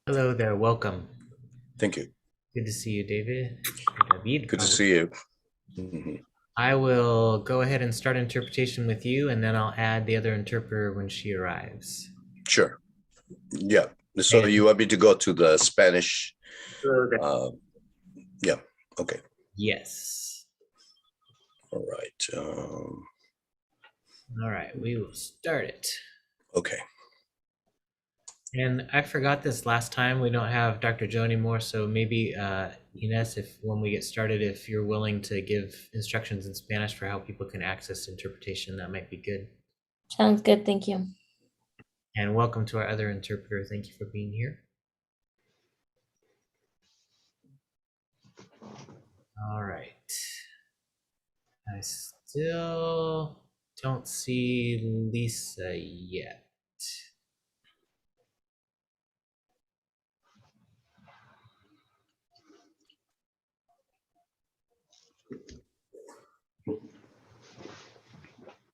Hello there, welcome. Thank you. Good to see you, David. David. Good to see you. Mhm. I will go ahead and start interpretation with you, and then I'll add the other interpreter when she arrives. Sure. Yeah. So And you want me to go to the Spanish? hello there. Uh, yeah. Okay. Yes. All right. All right, we will start it. Okay. And I forgot this last time. We don't have Dr. Joe anymore, so maybe Ines, if when we get started, if you're willing to give instructions in Spanish for how people can access interpretation, that might be good. Sounds good, thank you. And welcome to our other interpreter. Thank you for being here. All right. I still don't see Lisa yet.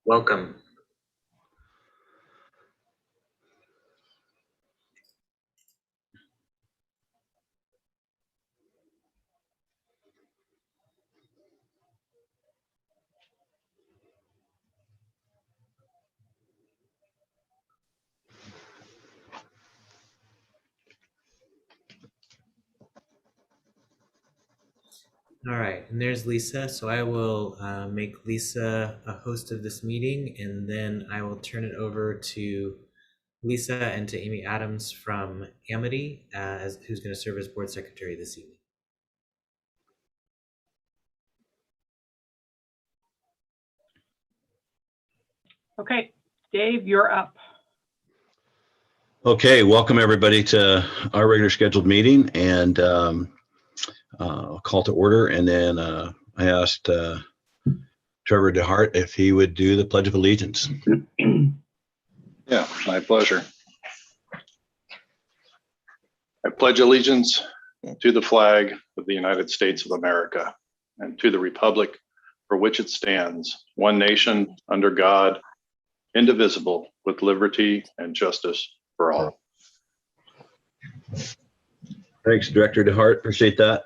Welcome. All right, and there's Lisa. So I will make Lisa a host of this meeting, and then I will turn it over to Lisa and to Amy Adams from Amity, who's going to serve as board secretary this evening. Okay, Dave, you're up. Okay, welcome everybody to our regular scheduled meeting, and I'll call to order. And then I asked Trevor DeHart if he would do the Pledge of Allegiance. Yeah, my pleasure. I pledge allegiance to the flag of the United States of America and to the republic for which it stands, one nation under God, indivisible, with liberty and justice for all. Thanks, Director DeHart. Appreciate that.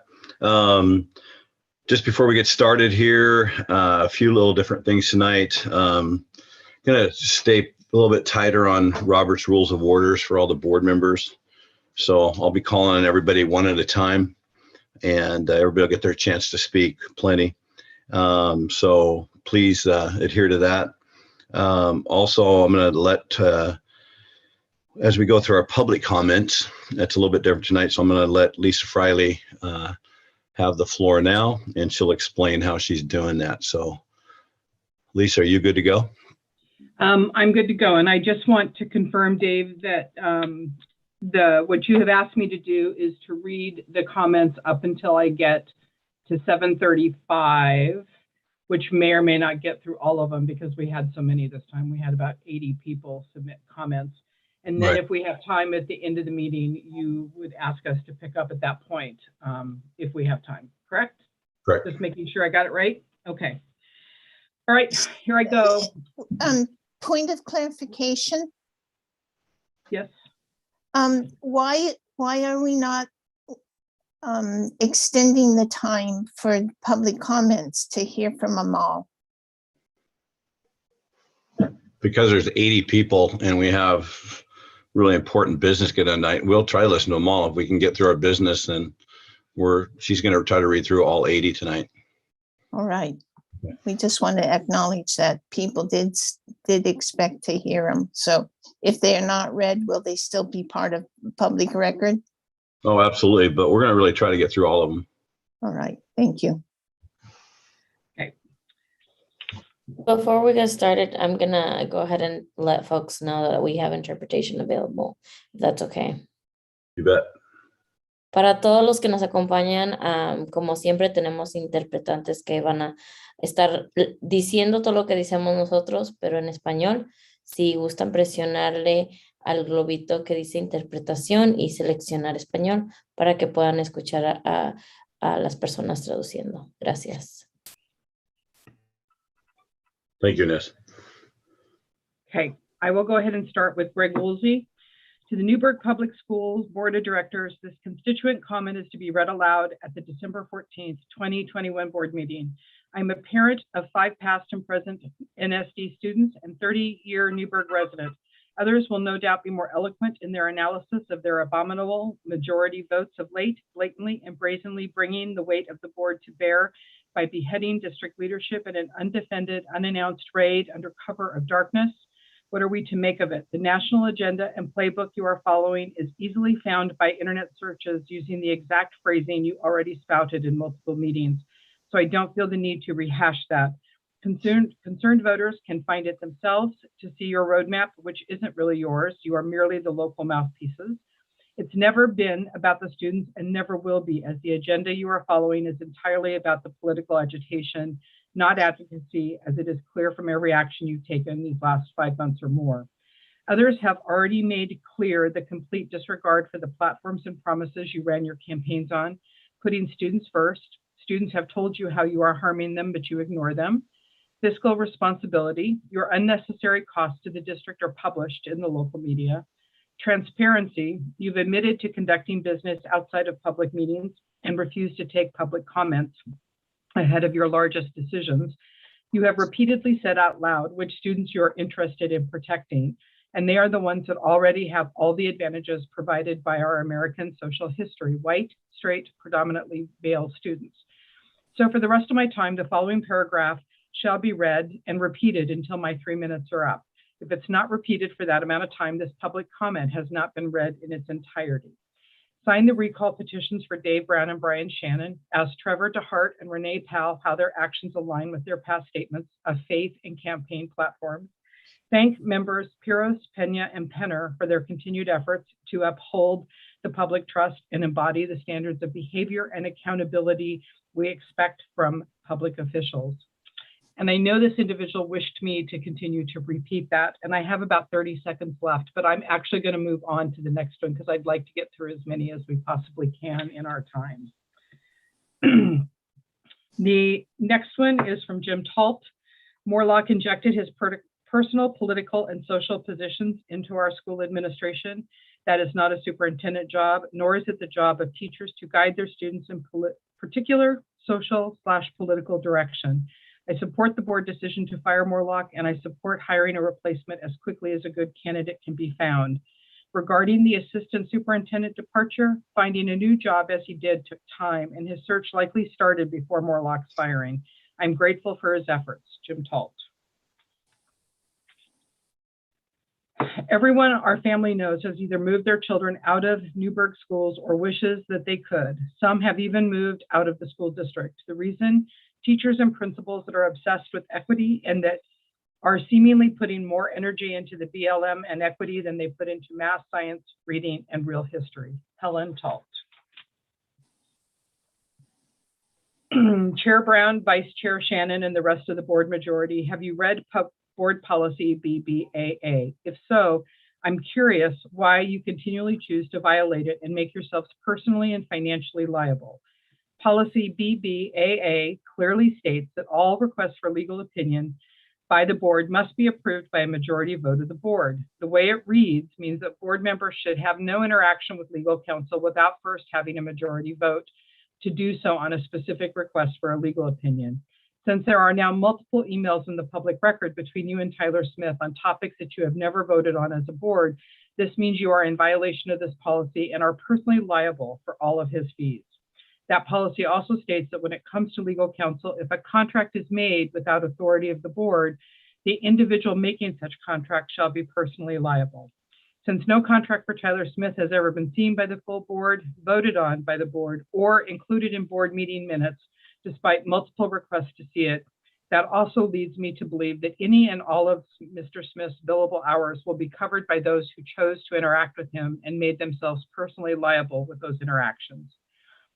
Just before we get started here, a few little different things tonight. Gonna stay a little bit tighter on Robert's Rules of Orders for all the board members. So I'll be calling on everybody one at a time, and everybody will get their chance to speak plenty. So please adhere to that. Also, I'm going to let, as we go through our public comments, that's a little bit different tonight. So I'm going to let Lisa Friley have the floor now, and she'll explain how she's doing that. So Lisa, are you good to go? I'm good to go. And I just want to confirm, Dave, that what you have asked me to do is to read the comments up until I get to 7:35, which may or may not get through all of them because we had so many this time. We had about 80 people submit comments. And then Right. if we have time at the end of the meeting, you would ask us to pick up at that point if we have time, correct? Correct. Just making sure I got it right. Okay. All right, here I go. Point of clarification. Yes. Why are we not extending the time for public comments to hear from them all? Because there's 80 people and we have really important business get done tonight. We'll try to listen to them all. If we can get through our business, then she's going to try to read through all 80 tonight. All right. We just want to acknowledge that people did expect to hear them. So if they're not read, will they still be part of public record? Oh, absolutely. But we're going to really try to get through all of them. All right. Thank you. Before we get started, I'm gonna go ahead and let folks know that we have interpretation available, if that's okay. You bet. Para todos los que nos acompañan, como siempre tenemos interpretantes que van a estar diciendo todo lo que decimos nosotros, pero en español. Si gustan presionarle al globito que dice interpretación y seleccionar español para que puedan escuchar a las personas traduciendo. Gracias. Thank you, Ness. Okay, I will go ahead and start with Greg Woolsey. To the Newberg Public Schools Board of Directors, this constituent comment is to be read aloud at the December 14th, 2021 board meeting. I'm a parent of 5 past and present NSD students and 30-year Newberg resident. Others will no doubt be more eloquent in their analysis of their abominable majority votes of late, blatantly and brazenly bringing the weight of the board to bear by beheading district leadership in an undefended, unannounced raid under cover of darkness. What are we to make of it? The national agenda and playbook you are following is easily found by internet searches using the exact phrasing you already spouted in multiple meetings. So I don't feel the need to rehash that. Concerned voters can find it themselves to see your roadmap, which isn't really yours. You are merely the local mouthpieces. It's never been about the students and never will be, as the agenda you are following is entirely about the political agitation, not advocacy, as it is clear from every action you've taken these last 5 months or more. Others have already made clear the complete disregard for the platforms and promises you ran your campaigns on, putting students first. Students have told you how you are harming them, but you ignore them. Fiscal responsibility, your unnecessary costs to the district are published in the local media. Transparency, you've admitted to conducting business outside of public meetings and refused to take public comments ahead of your largest decisions. You have repeatedly said out loud which students you're interested in protecting, and they are the ones that already have all the advantages provided by our American social history, white, straight, predominantly male students. So for the rest of my time, the following paragraph shall be read and repeated until my 3 minutes are up. If it's not repeated for that amount of time, this public comment has not been read in its entirety. Sign the recall petitions for Dave Brown and Brian Shannon. Ask Trevor DeHart and Renee Powell how their actions align with their past statements of faith and campaign platforms. Thank members Piros, Pena, and Penner for their continued efforts to uphold the public trust and embody the standards of behavior and accountability we expect from public officials. And I know this individual wished me to continue to repeat that, and I have about 30 seconds left, but I'm actually going to move on to the next one because I'd like to get through as many as we possibly can in our time. The next one is from Jim Talt. Morlock injected his personal, political, and social positions into our school administration. That is not a superintendent job, nor is it the job of teachers to guide their students in particular social/political direction. I support the board decision to fire Morlock, and I support hiring a replacement as quickly as a good candidate can be found. Regarding the assistant superintendent departure, finding a new job as he did took time, and his search likely started before Morlock's firing. I'm grateful for his efforts, Jim Talt. Everyone our family knows has either moved their children out of Newberg schools or wishes that they could. Some have even moved out of the school district. The reason teachers and principals that are obsessed with equity and that are seemingly putting more energy into the BLM and equity than they put into math, science, reading, and real history. Helen Talt. Chair Brown, Vice Chair Shannon, and the rest of the board majority, have you read board policy BBAA? If so, I'm curious why you continually choose to violate it and make yourselves personally and financially liable. Policy BBAA clearly states that all requests for legal opinion by the board must be approved by a majority vote of the board. The way it reads means that board members should have no interaction with legal counsel without first having a majority vote to do so on a specific request for a legal opinion. Since there are now multiple emails in the public record between you and Tyler Smith on topics that you have never voted on as a board, this means you are in violation of this policy and are personally liable for all of his fees. That policy also states that when it comes to legal counsel, if a contract is made without authority of the board, the individual making such contract shall be personally liable. Since no contract for Tyler Smith has ever been seen by the full board, voted on by the board, or included in board meeting minutes, despite multiple requests to see it, that also leads me to believe that any and all of Mr. Smith's billable hours will be covered by those who chose to interact with him and made themselves personally liable with those interactions.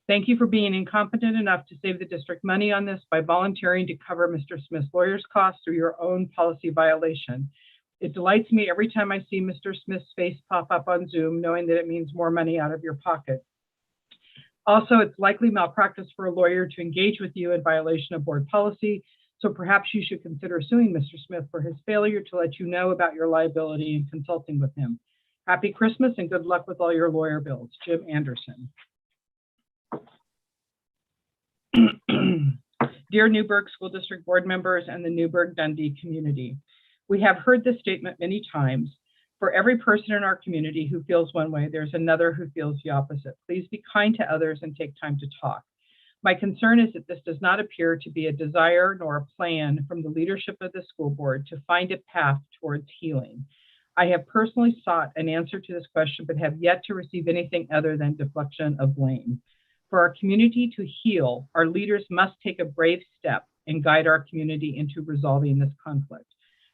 Thank you for being incompetent enough to save the district money on this by volunteering to cover Mr. Smith's lawyer's costs through your own policy violation. It delights me every time I see Mr. Smith's face pop up on Zoom, knowing that it means more money out of your pocket. Also, it's likely malpractice for a lawyer to engage with you in violation of board policy, so perhaps you should consider suing Mr. Smith for his failure to let you know about your liability and consulting with him. Happy Christmas and good luck with all your lawyer bills. Jim Anderson. Dear Newberg School District Board members and the Newberg Dundee community, we have heard this statement many times. For every person in our community who feels one way, there's another who feels the opposite. Please be kind to others and take time to talk. My concern is that this does not appear to be a desire nor a plan from the leadership of the school board to find a path towards healing. I have personally sought an answer to this question, but have yet to receive anything other than deflection of blame. For our community to heal, our leaders must take a brave step and guide our community into resolving this conflict.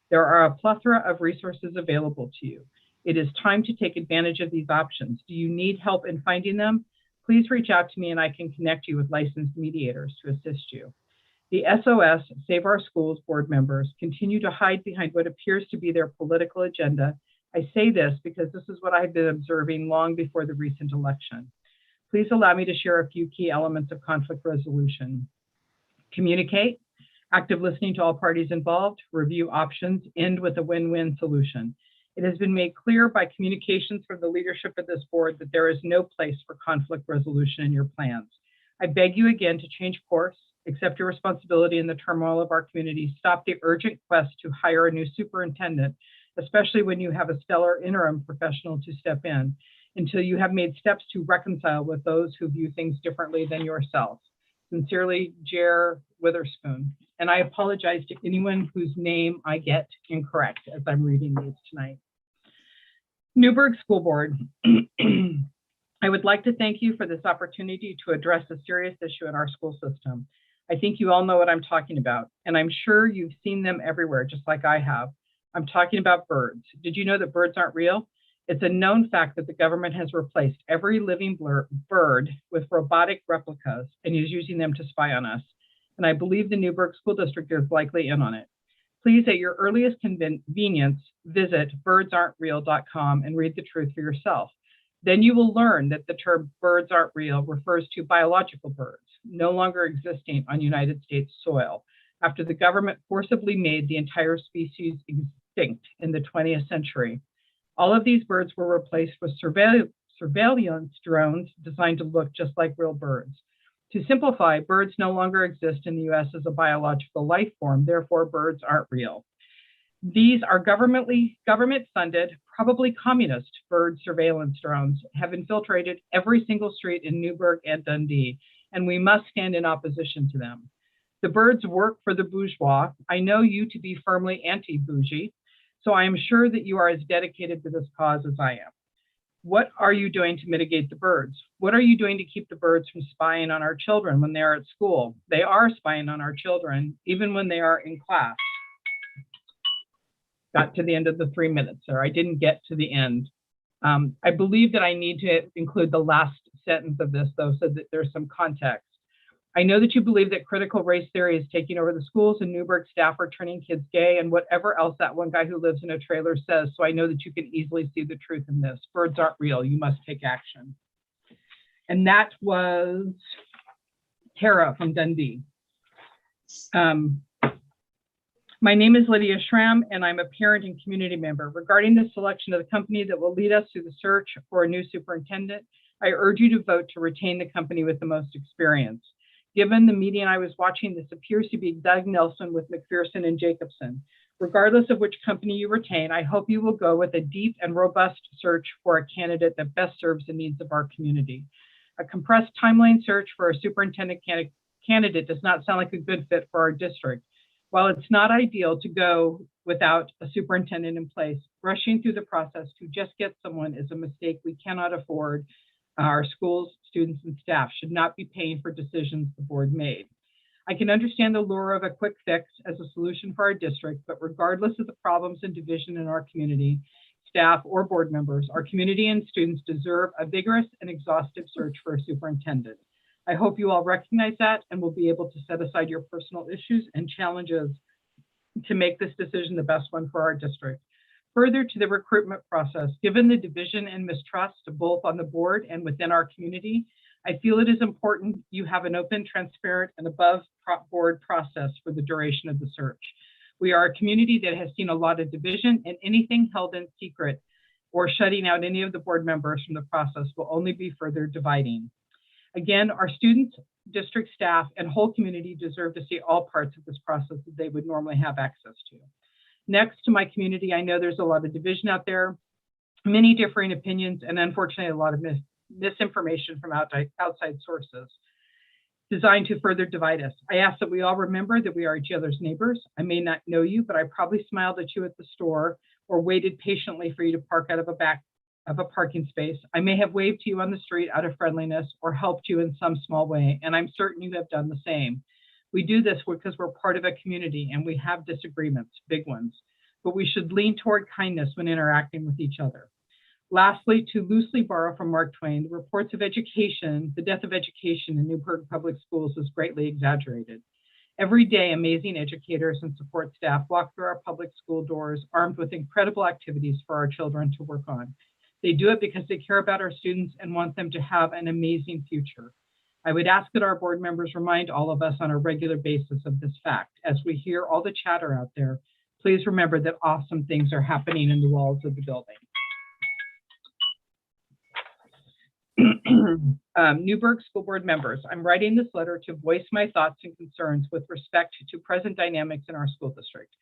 There are a plethora of resources available to you. It is time to take advantage of these options. Do you need help in finding them? Please reach out to me and I can connect you with licensed mediators to assist you. The SOS, Save Our Schools board members, continue to hide behind what appears to be their political agenda. I say this because this is what I've been observing long before the recent election. Please allow me to share a few key elements of conflict resolution. Communicate, active listening to all parties involved, review options, end with a win-win solution. It has been made clear by communications from the leadership of this board that there is no place for conflict resolution in your plans. I beg you again to change course, accept your responsibility in the turmoil of our community, stop the urgent quest to hire a new superintendent, especially when you have a stellar interim professional to step in, until you have made steps to reconcile with those who view things differently than yourself. Sincerely, Jer Witherspoon. And I apologize to anyone whose name I get incorrect as I'm reading these tonight. Newberg School Board, I would like to thank you for this opportunity to address a serious issue in our school system. I think you all know what I'm talking about, and I'm sure you've seen them everywhere, just like I have. I'm talking about birds. Did you know that birds aren't real? It's a known fact that the government has replaced every living bird with robotic replicas and is using them to spy on us. And I believe the Newberg School District is likely in on it. Please, at your earliest convenience, visit birdsaren'treal.com and read the truth for yourself. Then you will learn that the term birds aren't real refers to biological birds no longer existing on United States soil after the government forcibly made the entire species extinct in the 20th century. All of these birds were replaced with surveillance drones designed to look just like real birds. To simplify, birds no longer exist in the US as a biological life form, therefore birds aren't real. These are government-funded, probably communist bird surveillance drones have infiltrated every single street in Newberg and Dundee, and we must stand in opposition to them. The birds work for the bourgeois. I know you to be firmly anti-bougie, so I am sure that you are as dedicated to this cause as I am. What are you doing to mitigate the birds? What are you doing to keep the birds from spying on our children when they are at school? They are spying on our children, even when they are in class. Got to the end of the 3 minutes there. I didn't get to the end. I believe that I need to include the last sentence of this, though, so that there's some context. I know that you believe that critical race theory is taking over the schools and Newberg staff are turning kids gay and whatever else that one guy who lives in a trailer says. So I know that you can easily see the truth in this. Birds aren't real. You must take action. And that was Tara from Dundee. My name is Lydia Schramm, and I'm a parent and community member. Regarding the selection of the company that will lead us through the search for a new superintendent, I urge you to vote to retain the company with the most experience. Given the meeting I was watching, this appears to be Doug Nelson with McPherson and Jacobson. Regardless of which company you retain, I hope you will go with a deep and robust search for a candidate that best serves the needs of our community. A compressed timeline search for a superintendent candidate does not sound like a good fit for our district. While it's not ideal to go without a superintendent in place, rushing through the process to just get someone is a mistake we cannot afford. Our schools, students, and staff should not be paying for decisions the board made. I can understand the lure of a quick fix as a solution for our district, but regardless of the problems and division in our community, staff, or board members, our community and students deserve a vigorous and exhaustive search for a superintendent. I hope you all recognize that and will be able to set aside your personal issues and challenges to make this decision the best one for our district. Further to the recruitment process, given the division and mistrust both on the board and within our community, I feel it is important you have an open, transparent, and above board process for the duration of the search. We are a community that has seen a lot of division, and anything held in secret or shutting out any of the board members from the process will only be further dividing. Again, our students, district staff, and whole community deserve to see all parts of this process that they would normally have access to. Next, to my community, I know there's a lot of division out there, many differing opinions, and unfortunately, a lot of misinformation from outside sources designed to further divide us. I ask that we all remember that we are each other's neighbors. I may not know you, but I probably smiled at you at the store or waited patiently for you to park out of a parking space. I may have waved to you on the street out of friendliness or helped you in some small way, and I'm certain you have done the same. We do this because we're part of a community and we have disagreements, big ones, but we should lean toward kindness when interacting with each other. Lastly, to loosely borrow from Mark Twain, the reports of education, the death of education in Newberg Public Schools is greatly exaggerated. Every day, amazing educators and support staff walk through our public school doors armed with incredible activities for our children to work on. They do it because they care about our students and want them to have an amazing future. I would ask that our board members remind all of us on a regular basis of this fact. As we hear all the chatter out there, please remember that awesome things are happening in the walls of the building. Newberg School Board members, I'm writing this letter to voice my thoughts and concerns with respect to present dynamics in our school district.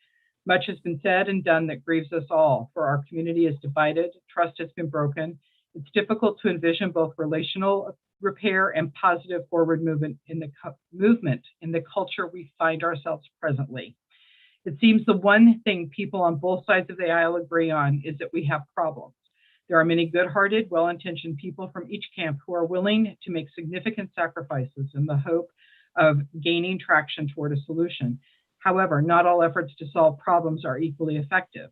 Much has been said and done that grieves us all, for our community is divided, trust has been broken. It's difficult to envision both relational repair and positive forward movement in the culture we find ourselves presently. It seems the one thing people on both sides of the aisle agree on is that we have problems. There are many good-hearted, well-intentioned people from each camp who are willing to make significant sacrifices in the hope of gaining traction toward a solution. However, not all efforts to solve problems are equally effective.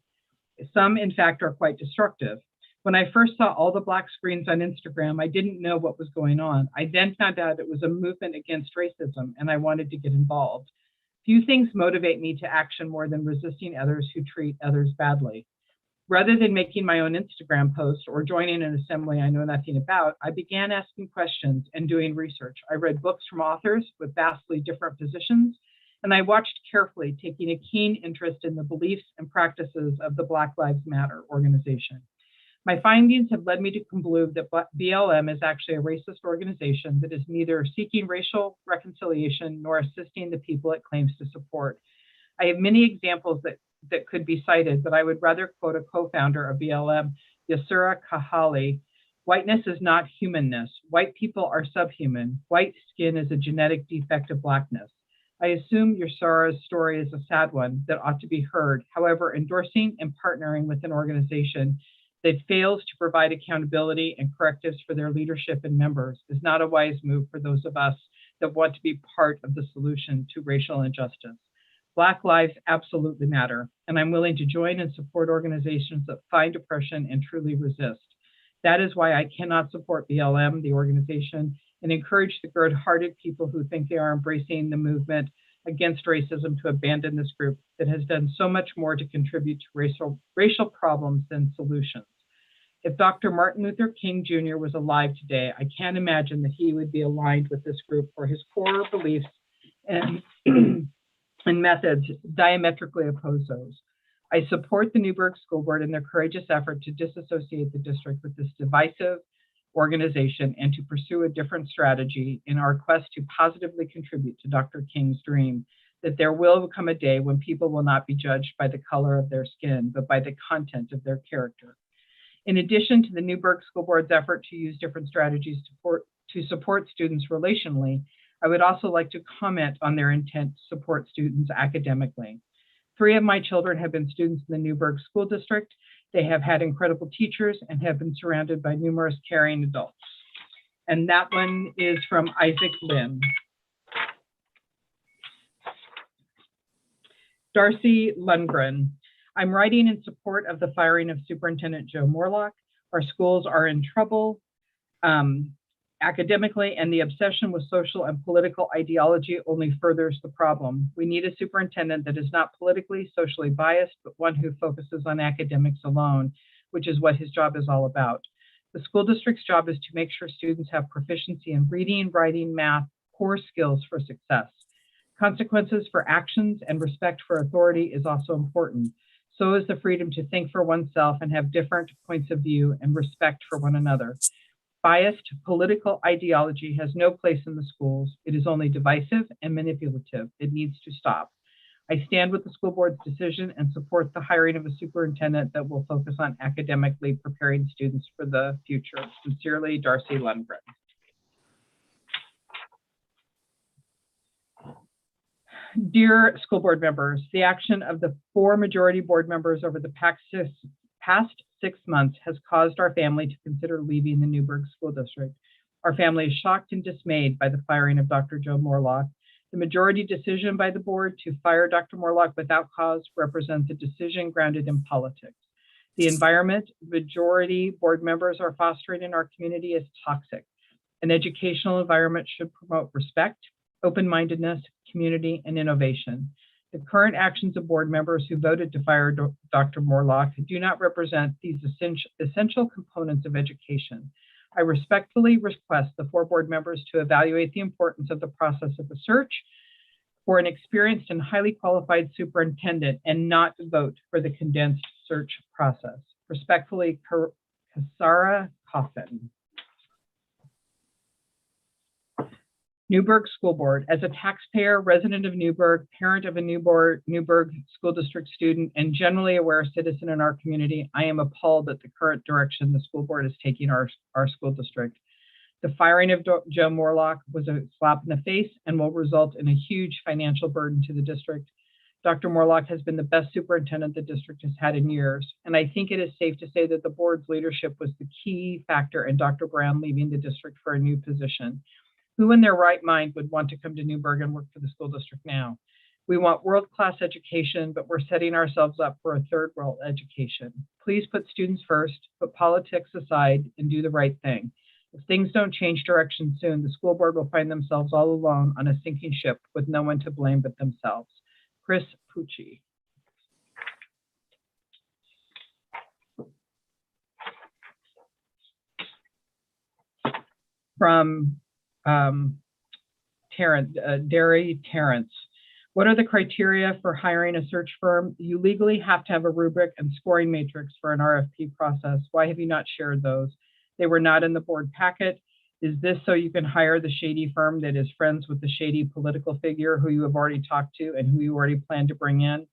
Some, in fact, are quite destructive. When I first saw all the black screens on Instagram, I didn't know what was going on. I then found out it was a movement against racism, and I wanted to get involved. Few things motivate me to action more than resisting others who treat others badly. Rather than making my own Instagram post or joining an assembly I know nothing about, I began asking questions and doing research. I read books from authors with vastly different positions, and I watched carefully, taking a keen interest in the beliefs and practices of the Black Lives Matter organization. My findings have led me to conclude that BLM is actually a racist organization that is neither seeking racial reconciliation nor assisting the people it claims to support. I have many examples that could be cited, but I would rather quote a co-founder of BLM, Yasura Kahali. Whiteness is not humanness. White people are subhuman. White skin is a genetic defect of blackness. I assume Yasura's story is a sad one that ought to be heard. However, endorsing and partnering with an organization that fails to provide accountability and correctives for their leadership and members is not a wise move for those of us that want to be part of the solution to racial injustice. Black lives absolutely matter, and I'm willing to join and support organizations that find oppression and truly resist. That is why I cannot support BLM, the organization, and encourage the good-hearted people who think they are embracing the movement against racism to abandon this group that has done so much more to contribute to racial problems than solutions. If Dr. Martin Luther King Jr. was alive today, I can't imagine that he would be aligned with this group for his core beliefs and and methods diametrically oppose those. I support the Newberg School Board in their courageous effort to disassociate the district with this divisive organization and to pursue a different strategy in our quest to positively contribute to Dr. King's dream that there will come a day when people will not be judged by the color of their skin, but by the content of their character. In addition to the Newberg School Board's effort to use different strategies to support students relationally, I would also like to comment on their intent to support students academically. 3 of my children have been students in the Newberg School District. They have had incredible teachers and have been surrounded by numerous caring adults. And that one is from Isaac Lynn. Darcy Lundgren. I'm writing in support of the firing of Superintendent Joe Morlock. Our schools are in trouble academically, and the obsession with social and political ideology only furthers the problem. We need a superintendent that is not politically, socially biased, but one who focuses on academics alone, which is what his job is all about. The school district's job is to make sure students have proficiency in reading, writing, math, core skills for success. Consequences for actions and respect for authority is also important. So is the freedom to think for oneself and have different points of view and respect for one another. Biased political ideology has no place in the schools. It is only divisive and manipulative. It needs to stop. I stand with the school board's decision and support the hiring of a superintendent that will focus on academically preparing students for the future. Sincerely, Darcy Lundgren. Dear school board members, the action of the 4 majority board members over the past 6 months has caused our family to consider leaving the Newberg School District. Our family is shocked and dismayed by the firing of Dr. Joe Morlock. The majority decision by the board to fire Dr. Morlock without cause represents a decision grounded in politics. The environment majority board members are fostering in our community is toxic. An educational environment should promote respect, open-mindedness, community, and innovation. The current actions of board members who voted to fire Dr. Morlock do not represent these essential components of education. I respectfully request the 4 board members to evaluate the importance of the process of the search for an experienced and highly qualified superintendent and not vote for the condensed search process. Respectfully, Kasara Coffin. Newberg School Board. As a taxpayer, resident of Newberg, parent of a Newberg School District student, and generally aware citizen in our community, I am appalled at the current direction the school board is taking our school district. The firing of Joe Morlock was a slap in the face and will result in a huge financial burden to the district. Dr. Morlock has been the best superintendent the district has had in years, and I think it is safe to say that the board's leadership was the key factor in Dr. Brown leaving the district for a new position. Who in their right mind would want to come to Newberg and work for the school district now? We want world-class education, but we're setting ourselves up for a third world education. Please put students first, put politics aside, and do the right thing. If things don't change direction soon, the school board will find themselves all alone on a sinking ship with no one to blame but themselves. Chris Pucci. From Derry Terrence. What are the criteria for hiring a search firm? You legally have to have a rubric and scoring matrix for an RFP process. Why have you not shared those? They were not in the board packet. Is this so you can hire the shady firm that is friends with the shady political figure who you have already talked to and who you already plan to bring in?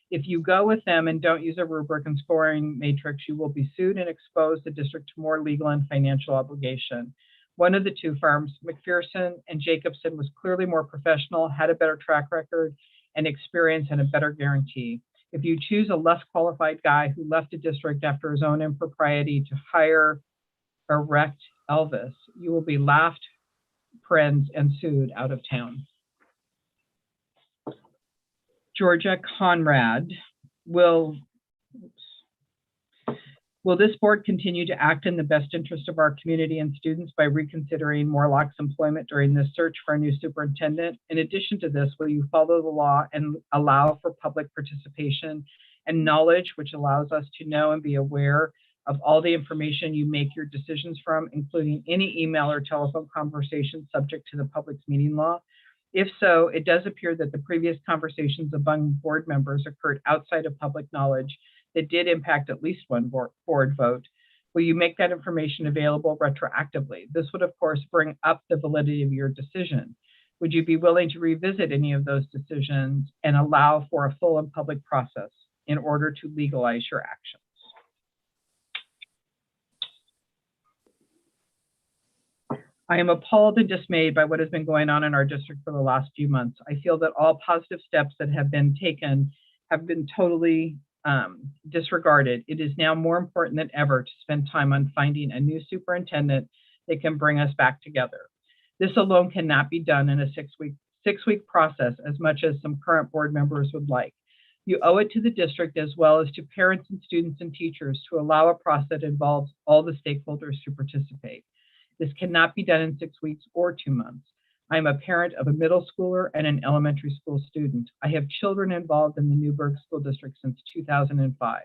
If you go with them and don't use a rubric and scoring matrix, you will be sued and expose the district to more legal and financial obligation. One of the 2 firms, McPherson and Jacobson, was clearly more professional, had a better track record and experience and a better guarantee. If you choose a less qualified guy who left a district after his own impropriety to hire Erect Elvis, you will be laughed, friends, and sued out of town. Georgia Conrad, will this board continue to act in the best interest of our community and students by reconsidering Morlock's employment during this search for a new superintendent? In addition to this, will you follow the law and allow for public participation and knowledge, which allows us to know and be aware of all the information you make your decisions from, including any email or telephone conversations subject to the public's meeting law? If so, it does appear that the previous conversations among board members occurred outside of public knowledge that did impact at least one board vote. Will you make that information available retroactively? This would, of course, bring up the validity of your decision. Would you be willing to revisit any of those decisions and allow for a full and public process in order to legalize your actions? I am appalled and dismayed by what has been going on in our district for the last few months. I feel that all positive steps that have been taken have been totally disregarded. It is now more important than ever to spend time on finding a new superintendent that can bring us back together. This alone cannot be done in a six-week process, as much as some current board members would like. You owe it to the district as well as to parents and students and teachers to allow a process that involves all the stakeholders to participate. This cannot be done in 6 weeks or 2 months. I am a parent of a middle schooler and an elementary school student. I have children involved in the Newberg School District since 2005.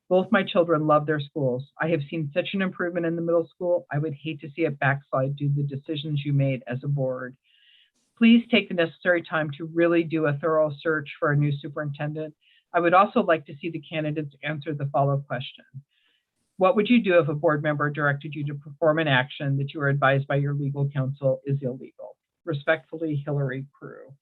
Both my children love their schools. I have seen such an improvement in the middle school. I would hate to see it backslide due to the decisions you made as a board. Please take the necessary time to really do a thorough search for a new superintendent. I would also like to see the candidates answer the follow-up question. What would you do if a board member directed you to perform an action that you were advised by your legal counsel is illegal? Respectfully, Hillary Prue.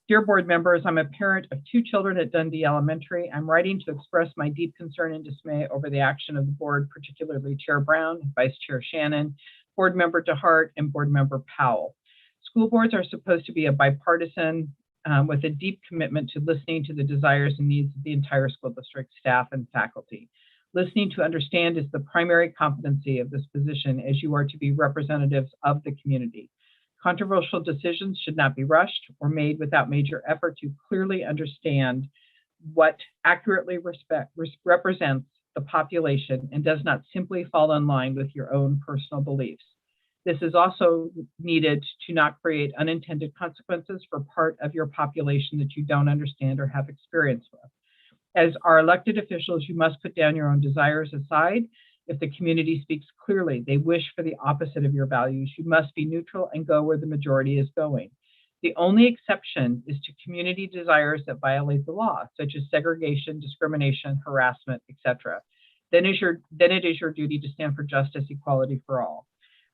Dear board members, I'm a parent of 2 children at Dundee Elementary. I'm writing to express my deep concern and dismay over the action of the board, particularly Chair Brown, Vice Chair Shannon, Board Member DeHart, and Board Member Powell. School boards are supposed to be a bipartisan with a deep commitment to listening to the desires and needs of the entire school district, staff, and faculty. Listening to understand is the primary competency of this position, as you are to be representatives of the community. Controversial decisions should not be rushed or made without major effort to clearly understand what accurately represents the population and does not simply fall in line with your own personal beliefs. This is also needed to not create unintended consequences for part of your population that you don't understand or have experience with. As our elected officials, you must put down your own desires aside. If the community speaks clearly, they wish for the opposite of your values, you must be neutral and go where the majority is going. The only exception is to community desires that violate the law, such as segregation, discrimination, harassment, etc. Then it is your duty to stand for justice, equality for all.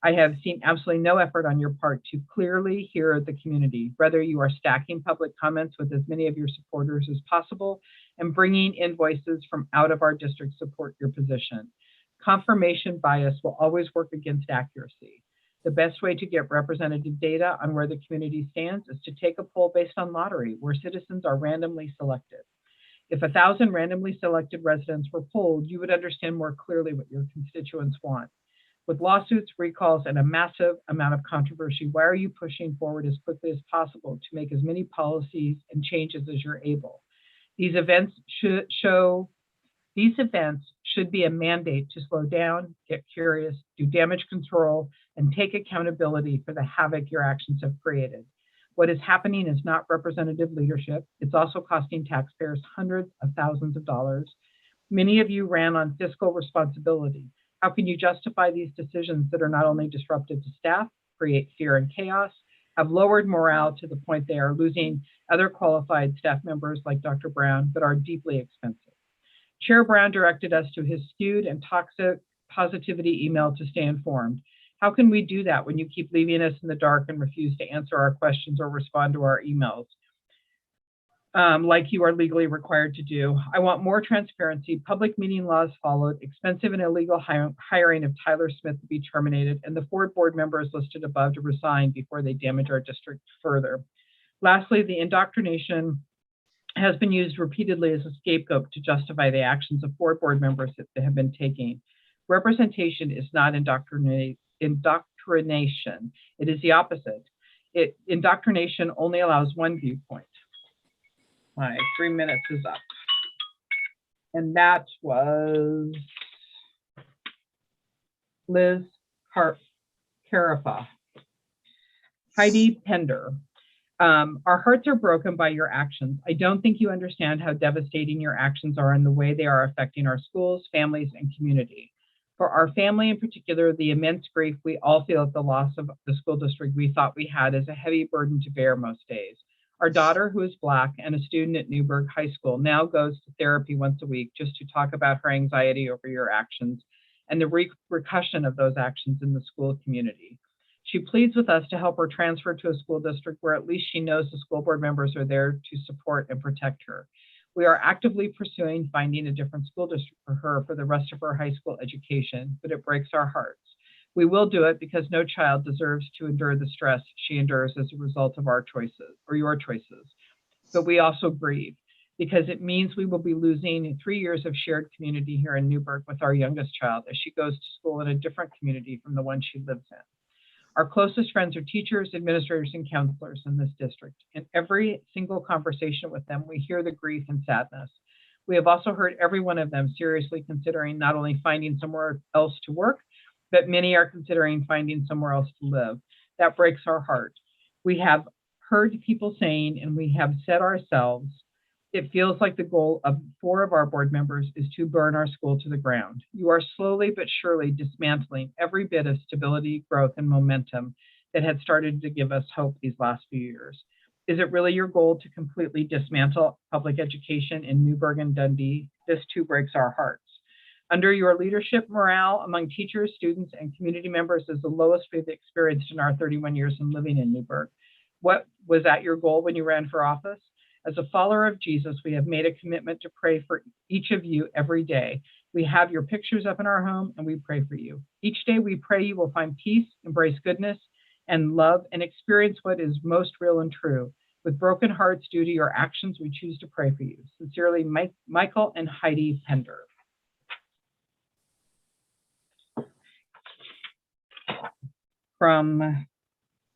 I have seen absolutely no effort on your part to clearly hear the community. Rather, you are stacking public comments with as many of your supporters as possible and bringing in voices from out of our district support your position. Confirmation bias will always work against accuracy. The best way to get representative data on where the community stands is to take a poll based on lottery, where citizens are randomly selected. If 1,000 randomly selected residents were polled, you would understand more clearly what your constituents want. With lawsuits, recalls, and a massive amount of controversy, why are you pushing forward as quickly as possible to make as many policies and changes as you're able? These events should be a mandate to slow down, get curious, do damage control, and take accountability for the havoc your actions have created. What is happening is not representative leadership. It's also costing taxpayers hundreds of thousands of dollars. Many of you ran on fiscal responsibility. How can you justify these decisions that are not only disruptive to staff, create fear and chaos, have lowered morale to the point they are losing other qualified staff members like Dr. Brown, but are deeply expensive? Chair Brown directed us to his skewed and toxic positivity email to stay informed. How can we do that when you keep leaving us in the dark and refuse to answer our questions or respond to our emails like you are legally required to do? I want more transparency, public meeting laws followed, expensive and illegal hiring of Tyler Smith to be terminated, and the 4 board members listed above to resign before they damage our district further. Lastly, the indoctrination has been used repeatedly as a scapegoat to justify the actions of 4 board members that they have been taking. Representation is not indoctrination. It is the opposite. Indoctrination only allows one viewpoint. My 3 minutes is up. And that was Liz Carafa. Heidi Pender. Our hearts are broken by your actions. I don't think you understand how devastating your actions are and the way they are affecting our schools, families, and community. For our family in particular, the immense grief we all feel at the loss of the school district we thought we had is a heavy burden to bear most days. Our daughter, who is Black and a student at Newberg High School, now goes to therapy once a week just to talk about her anxiety over your actions and the repercussion of those actions in the school community. She pleads with us to help her transfer to a school district where at least she knows the school board members are there to support and protect her. We are actively pursuing finding a different school district for her for the rest of her high school education, but it breaks our hearts. We will do it because no child deserves to endure the stress she endures as a result of our choices or your choices. But we also grieve because it means we will be losing 3 years of shared community here in Newberg with our youngest child as she goes to school in a different community from the one she lives in. Our closest friends are teachers, administrators, and counselors in this district. In every single conversation with them, we hear the grief and sadness. We have also heard every one of them seriously considering not only finding somewhere else to work, but many are considering finding somewhere else to live. That breaks our heart. We have heard people saying, and we have said ourselves, it feels like the goal of 4 of our board members is to burn our school to the ground. You are slowly but surely dismantling every bit of stability, growth, and momentum that had started to give us hope these last few years. Is it really your goal to completely dismantle public education in Newberg and Dundee? This too breaks our hearts. Under your leadership, morale among teachers, students, and community members is the lowest we've experienced in our 31 years in living in Newberg. What was that your goal when you ran for office? As a follower of Jesus, we have made a commitment to pray for each of you every day. We have your pictures up in our home and we pray for you. Each day we pray you will find peace, embrace goodness and love, and experience what is most real and true. With broken hearts due to your actions, we choose to pray for you. Sincerely, Michael and Heidi Pender.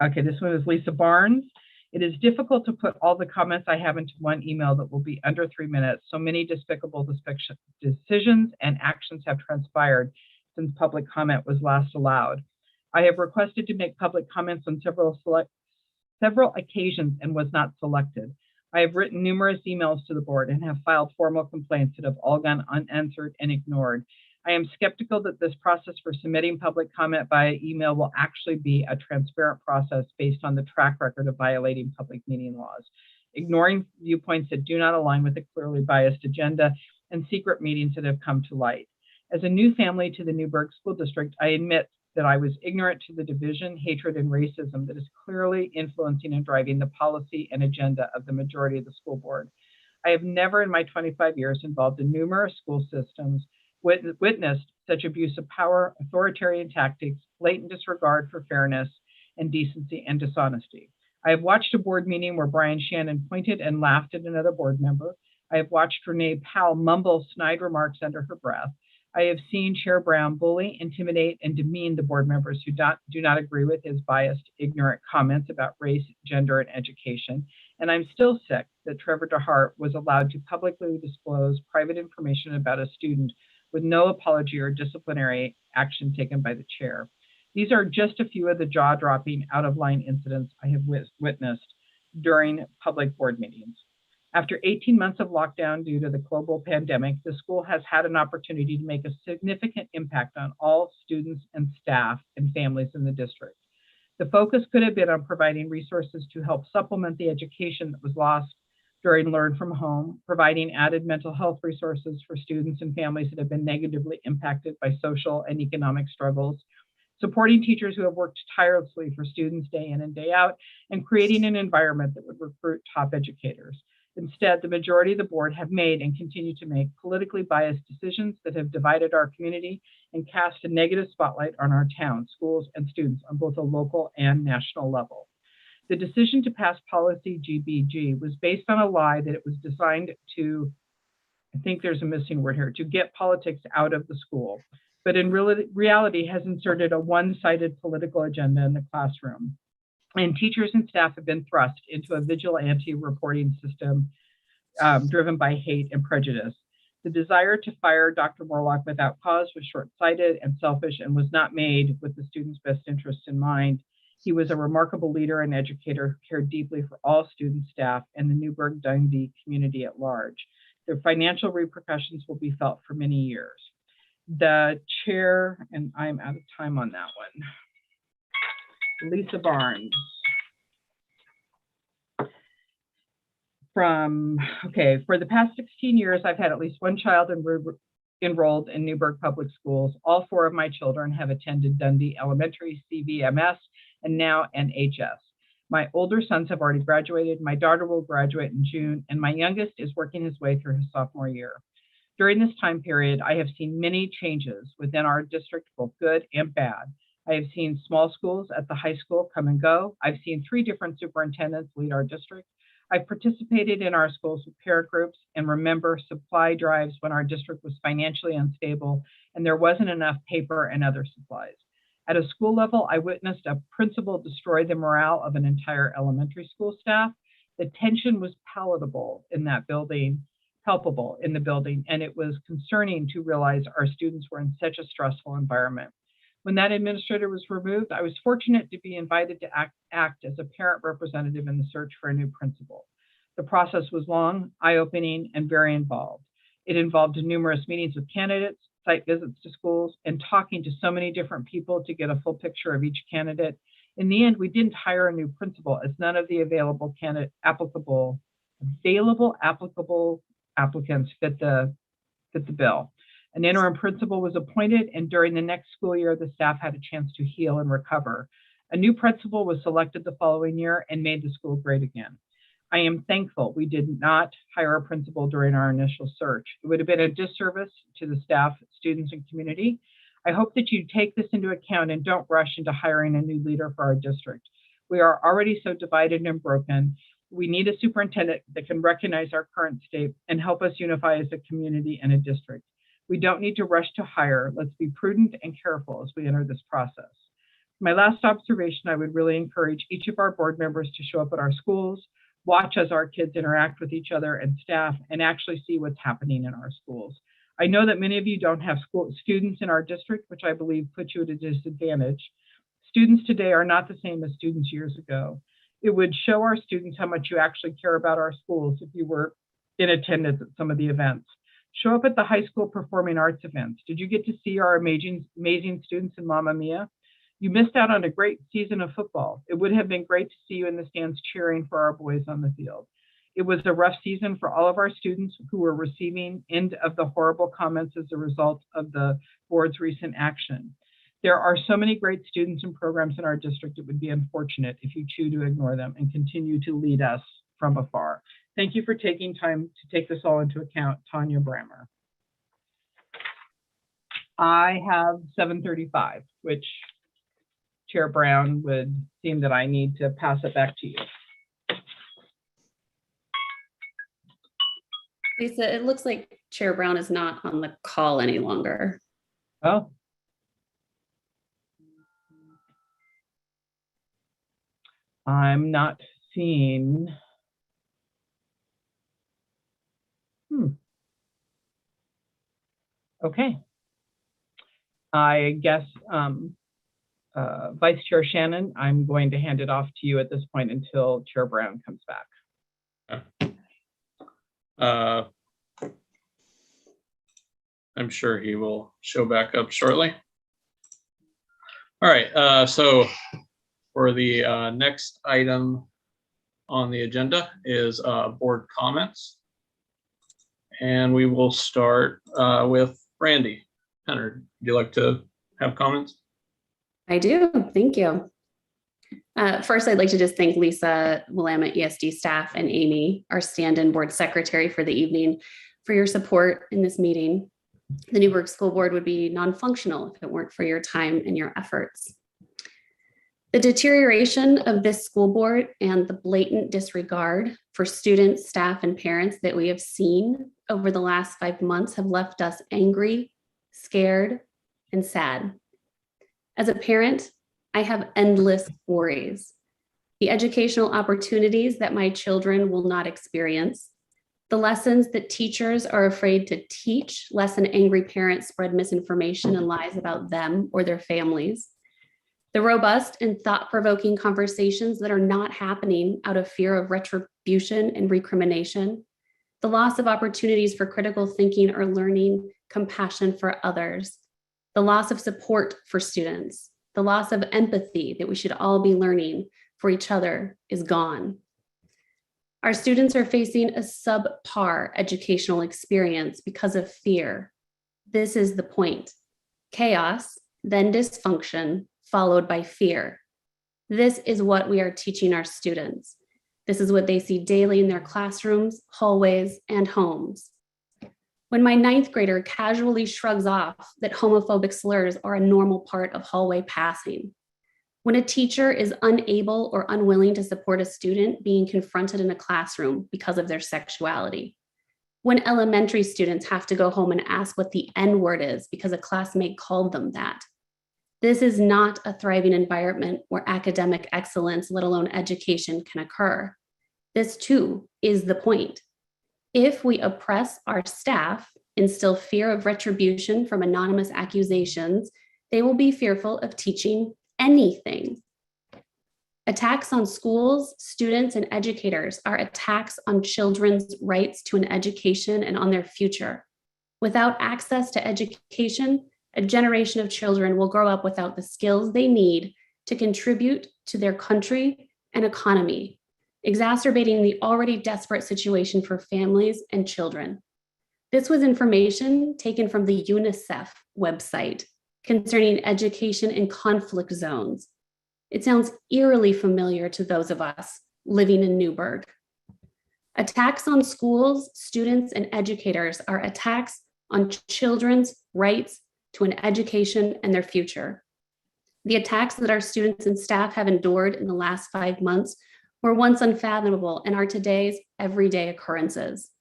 Okay, this one is Lisa Barnes. It is difficult to put all the comments I have into one email that will be under 3 minutes. So many despicable decisions and actions have transpired since public comment was last allowed. I have requested to make public comments on several occasions and was not selected. I have written numerous emails to the board and have filed formal complaints that have all gone unanswered and ignored. I am skeptical that this process for submitting public comment via email will actually be a transparent process based on the track record of violating public meeting laws, ignoring viewpoints that do not align with a clearly biased agenda, and secret meetings that have come to light. As a new family to the Newberg School District, I admit that I was ignorant to the division, hatred, and racism that is clearly influencing and driving the policy and agenda of the majority of the school board. I have never in my 25 years involved in numerous school systems witnessed such abuse of power, authoritarian tactics, blatant disregard for fairness and decency and dishonesty. I have watched a board meeting where Brian Shannon pointed and laughed at another board member. I have watched Renee Powell mumble snide remarks under her breath. I have seen Chair Brown bully, intimidate, and demean the board members who do not agree with his biased, ignorant comments about race, gender, and education. And I'm still sick that Trevor DeHart was allowed to publicly disclose private information about a student with no apology or disciplinary action taken by the chair. These are just a few of the jaw-dropping, out-of-line incidents I have witnessed during public board meetings. After 18 months of lockdown due to the global pandemic, the school has had an opportunity to make a significant impact on all students and staff and families in the district. The focus could have been on providing resources to help supplement the education that was lost during Learn from Home, providing added mental health resources for students and families that have been negatively impacted by social and economic struggles, supporting teachers who have worked tirelessly for students day in and day out, and creating an environment that would recruit top educators. Instead, the majority of the board have made and continue to make politically biased decisions that have divided our community and cast a negative spotlight on our town, schools, and students on both a local and national level. The decision to pass policy GBG was based on a lie that it was designed to, I think there's a missing word here, to get politics out of the school, but in reality has inserted a one-sided political agenda in the classroom. And teachers and staff have been thrust into a vigilante reporting system driven by hate and prejudice. The desire to fire Dr. Morlock without cause was short-sighted and selfish and was not made with the students' best interests in mind. He was a remarkable leader and educator who cared deeply for all student staff and the Newberg Dundee community at large. The financial repercussions will be felt for many years. The chair, and I'm out of time on that one. Lisa Barnes. For the past 16 years, I've had at least one child enrolled in Newberg Public Schools. All 4 of my children have attended Dundee Elementary, CVMS, and now NHS. My older sons have already graduated. My daughter will graduate in June, and my youngest is working his way through his sophomore year. During this time period, I have seen many changes within our district, both good and bad. I have seen small schools at the high school come and go. I've seen 3 different superintendents lead our district. I've participated in our schools with parent groups and remember supply drives when our district was financially unstable and there wasn't enough paper and other supplies. At a school level, I witnessed a principal destroy the morale of an entire elementary school staff. The tension was palpable in the building, and it was concerning to realize our students were in such a stressful environment. When that administrator was removed, I was fortunate to be invited to act as a parent representative in the search for a new principal. The process was long, eye-opening, and very involved. It involved numerous meetings with candidates, site visits to schools, and talking to so many different people to get a full picture of each candidate. In the end, we didn't hire a new principal as none of the available applicants fit the bill. An interim principal was appointed, and during the next school year, the staff had a chance to heal and recover. A new principal was selected the following year and made the school great again. I am thankful we did not hire a principal during our initial search. It would have been a disservice to the staff, students, and community. I hope that you take this into account and don't rush into hiring a new leader for our district. We are already so divided and broken. We need a superintendent that can recognize our current state and help us unify as a community and a district. We don't need to rush to hire. Let's be prudent and careful as we enter this process. My last observation, I would really encourage each of our board members to show up at our schools, watch as our kids interact with each other and staff, and actually see what's happening in our schools. I know that many of you don't have students in our district, which I believe puts you at a disadvantage. Students today are not the same as students years ago. It would show our students how much you actually care about our schools if you were in attendance at some of the events. Show up at the high school performing arts events. Did you get to see our amazing students in Mamma Mia? You missed out on a great season of football. It would have been great to see you in the stands cheering for our boys on the field. It was a rough season for all of our students who were receiving end of the horrible comments as a result of the board's recent action. There are so many great students and programs in our district, it would be unfortunate if you choose to ignore them and continue to lead us from afar. Thank you for taking time to take this all into account, Tanya Brammer. I have 7:35, which Chair Brown would seem that I need to pass it back to you. Lisa, it looks like Chair Brown is not on the call any longer. Oh. I'm not seeing. Okay. I guess Vice Chair Shannon, I'm going to hand it off to you at this point until Chair Brown comes back. I'm sure he will show back up shortly. All right, so for the next item on the agenda is board comments. And we will start with Randy. Henner, would you like to have comments? I do, thank you. First, I'd like to just thank Lisa, Willamette ESD staff, and Amy, our stand-in board secretary for the evening, for your support in this meeting. The Newberg School Board would be non-functional if it weren't for your time and your efforts. The deterioration of this school board and the blatant disregard for students, staff, and parents that we have seen over the last 5 months have left us angry, scared, and sad. As a parent, I have endless worries. The educational opportunities that my children will not experience, the lessons that teachers are afraid to teach, lest an angry parent spread misinformation and lies about them or their families, the robust and thought-provoking conversations that are not happening out of fear of retribution and recrimination, the loss of opportunities for critical thinking or learning, compassion for others, the loss of support for students, the loss of empathy that we should all be learning for each other is gone. Our students are facing a subpar educational experience because of fear. This is the point. Chaos, then dysfunction, followed by fear. This is what we are teaching our students. This is what they see daily in their classrooms, hallways, and homes. When my 9th grader casually shrugs off that homophobic slurs are a normal part of hallway passing, when a teacher is unable or unwilling to support a student being confronted in a classroom because of their sexuality, when elementary students have to go home and ask what the N-word is because a classmate called them that, this is not a thriving environment where academic excellence, let alone education, can occur. This too is the point. If we oppress our staff, instill fear of retribution from anonymous accusations, they will be fearful of teaching anything. Attacks on schools, students, and educators are attacks on children's rights to an education and on their future. Without access to education, a generation of children will grow up without the skills they need to contribute to their country and economy, exacerbating the already desperate situation for families and children. This was information taken from the UNICEF website concerning education in conflict zones. It sounds eerily familiar to those of us living in Newberg. Attacks on schools, students, and educators are attacks on children's rights to an education and their future. The attacks that our students and staff have endured in the last 5 months were once unfathomable and are today's everyday occurrences.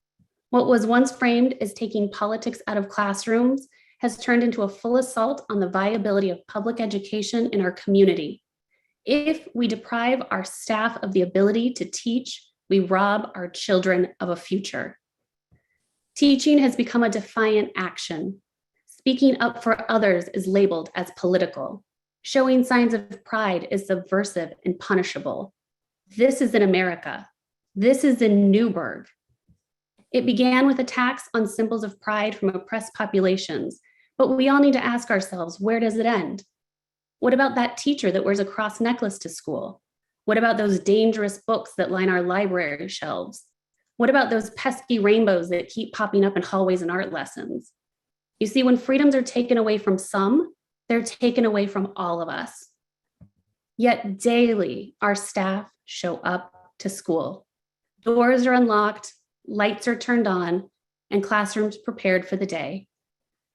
What was once framed as taking politics out of classrooms has turned into a full assault on the viability of public education in our community. If we deprive our staff of the ability to teach, we rob our children of a future. Teaching has become a defiant action. Speaking up for others is labeled as political. Showing signs of pride is subversive and punishable. This is in America. This is in Newberg. It began with attacks on symbols of pride from oppressed populations, but we all need to ask ourselves, where does it end? What about that teacher that wears a cross necklace to school? What about those dangerous books that line our library shelves? What about those pesky rainbows that keep popping up in hallways and art lessons? You see, when freedoms are taken away from some, they're taken away from all of us. Yet daily, our staff show up to school. Doors are unlocked, lights are turned on, and classrooms prepared for the day.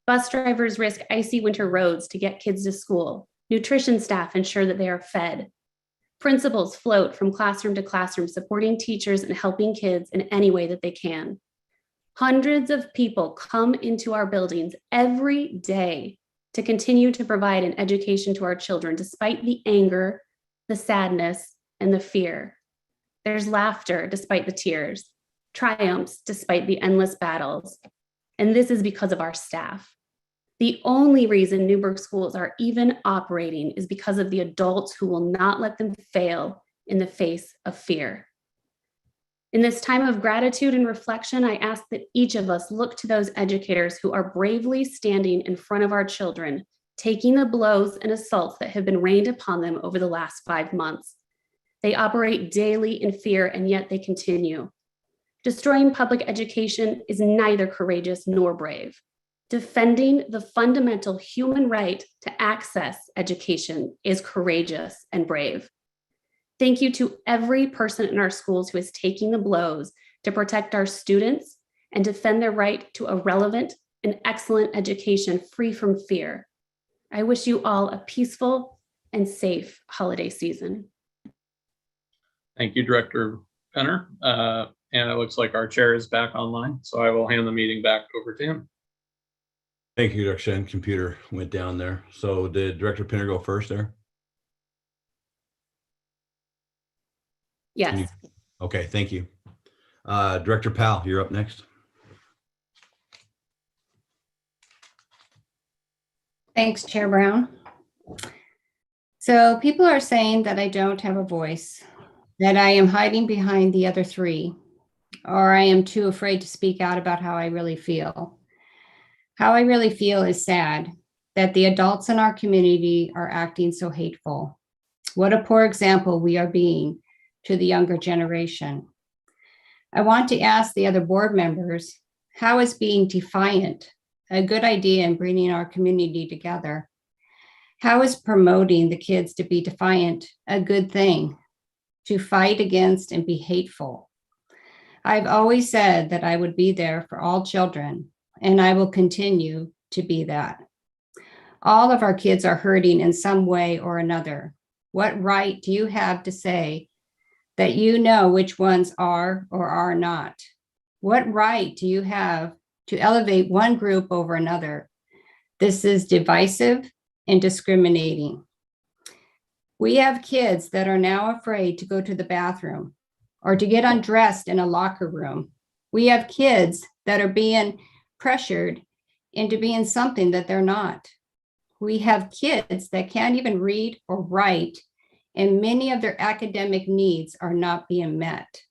Bus drivers risk icy winter roads to get kids to school. Nutrition staff ensure that they are fed. Principals float from classroom to classroom, supporting teachers and helping kids in any way that they can. Hundreds of people come into our buildings every day to continue to provide an education to our children, despite the anger, the sadness, and the fear. There's laughter despite the tears, triumphs despite the endless battles. And this is because of our staff. The only reason Newberg schools are even operating is because of the adults who will not let them fail in the face of fear. In this time of gratitude and reflection, I ask that each of us look to those educators who are bravely standing in front of our children, taking the blows and assaults that have been rained upon them over the last 5 months. They operate daily in fear, and yet they continue. Destroying public education is neither courageous nor brave. Defending the fundamental human right to access education is courageous and brave. Thank you to every person in our schools who is taking the blows to protect our students and defend their right to a relevant and excellent education free from fear. I wish you all a peaceful and safe holiday season. Thank you, Director Penner. And it looks like our chair is back online, so I will hand the meeting back over to him. Thank you, Dr. Shen. Computer went down there. So did Director Penner go first there? Yes. Okay, thank you. Director Powell, you're up next. Thanks, Chair Brown. So people are saying that I don't have a voice, that I am hiding behind the other three, or I am too afraid to speak out about how I really feel. How I really feel is sad that the adults in our community are acting so hateful. What a poor example we are being to the younger generation. I want to ask the other board members, how is being defiant a good idea in bringing our community together? How is promoting the kids to be defiant a good thing, to fight against and be hateful? I've always said that I would be there for all children, and I will continue to be that. All of our kids are hurting in some way or another. What right do you have to say that you know which ones are or are not? What right do you have to elevate one group over another? This is divisive and discriminating. We have kids that are now afraid to go to the bathroom or to get undressed in a locker room. We have kids that are being pressured into being something that they're not. We have kids that can't even read or write, and many of their academic needs are not being met.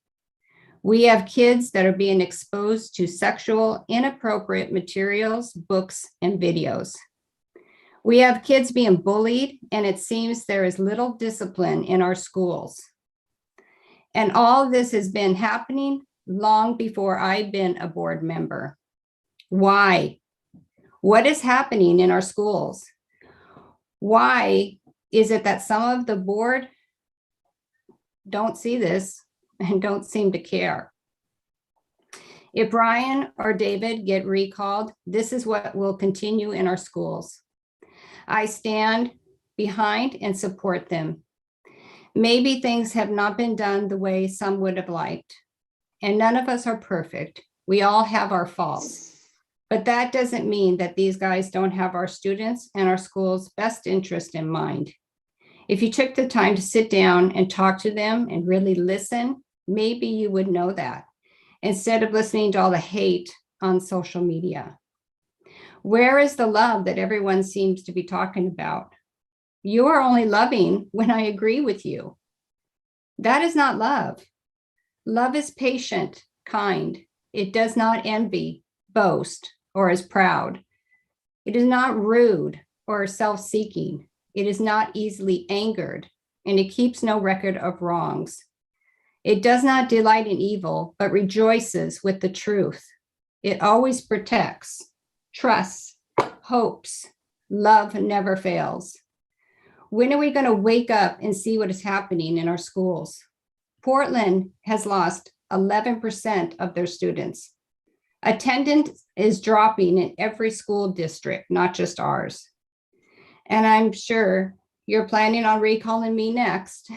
We have kids that are being exposed to sexual, inappropriate materials, books, and videos. We have kids being bullied, and it seems there is little discipline in our schools. And all this has been happening long before I've been a board member. Why? What is happening in our schools? Why is it that some of the board don't see this and don't seem to care? If Brian or David get recalled, this is what will continue in our schools. I stand behind and support them. Maybe things have not been done the way some would have liked, and none of us are perfect. We all have our faults, but that doesn't mean that these guys don't have our students and our school's best interest in mind. If you took the time to sit down and talk to them and really listen, maybe you would know that, instead of listening to all the hate on social media. Where is the love that everyone seems to be talking about? You are only loving when I agree with you. That is not love. Love is patient, kind. It does not envy, boast, or is proud. It is not rude or self-seeking. It is not easily angered, and it keeps no record of wrongs. It does not delight in evil, but rejoices with the truth. It always protects, trusts, hopes. Love never fails. When are we going to wake up and see what is happening in our schools? Portland has lost 11% of their students. Attendance is dropping in every school district, not just ours. And I'm sure you're planning on recalling me next.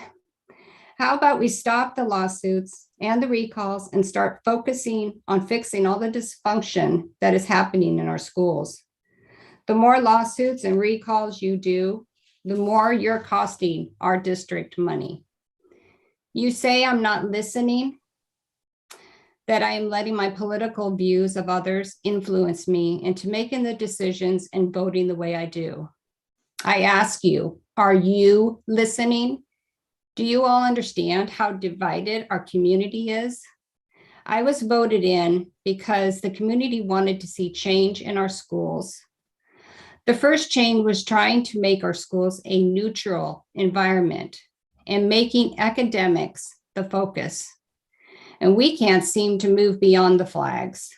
How about we stop the lawsuits and the recalls and start focusing on fixing all the dysfunction that is happening in our schools? The more lawsuits and recalls you do, the more you're costing our district money. You say I'm not listening, that I am letting my political views of others influence me into making the decisions and voting the way I do. I ask you, are you listening? Do you all understand how divided our community is? I was voted in because the community wanted to see change in our schools. The first change was trying to make our schools a neutral environment and making academics the focus. And we can't seem to move beyond the flags.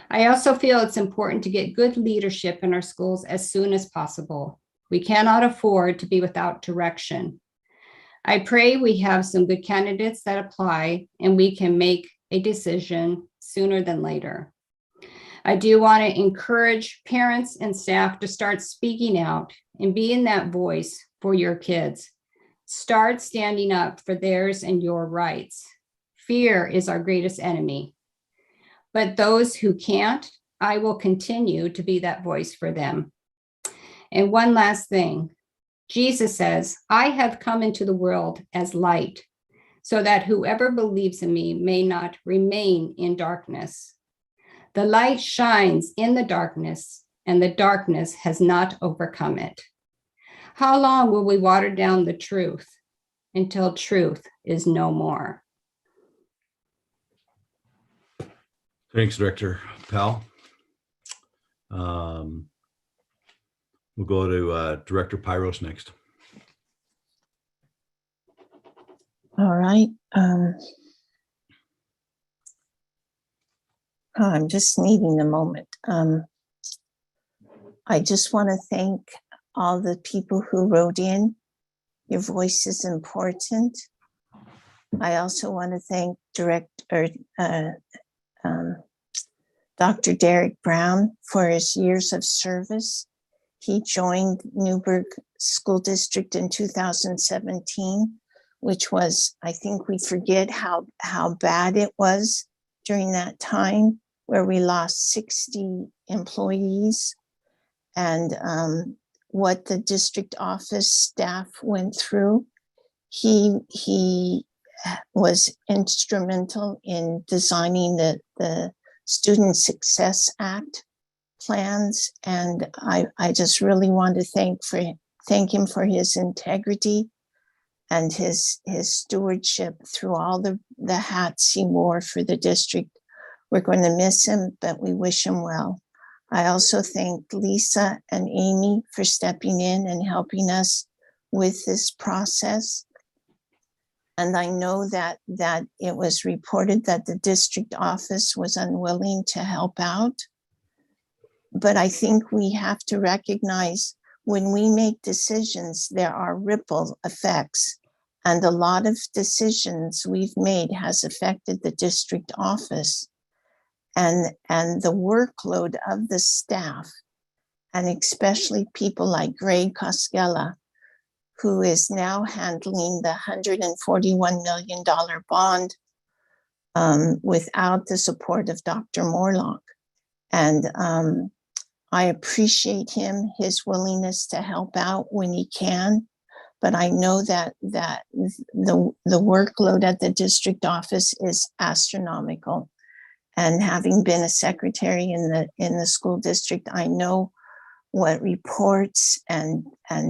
I also feel it's important to get good leadership in our schools as soon as possible. We cannot afford to be without direction. I pray we have some good candidates that apply and we can make a decision sooner than later. I do want to encourage parents and staff to start speaking out and being that voice for your kids. Start standing up for theirs and your rights. Fear is our greatest enemy. But those who can't, I will continue to be that voice for them. And one last thing. Jesus says, I have come into the world as light, so that whoever believes in me may not remain in darkness. The light shines in the darkness, and the darkness has not overcome it. How long will we water down the truth until truth is no more? Thanks, Director Powell. We'll go to Director Pyros next. All right. I'm just needing a moment. I just want to thank all the people who wrote in. Your voice is important. I also want to thank Dr. Derek Brown for his years of service. He joined Newberg School District in 2017, which was, I think we forget how bad it was during that time, where we lost 60 employees, and what the district office staff went through. He was instrumental in designing the Student Success Act plans, and I just really want to thank him for his integrity and his stewardship through all the hats he wore for the district. We're going to miss him, but we wish him well. I also thank Lisa and Amy for stepping in and helping us with this process. And I know that it was reported that the district office was unwilling to help out. But I think we have to recognize when we make decisions, there are ripple effects. And a lot of decisions we've made has affected the district office and the workload of the staff, and especially people like Greg Koskela, who is now handling the $141 million bond without the support of Dr. Morlock. And I appreciate him, his willingness to help out when he can. But I know that the workload at the district office is astronomical. And having been a secretary in the school district, I know what reports and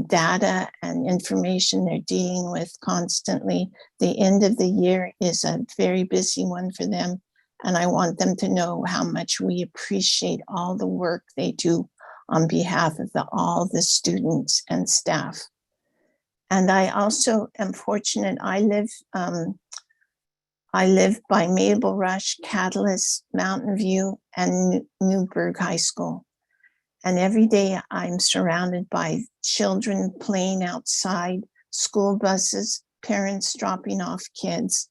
data and information they're dealing with constantly. The end of the year is a very busy one for them. And I want them to know how much we appreciate all the work they do on behalf of all the students and staff. And I also am fortunate, I live by Maple Rush, Catalyst, Mountain View, and Newberg High School. And every day I'm surrounded by children playing outside, school buses, parents dropping off kids.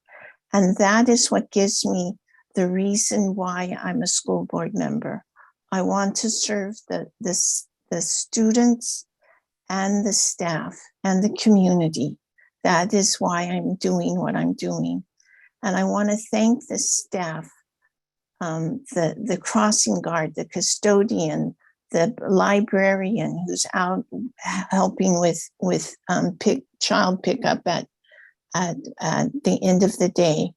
And that is what gives me the reason why I'm a school board member. I want to serve the students and the staff and the community. That is why I'm doing what I'm doing. And I want to thank the staff, the crossing guard, the custodian, the librarian who's out helping with child pickup at the end of the day.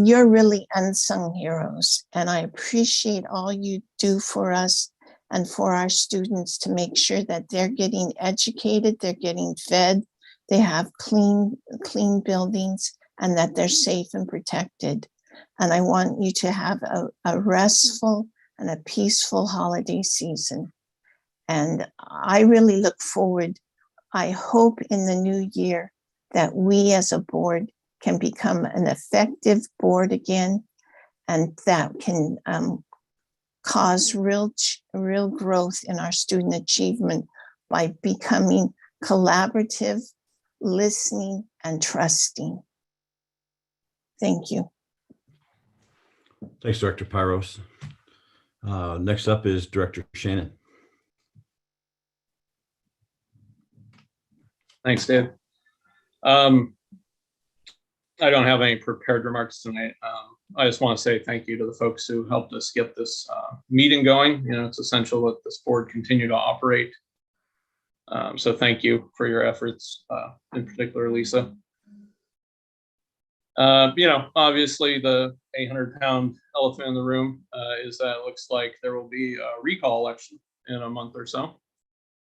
You're really unsung heroes, and I appreciate all you do for us and for our students to make sure that they're getting educated, they're getting fed, they have clean buildings, and that they're safe and protected. And I want you to have a restful and a peaceful holiday season. And I really look forward, I hope in the new year that we as a board can become an effective board again, and that can cause real growth in our student achievement by becoming collaborative, listening, and trusting. Thank you. Thanks, Director Pyros. Next up is Director Shannon. Thanks, Dave. I don't have any prepared remarks tonight. I just want to say thank you to the folks who helped us get this meeting going. You know, it's essential that this board continue to operate. So thank you for your efforts, in particular, Lisa. You know, obviously the 800-pound elephant in the room is that it looks like there will be a recall election in a month or so.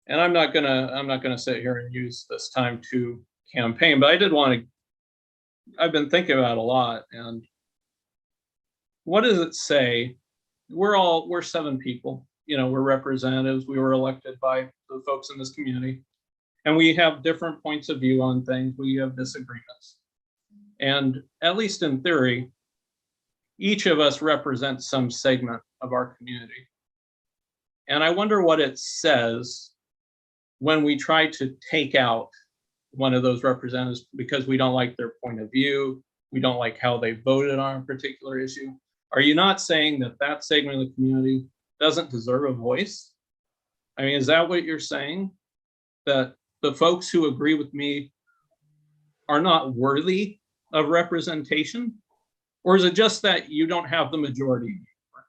And I'm not gonna sit here and use this time to campaign, but I did want to. I've been thinking about it a lot, and what does it say? We're 7 people. You know, we're representatives. We were elected by the folks in this community, and we have different points of view on things. We have disagreements, and at least in theory, each of us represents some segment of our community. And I wonder what it says when we try to take out one of those representatives because we don't like their point of view, we don't like how they voted on a particular issue. Are you not saying that that segment of the community doesn't deserve a voice? I mean, is that what you're saying? That the folks who agree with me are not worthy of representation? Or is it just that you don't have the majority anymore?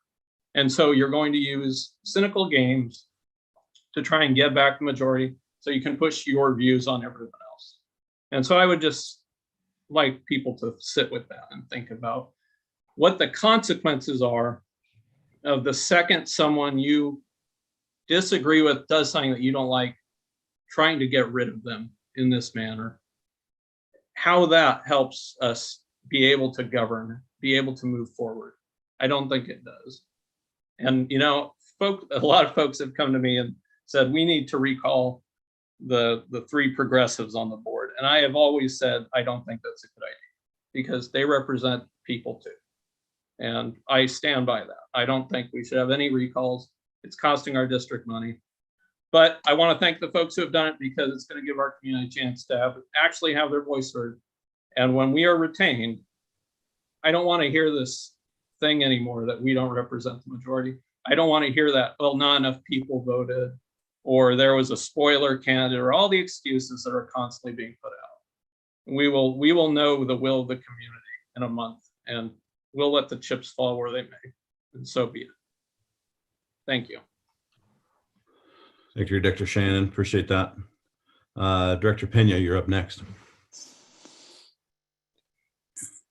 And so you're going to use cynical games to try and get back the majority so you can push your views on everyone else. And so I would just like people to sit with that and think about what the consequences are of the second someone you disagree with does something that you don't like, trying to get rid of them in this manner. How that helps us be able to govern, be able to move forward. I don't think it does. And, you know, a lot of folks have come to me and said, we need to recall the three progressives on the board. And I have always said, I don't think that's a good idea because they represent people too. And I stand by that. I don't think we should have any recalls. It's costing our district money. But I want to thank the folks who have done it because it's going to give our community a chance to actually have their voice heard. And when we are retained, I don't want to hear this thing anymore that we don't represent the majority. I don't want to hear that, well, not enough people voted, or there was a spoiler candidate, or all the excuses that are constantly being put out. We will know the will of the community in a month, and we'll let the chips fall where they may, and so be it. Thank you. Thank you, Dr. Shannon. Appreciate that. Director Pena, you're up next.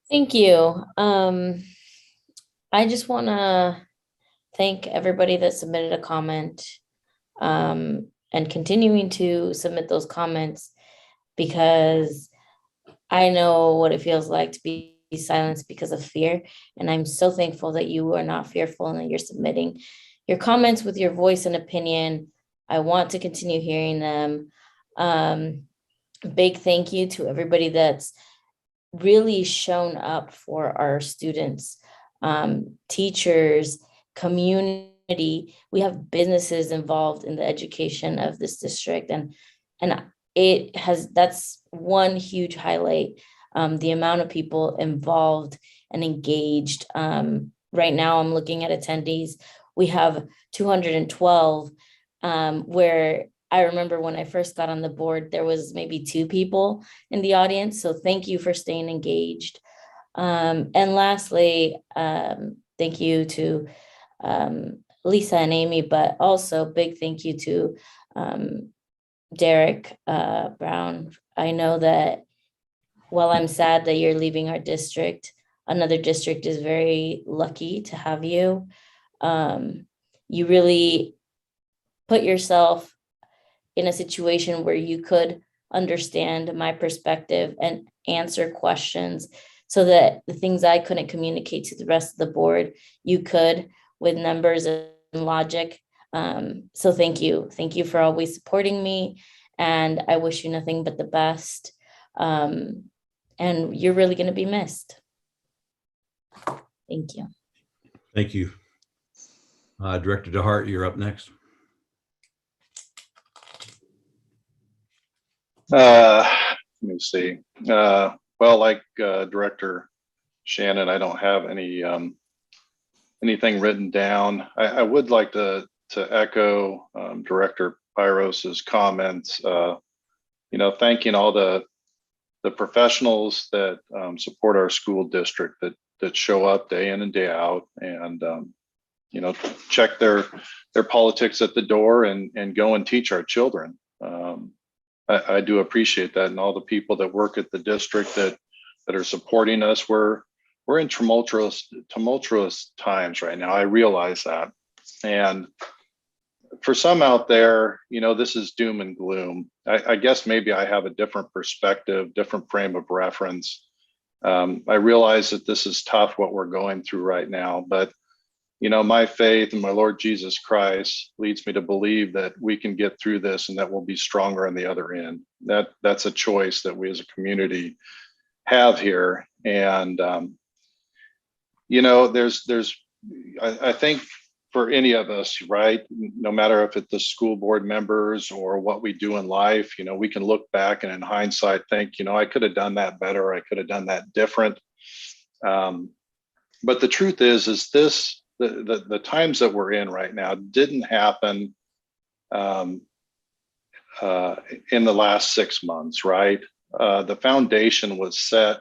Thank you. I just want to thank everybody that submitted a comment and continuing to submit those comments, because I know what it feels like to be silenced because of fear. And I'm so thankful that you are not fearful and that you're submitting your comments with your voice and opinion. I want to continue hearing them. Big thank you to everybody that's really shown up for our students, teachers, community. We have businesses involved in the education of this district, and that's one huge highlight. The amount of people involved and engaged. Right now I'm looking at attendees. We have 212, where I remember when I first got on the board, there was maybe 2 people in the audience. So thank you for staying engaged. And lastly, thank you to Lisa and Amy, but also big thank you to Derek Brown. I know that while I'm sad that you're leaving our district, another district is very lucky to have you. You really put yourself in a situation where you could understand my perspective and answer questions, so that the things I couldn't communicate to the rest of the board, you could with numbers and logic. So thank you. Thank you for always supporting me, and I wish you nothing but the best. And you're really going to be missed. Thank you. Thank you. Director DeHart, you're up next. Let me see. Well, like Director Shannon, I don't have any anything written down. I would like to echo Director Pyros's comments. You know, thanking all the professionals that support our school district, that show up day in and day out, and you know, check their politics at the door and go and teach our children. I do appreciate that, and all the people that work at the district that are supporting us. We're in tumultuous times right now. I realize that, and for some out there, you know, this is doom and gloom. I guess maybe I have a different perspective, different frame of reference. I realize that this is tough, what we're going through right now, but you know, my faith in my Lord Jesus Christ leads me to believe that we can get through this and that we'll be stronger on the other end. That's a choice that we as a community have here. And, you know, I think for any of us, right, no matter if it's the school board members or what we do in life, you know, we can look back and in hindsight think, you know, I could have done that better. I could have done that different. But the truth is this, the times that we're in right now didn't happen in the last 6 months, right? The foundation was set.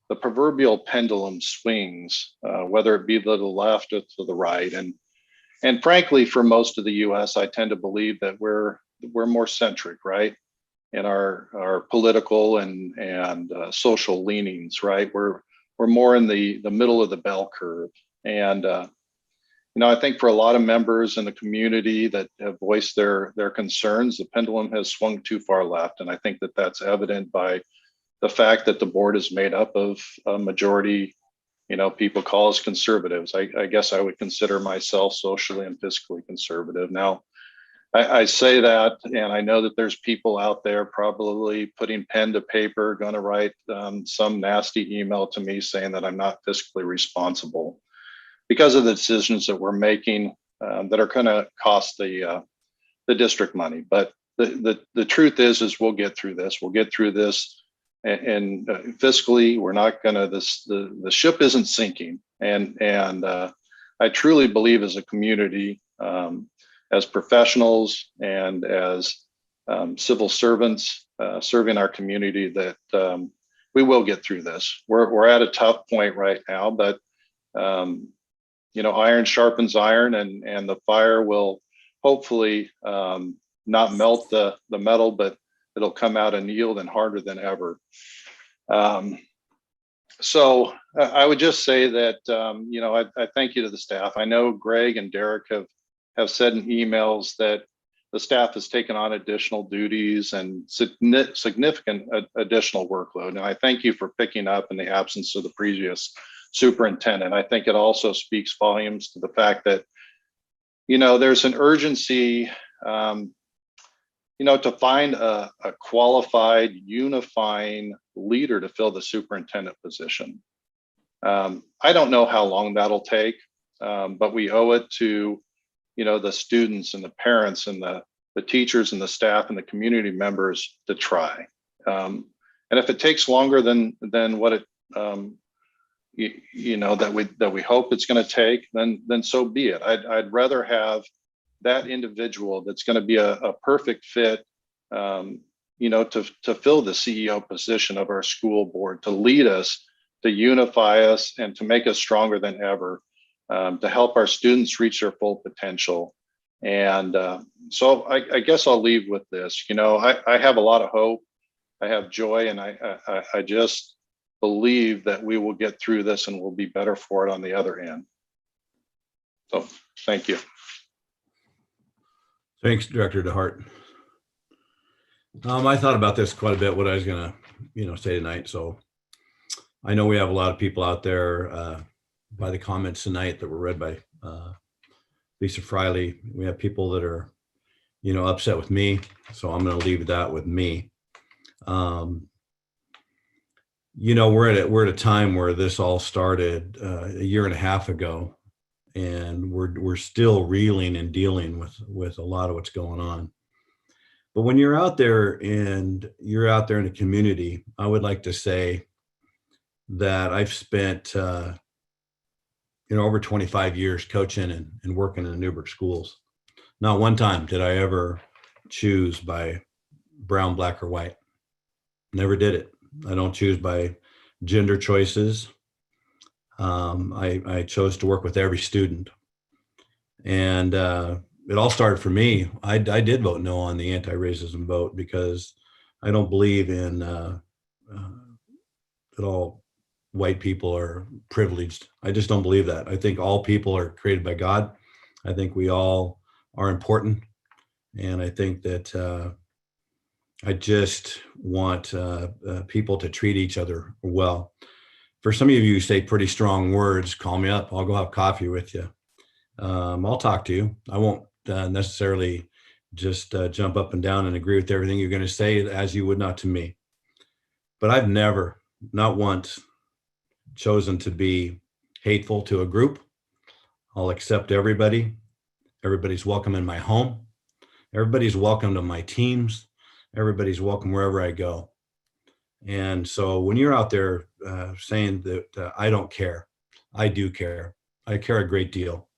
The proverbial pendulum swings, whether it be to the left or to the right. And frankly, for most of the US, I tend to believe that we're more centric, right? In our political and social leanings, right? We're more in the middle of the bell curve. And you know, I think for a lot of members in the community that have voiced their concerns, the pendulum has swung too far left. And I think that that's evident by the fact that the board is made up of a majority people call us conservatives. I guess I would consider myself socially and fiscally conservative. Now, I say that, and I know that there's people out there probably putting pen to paper, going to write some nasty email to me saying that I'm not fiscally responsible because of the decisions that we're making that are going to cost the district money. But the truth is we'll get through this. We'll get through this, and fiscally, we're not going to. The ship isn't sinking, and I truly believe as a community. As professionals and as civil servants serving our community, that we will get through this. We're at a tough point right now, but iron sharpens iron, and the fire will hopefully not melt the metal, but it'll come out annealed and harder than ever. So I would just say that I thank you to the staff. I know Greg and Derek have said in emails that the staff has taken on additional duties and significant additional workload. And I thank you for picking up in the absence of the previous superintendent. I think it also speaks volumes to the fact that, there's an urgency, to find a qualified, unifying leader to fill the superintendent position. I don't know how long that'll take, but we owe it to the students and the parents and the teachers and the staff and the community members to try. And if it takes longer than what it, that we hope it's going to take, then so be it. I'd rather have that individual that's going to be a perfect fit, to fill the CEO position of our school board, to lead us, to unify us, and to make us stronger than ever. To help our students reach their full potential. And so I guess I'll leave with this. I have a lot of hope. I have joy, and I just believe that we will get through this and we'll be better for it on the other end. So thank you. Thanks, Director DeHart. I thought about this quite a bit, what I was going to, say tonight. So I know we have a lot of people out there by the comments tonight that were read by Lisa Friley. We have people that are, upset with me. So I'm going to leave that with me. We're at a time where this all started a year and a half ago, and we're still reeling and dealing with a lot of what's going on. But when you're out there in the community, I would like to say that I've spent over 25 years coaching and working in the Newberg schools. Not one time did I ever choose by brown, black, or white. Never did it. I don't choose by gender choices. I chose to work with every student. And it all started for me. I did vote no on the anti-racism vote because I don't believe in that all white people are privileged. I just don't believe that. I think all people are created by God. I think we all are important. And I think that I just want people to treat each other well. For some of you who say pretty strong words, call me up. I'll go have coffee with you. I'll talk to you. I won't necessarily just jump up and down and agree with everything you're going to say, as you would not to me. But I've never, not once, chosen to be hateful to a group. I'll accept everybody. Everybody's welcome in my home. Everybody's welcome to my teams. Everybody's welcome wherever I go. And so when you're out there saying that I don't care, I do care. I care a great deal.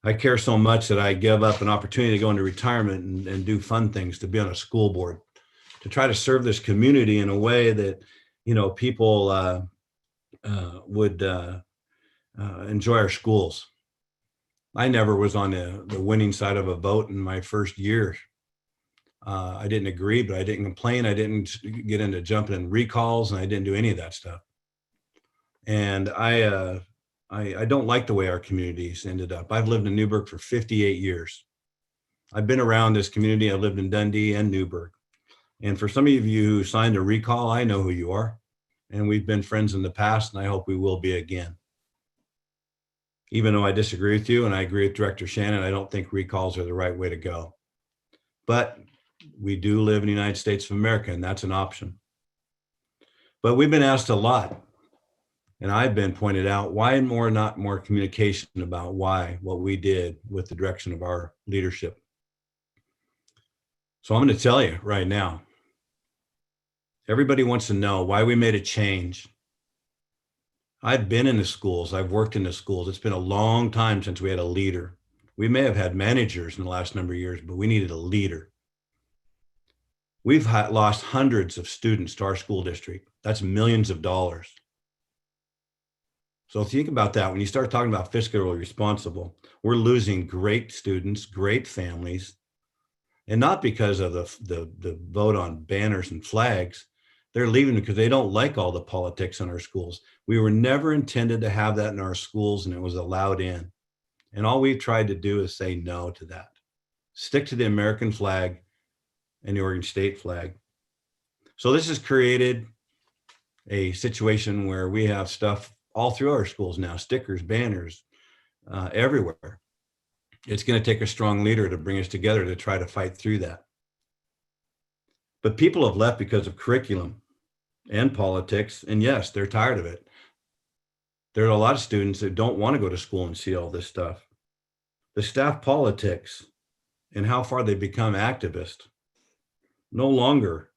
I care so much that I give up an opportunity to go into retirement and do fun things, to be on a school board, to try to serve this community in a way that, people would enjoy our schools. I never was on the winning side of a vote in my first year. I didn't agree, but I didn't complain. I didn't get into jumping in recalls, and I didn't do any of that stuff. And I don't like the way our communities ended up. I've lived in Newberg for 58 years. I've been around this community. I lived in Dundee and Newberg. And for some of you who signed a recall, I know who you are. and we've been friends in the past, and I hope we will be again. Even though I disagree with you and I agree with Director Shannon, I don't think recalls are the right way to go. But we do live in the United States of America, and that's an option. But we've been asked a lot, and I've been pointed out, why not more communication about what we did with the direction of our leadership. So I'm going to tell you right now, everybody wants to know why we made a change. I've been in the schools. I've worked in the schools. It's been a long time since we had a leader. We may have had managers in the last number of years, but we needed a leader. We've lost hundreds of students to our school district. That's millions of dollars. So think about that. When you start talking about fiscally responsible, we're losing great students, great families, and not because of the vote on banners and flags. They're leaving because they don't like all the politics in our schools. We were never intended to have that in our schools, and it was allowed in. And all we've tried to do is say no to that. Stick to the American flag and the Oregon State flag. So this has created a situation where we have stuff all through our schools now, stickers, banners, everywhere. It's going to take a strong leader to bring us together to try to fight through that. But people have left because of curriculum and politics. And yes, they're tired of it. There are a lot of students that don't want to go to school and see all this stuff. The staff politics and how far they become activists. No longer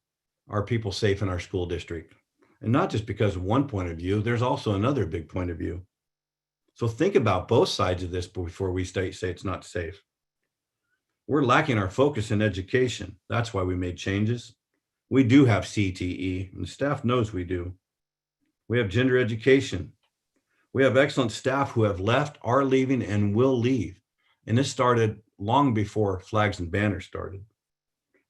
are people safe in our school district. And not just because of one point of view, there's also another big point of view. So think about both sides of this before we say it's not safe. We're lacking our focus in education. That's why we made changes. We do have CTE, and the staff knows we do. We have gender education. We have excellent staff who have left, are leaving, and will leave. And this started long before flags and banners started.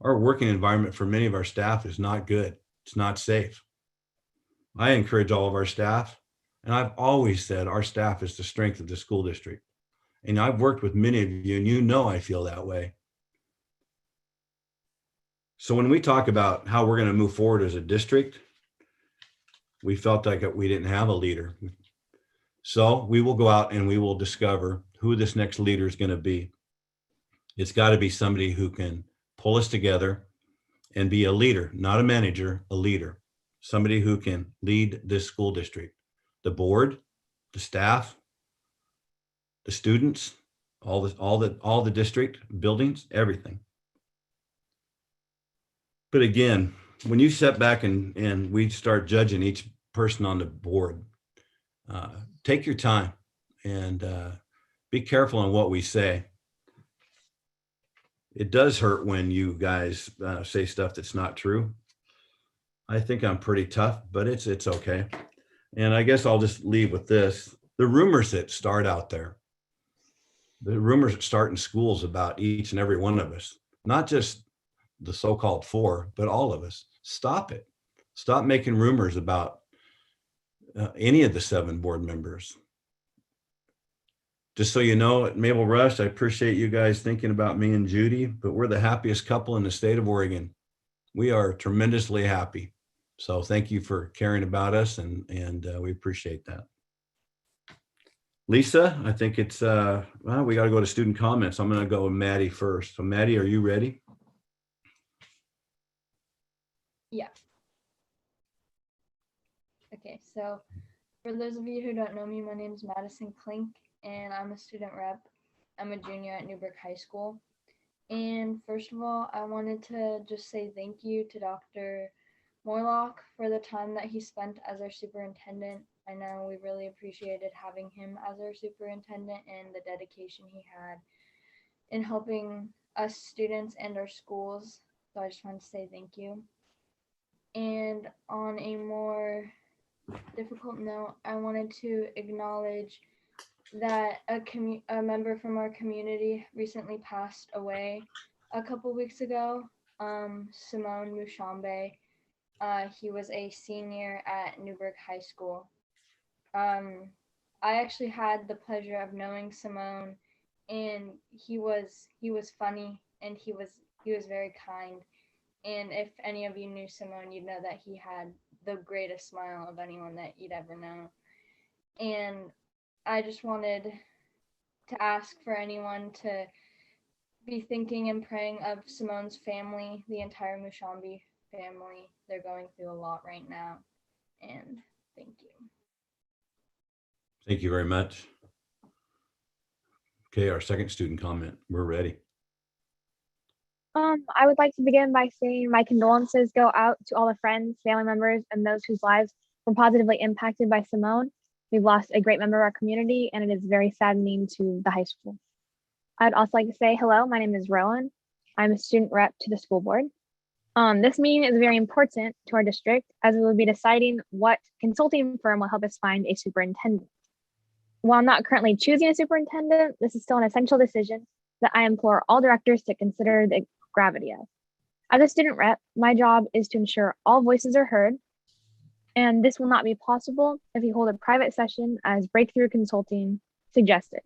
Our working environment for many of our staff is not good. It's not safe. I encourage all of our staff, and I've always said our staff is the strength of the school district. And I've worked with many of you, and you know I feel that way. So when we talk about how we're going to move forward as a district, we felt like we didn't have a leader. So we will go out and we will discover who this next leader is going to be. It's got to be somebody who can pull us together and be a leader, not a manager, a leader. Somebody who can lead this school district, the board, the staff, the students, all the district buildings, everything. But again, when you step back and we start judging each person on the board, take your time and be careful on what we say. It does hurt when you guys say stuff that's not true. I think I'm pretty tough, but it's okay. And I guess I'll just leave with this. The rumors that start out there, the rumors that start in schools about each and every one of us, not just the so-called four, but all of us, stop it. Stop making rumors about any of the 7 board members. Just so you know, at Mabel Rush, I appreciate you guys thinking about me and Judy, but we're the happiest couple in the state of Oregon. We are tremendously happy. So thank you for caring about us, and we appreciate that. Lisa, I think it's, well, we got to go to student comments. I'm going to go with Maddie first. So Maddie, are you ready? Yeah. Okay, so for those of you who don't know me, my name is Madison Klink, and I'm a student rep. I'm a junior at Newberg High School. And first of all, I wanted to just say thank you to Dr. Morlock for the time that he spent as our superintendent. I know we really appreciated having him as our superintendent and the dedication he had in helping us students and our schools. So I just wanted to say thank you. And on a more difficult note, I wanted to acknowledge that a member from our community recently passed away a couple weeks ago, Simone Mushambe. He was a senior at Newberg High School. I actually had the pleasure of knowing Simone, and he was funny, and he was very kind. And if any of you knew Simone, you'd know that he had the greatest smile of anyone that you'd ever know. And I just wanted to ask for anyone to be thinking and praying of Simone's family, the entire Mushambi family. They're going through a lot right now. And thank you. Thank you very much. Okay, our second student comment. We're ready. I would like to begin by saying my condolences go out to all the friends, family members, and those whose lives were positively impacted by Simone. We've lost a great member of our community, and it is very saddening to the high school. I'd also like to say hello, my name is Rowan. I'm a student rep to the school board. This meeting is very important to our district as we will be deciding what consulting firm will help us find a superintendent. While I'm not currently choosing a superintendent, this is still an essential decision that I implore all directors to consider the gravity of. As a student rep, my job is to ensure all voices are heard, and this will not be possible if we hold a private session as breakthrough consulting suggested.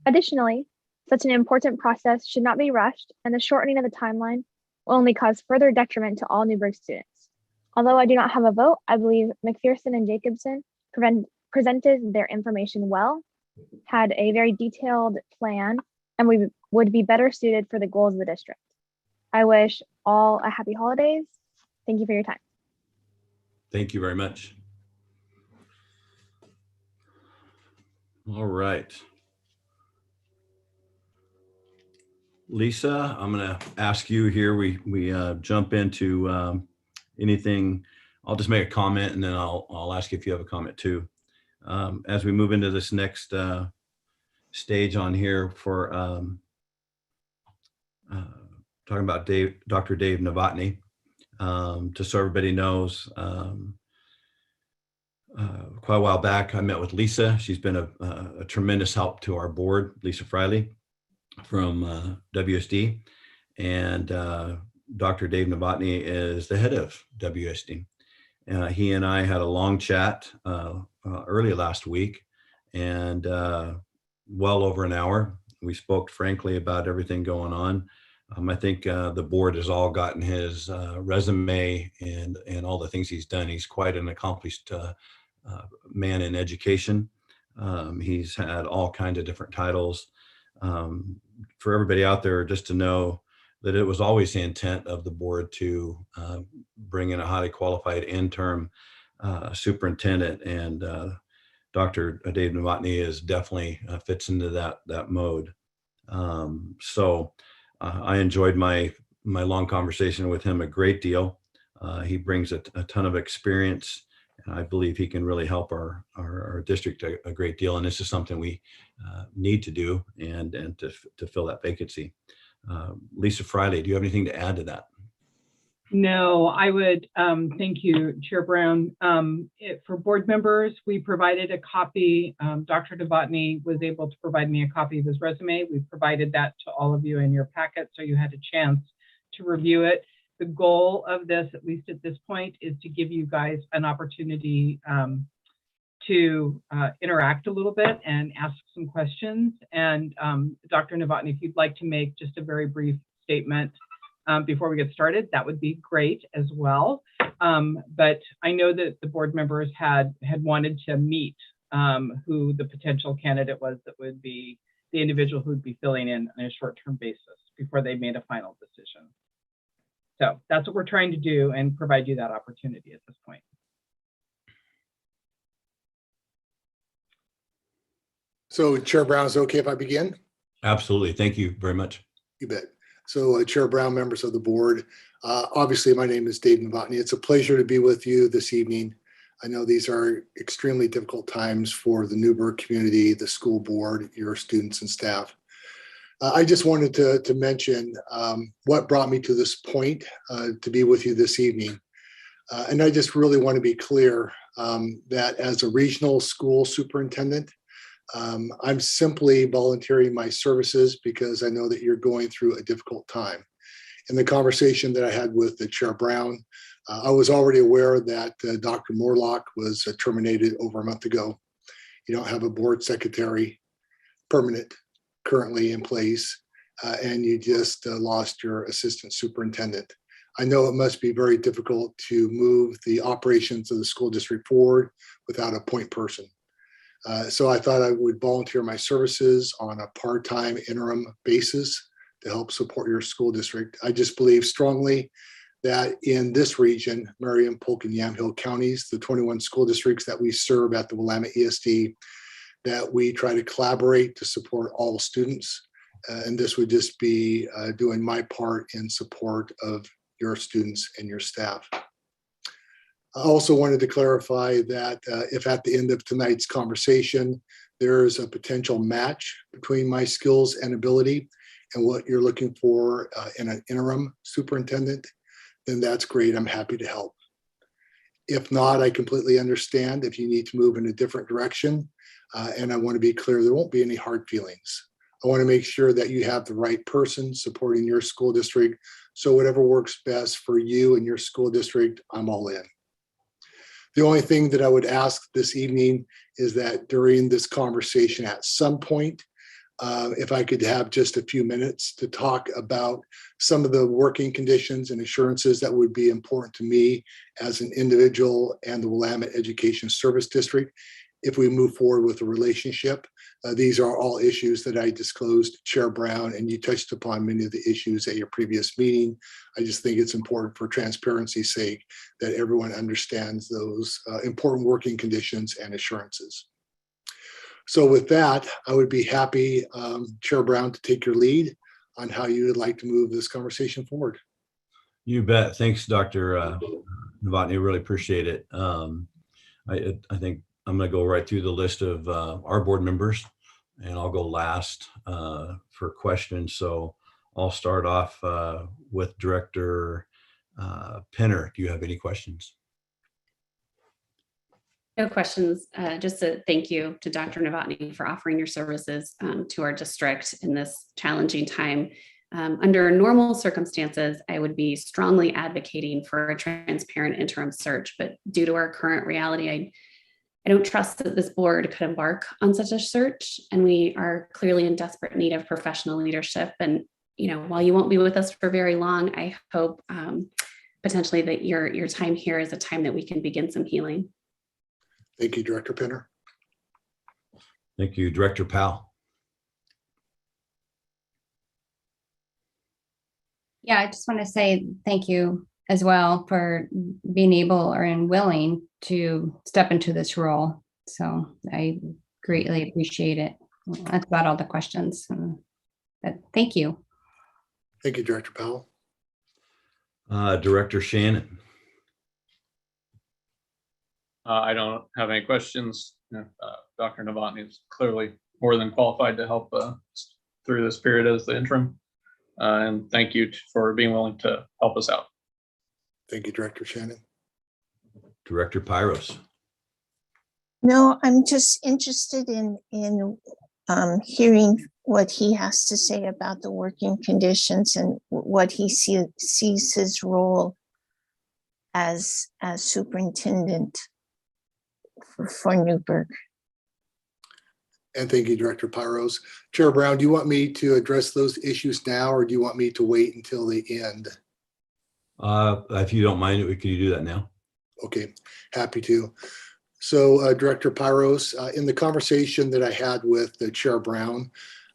Additionally, such an important process should not be rushed, and the shortening of the timeline will only cause further detriment to all Newberg students. Although I do not have a vote, I believe McPherson and Jacobson presented their information well, had a very detailed plan, and we would be better suited for the goals of the district. I wish all a happy holidays. Thank you for your time. Thank you very much. All right. Lisa, I'm going to ask you here. We jump into anything. I'll just make a comment and then I'll ask you if you have a comment too. As we move into this next stage on here for talking about Dr. Dave Novotny. Just so everybody knows, quite a while back, I met with Lisa. She's been a tremendous help to our board, Lisa Friley from WSD. And Dr. Dave Novotny is the head of WSD. He and I had a long chat early last week, and well over an hour. We spoke frankly about everything going on. I think the board has all gotten his resume and all the things he's done. He's quite an accomplished man in education. He's had all kinds of different titles. For everybody out there, just to know that it was always the intent of the board to bring in a highly qualified interim superintendent, and Dr. Dave Novotny is definitely fits into that mode. So I enjoyed my long conversation with him a great deal. He brings a ton of experience, and I believe he can really help our district a great deal. And this is something we need to do and to fill that vacancy. Lisa Friley, do you have anything to add to that? No, I would, thank you, Chair Brown. For board members, we provided a copy. Dr. Novotny was able to provide me a copy of his resume. We provided that to all of you in your packet, so you had a chance to review it. The goal of this, at least at this point, is to give you guys an opportunity to interact a little bit and ask some questions. And Dr. Novotny, if you'd like to make just a very brief statement before we get started, that would be great as well. But I know that the board members had wanted to meet who the potential candidate was that would be the individual who would be filling in on a short-term basis before they made a final decision. So that's what we're trying to do and provide you that opportunity at this point. So Chair Brown, is it okay if I begin? Absolutely. Thank you very much. You bet. So Chair Brown, members of the board, obviously my name is Dave Novotny. It's a pleasure to be with you this evening. I know these are extremely difficult times for the Newberg community, the school board, your students and staff. I just wanted to mention what brought me to this point to be with you this evening. And I just really want to be clear that as a regional school superintendent, I'm simply volunteering my services because I know that you're going through a difficult time. In the conversation that I had with the Chair Brown, I was already aware that Dr. Morlock was terminated over a month ago. You don't have a board secretary permanent currently in place, and you just lost your assistant superintendent. I know it must be very difficult to move the operations of the school district forward without a point person. So I thought I would volunteer my services on a part-time interim basis to help support your school district. I just believe strongly that in this region, Marion, Polk, and Yamhill counties, the 21 school districts that we serve at the Willamette ESD, that we try to collaborate to support all students. And this would just be doing my part in support of your students and your staff. I also wanted to clarify that if at the end of tonight's conversation, there's a potential match between my skills and ability and what you're looking for in an interim superintendent, then that's great. I'm happy to help. If not, I completely understand if you need to move in a different direction. And I want to be clear, there won't be any hard feelings. I want to make sure that you have the right person supporting your school district. So whatever works best for you and your school district, I'm all in. The only thing that I would ask this evening is that during this conversation at some point, if I could have just a few minutes to talk about some of the working conditions and assurances that would be important to me as an individual and the Willamette Education Service District. If we move forward with a relationship, these are all issues that I disclosed to Chair Brown, and you touched upon many of the issues at your previous meeting. I just think it's important for transparency's sake that everyone understands those important working conditions and assurances. So with that, I would be happy, Chair Brown, to take your lead on how you would like to move this conversation forward. You bet. Thanks, Dr. Novotny. Really appreciate it. I think I'm going to go right through the list of our board members, and I'll go last for questions. So I'll start off with Director Penner. Do you have any questions? No questions. Just a thank you to Dr. Novotny for offering your services to our district in this challenging time. Under normal circumstances, I would be strongly advocating for a transparent interim search, but due to our current reality, I don't trust that this board could embark on such a search, and we are clearly in desperate need of professional leadership. And while you won't be with us for very long, I hope potentially that your time here is a time that we can begin some healing. Thank you, Director Penner. Thank you, Director Powell. Yeah, I just want to say thank you as well for being able and willing to step into this role. So I greatly appreciate it. That's about all the questions. But thank you. Thank you, Director Powell. Director Shannon. I don't have any questions. Dr. Novotny is clearly more than qualified to help through this period as the interim. And thank you for being willing to help us out. Thank you, Director Shannon. Director Pyros. No, I'm just interested in hearing what he has to say about the working conditions and what he sees his role as superintendent for Newberg. And thank you, Director Pyros. Chair Brown, do you want me to address those issues now, or do you want me to wait until the end? If you don't mind, can you do that now? Okay, happy to. So Director Pyros, in the conversation that I had with Chair Brown,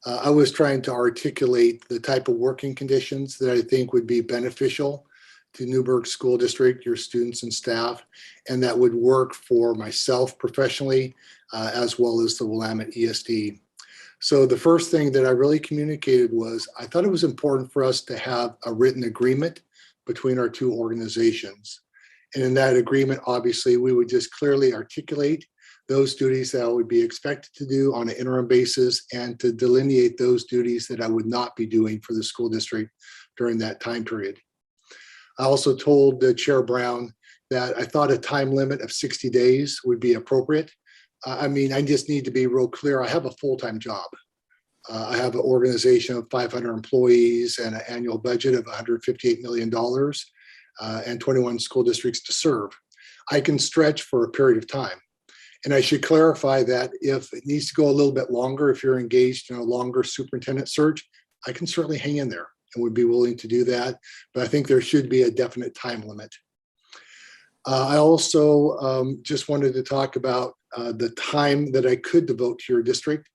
I was trying to articulate the type of working conditions that I think would be beneficial to Newberg School District, your students and staff, and that would work for myself professionally, as well as the Willamette ESD. So the first thing that I really communicated was I thought it was important for us to have a written agreement between our two organizations. And in that agreement, obviously, we would just clearly articulate those duties that I would be expected to do on an interim basis and to delineate those duties that I would not be doing for the school district during that time period. I also told Chair Brown that I thought a time limit of 60 days would be appropriate. I mean, I just need to be real clear. I have a full-time job. I have an organization of 500 employees and an annual budget of $158 million and 21 school districts to serve. I can stretch for a period of time. And I should clarify that if it needs to go a little bit longer, if you're engaged in a longer superintendent search, I can certainly hang in there. and would be willing to do that, but I think there should be a definite time limit. I also just wanted to talk about the time that I could devote to your district.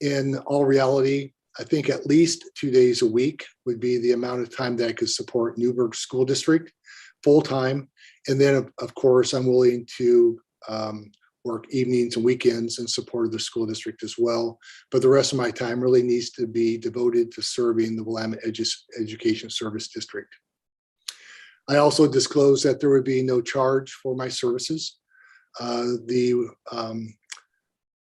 In all reality, I think at least 2 days a week would be the amount of time that I could support Newberg School District full-time. And then, of course, I'm willing to work evenings and weekends in support of the school district as well. But the rest of my time really needs to be devoted to serving the Willamette Education Service District. I also disclosed that there would be no charge for my services. The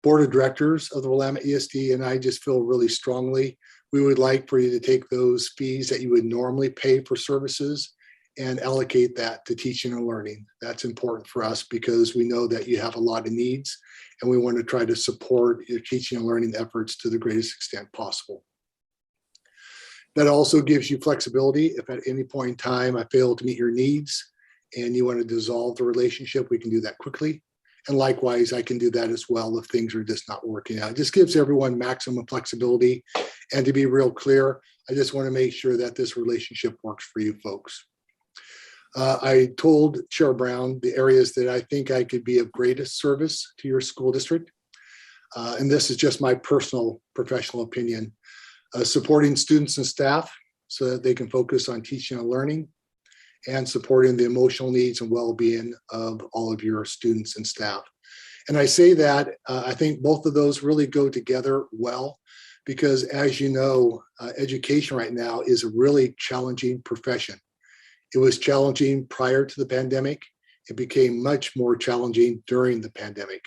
Board of Directors of the Willamette ESD and I just feel really strongly we would like for you to take those fees that you would normally pay for services and allocate that to teaching and learning. That's important for us because we know that you have a lot of needs and we want to try to support your teaching and learning efforts to the greatest extent possible. That also gives you flexibility. If at any point in time I fail to meet your needs and you want to dissolve the relationship, we can do that quickly. And likewise, I can do that as well if things are just not working out. It just gives everyone maximum flexibility. And to be real clear, I just want to make sure that this relationship works for you folks. I told Chair Brown the areas that I think I could be of greatest service to your school district. And this is just my personal professional opinion. Supporting students and staff so that they can focus on teaching and learning, and supporting the emotional needs and well-being of all of your students and staff. And I say that I think both of those really go together well, because as you know, education right now is a really challenging profession. It was challenging prior to the pandemic. It became much more challenging during the pandemic.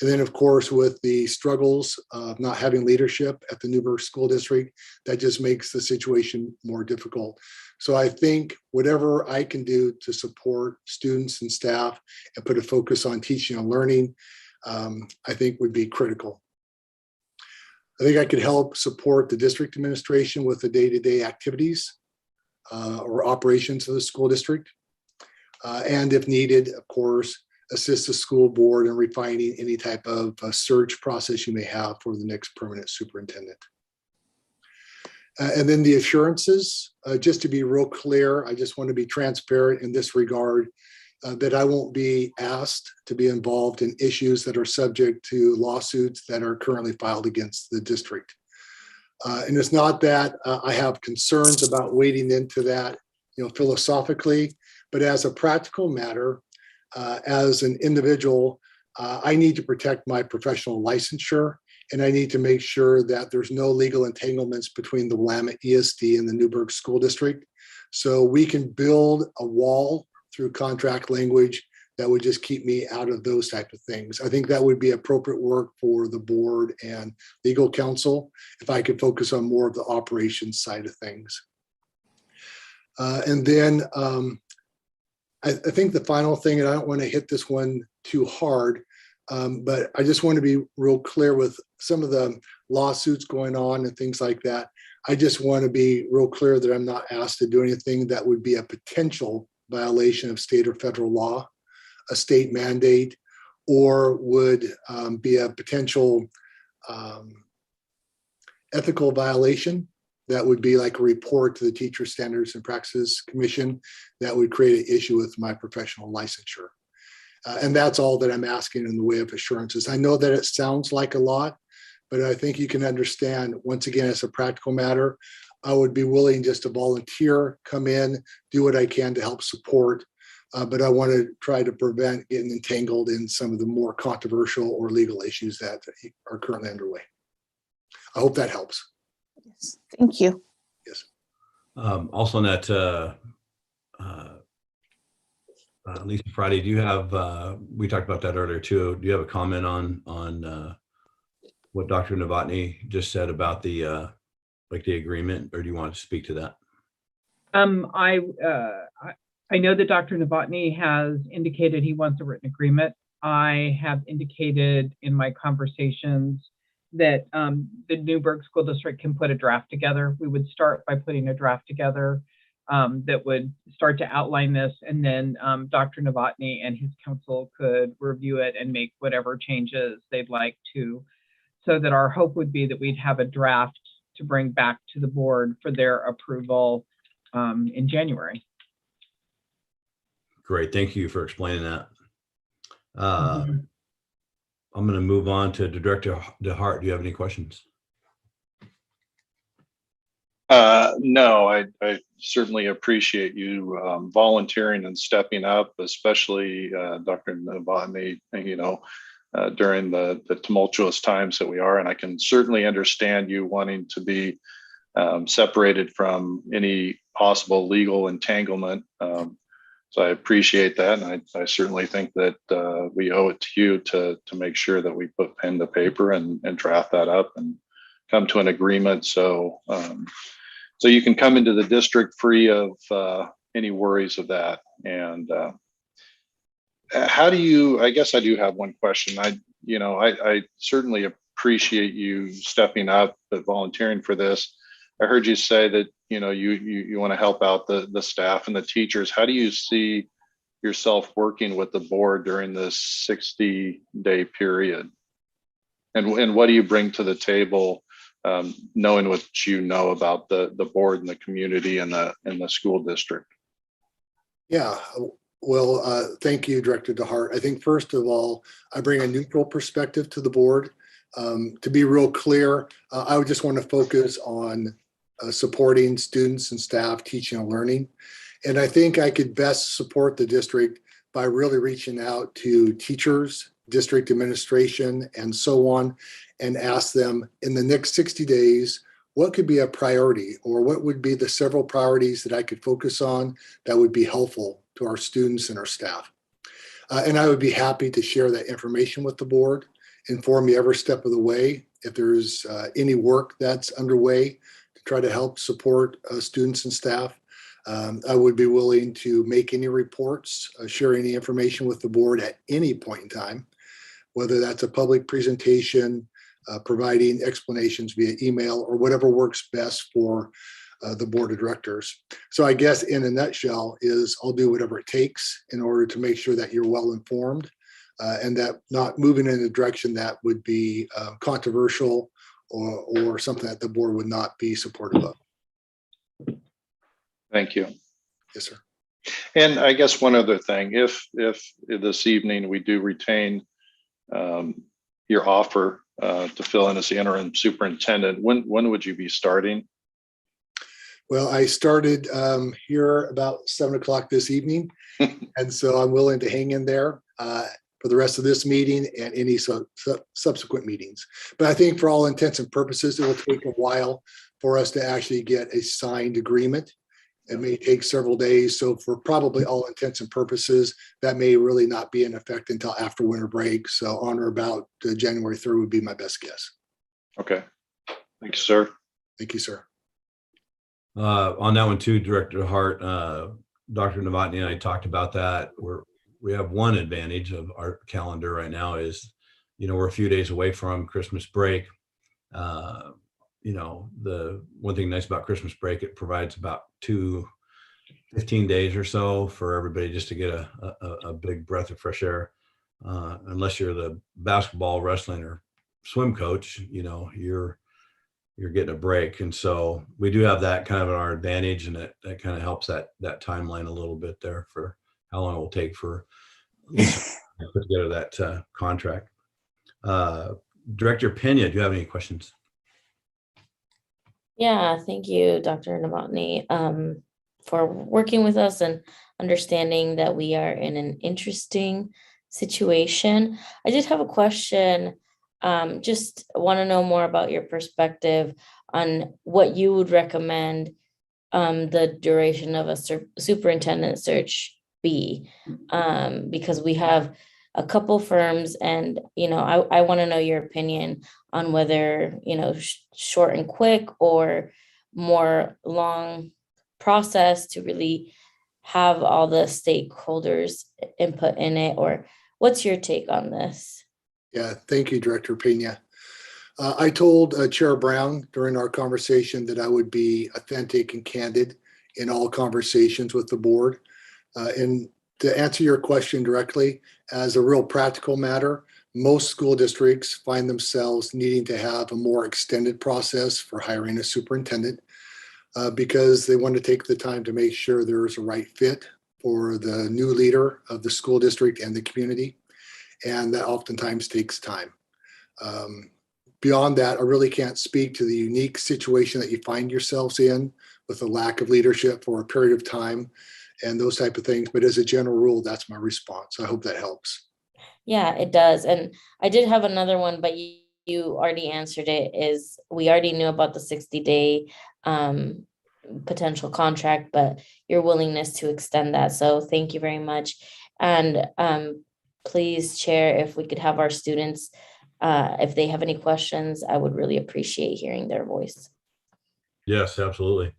And then, of course, with the struggles of not having leadership at the Newberg School District, that just makes the situation more difficult. So I think whatever I can do to support students and staff and put a focus on teaching and learning, I think would be critical. I think I could help support the district administration with the day-to-day activities or operations of the school district. And if needed, of course, assist the school board in refining any type of search process you may have for the next permanent superintendent. And then the assurances, just to be real clear, I just want to be transparent in this regard, that I won't be asked to be involved in issues that are subject to lawsuits that are currently filed against the district. And it's not that I have concerns about wading into that, philosophically, but as a practical matter, as an individual, I need to protect my professional licensure, and I need to make sure that there's no legal entanglements between the Willamette ESD and the Newberg School District. So we can build a wall through contract language that would just keep me out of those type of things. I think that would be appropriate work for the board and legal counsel if I could focus on more of the operations side of things. And then I think the final thing, and I don't want to hit this one too hard, but I just want to be real clear with some of the lawsuits going on and things like that. I just want to be real clear that I'm not asked to do anything that would be a potential violation of state or federal law, a state mandate, or would be a potential ethical violation. That would be like a report to the Teacher Standards and Practices Commission that would create an issue with my professional licensure. And that's all that I'm asking in the way of assurances. I know that it sounds like a lot, but I think you can understand, once again, as a practical matter, I would be willing just to volunteer, come in, do what I can to help support, but I want to try to prevent getting entangled in some of the more controversial or legal issues that are currently underway. I hope that helps. Yes, thank you. Yes. Also on that, Lisa Friday, do you have, we talked about that earlier too, do you have a comment on what Dr. Novotny just said about the like the agreement, or do you want to speak to that? I know that Dr. Novotny has indicated he wants a written agreement. I have indicated in my conversations that the Newberg School District can put a draft together. We would start by putting a draft together that would start to outline this, and then Dr. Novotny and his council could review it and make whatever changes they'd like to, so that our hope would be that we'd have a draft to bring back to the board for their approval in January. Great. Thank you for explaining that. Mhm. I'm going to move on to Director DeHart. Do you have any questions? No, I certainly appreciate you volunteering and stepping up, especially Dr. Novotny, during the tumultuous times that we are. And I can certainly understand you wanting to be separated from any possible legal entanglement. So I appreciate that. And I certainly think that we owe it to you to make sure that we put pen to paper and draft that up and come to an agreement. So you can come into the district free of any worries of that. And how do you, I guess I do have one question. I certainly appreciate you stepping up, but volunteering for this. I heard you say that, you want to help out the staff and the teachers. How do you see yourself working with the board during this 60-day period? And what do you bring to the table, knowing what you know about the board and the community and the school district? Yeah, well, thank you, Director DeHart. I think first of all, I bring a neutral perspective to the board. To be real clear, I would just want to focus on supporting students and staff teaching and learning. And I think I could best support the district by really reaching out to teachers, district administration, and so on, and ask them in the next 60 days, what could be a priority, or what would be the several priorities that I could focus on that would be helpful to our students and our staff. And I would be happy to share that information with the board, inform you every step of the way. If there's any work that's underway to try to help support students and staff, I would be willing to make any reports, share any information with the board at any point in time, whether that's a public presentation, providing explanations via email, or whatever works best for the board of directors. So I guess in a nutshell is I'll do whatever it takes in order to make sure that you're well informed and that not moving in a direction that would be controversial or something that the board would not be supportive of. Thank you. Yes, sir. And I guess one other thing, if this evening we do retain your offer to fill in as the interim superintendent, when would you be starting? Well, I started here about 7 o'clock this evening, and so I'm willing to hang in there for the rest of this meeting and any subsequent meetings. But I think for all intents and purposes, it will take a while for us to actually get a signed agreement. It may take several days. So for probably all intents and purposes, that may really not be in effect until after winter break. So on or about January 3rd would be my best guess. Okay. Thank you, sir. Thank you, sir. On that one too, Director Hart, Dr. Novotny and I talked about that. We have one advantage of our calendar right now is, we're a few days away from Christmas break. The one thing nice about Christmas break, it provides about 15 days or so for everybody just to get a big breath of fresh air. Unless you're the basketball, wrestling, or swim coach, you're getting a break. And so we do have that kind of our advantage, and that kind of helps that timeline a little bit there for how long it will take for Lisa to put together that contract. Director Pena, do you have any questions? Yeah, thank you, Dr. Novotny, for working with us and understanding that we are in an interesting situation. I did have a question. Just want to know more about your perspective on what you would recommend the duration of a superintendent search be, because we have a couple firms, and I want to know your opinion on whether short and quick or more long process to really have all the stakeholders input in it, or what's your take on this? Yeah, thank you, Director Pena. I told Chair Brown during our conversation that I would be authentic and candid in all conversations with the board. And to answer your question directly, as a real practical matter, most school districts find themselves needing to have a more extended process for hiring a superintendent because they want to take the time to make sure there's a right fit for the new leader of the school district and the community. And that oftentimes takes time. Beyond that, I really can't speak to the unique situation that you find yourselves in with a lack of leadership for a period of time and those type of things. But as a general rule, that's my response. I hope that helps. Yeah, it does. And I did have another one, but you already answered it, is we already knew about the 60-day potential contract, but your willingness to extend that. So thank you very much. And please, Chair, if we could have our students, if they have any questions, I would really appreciate hearing their voice. Yes, absolutely.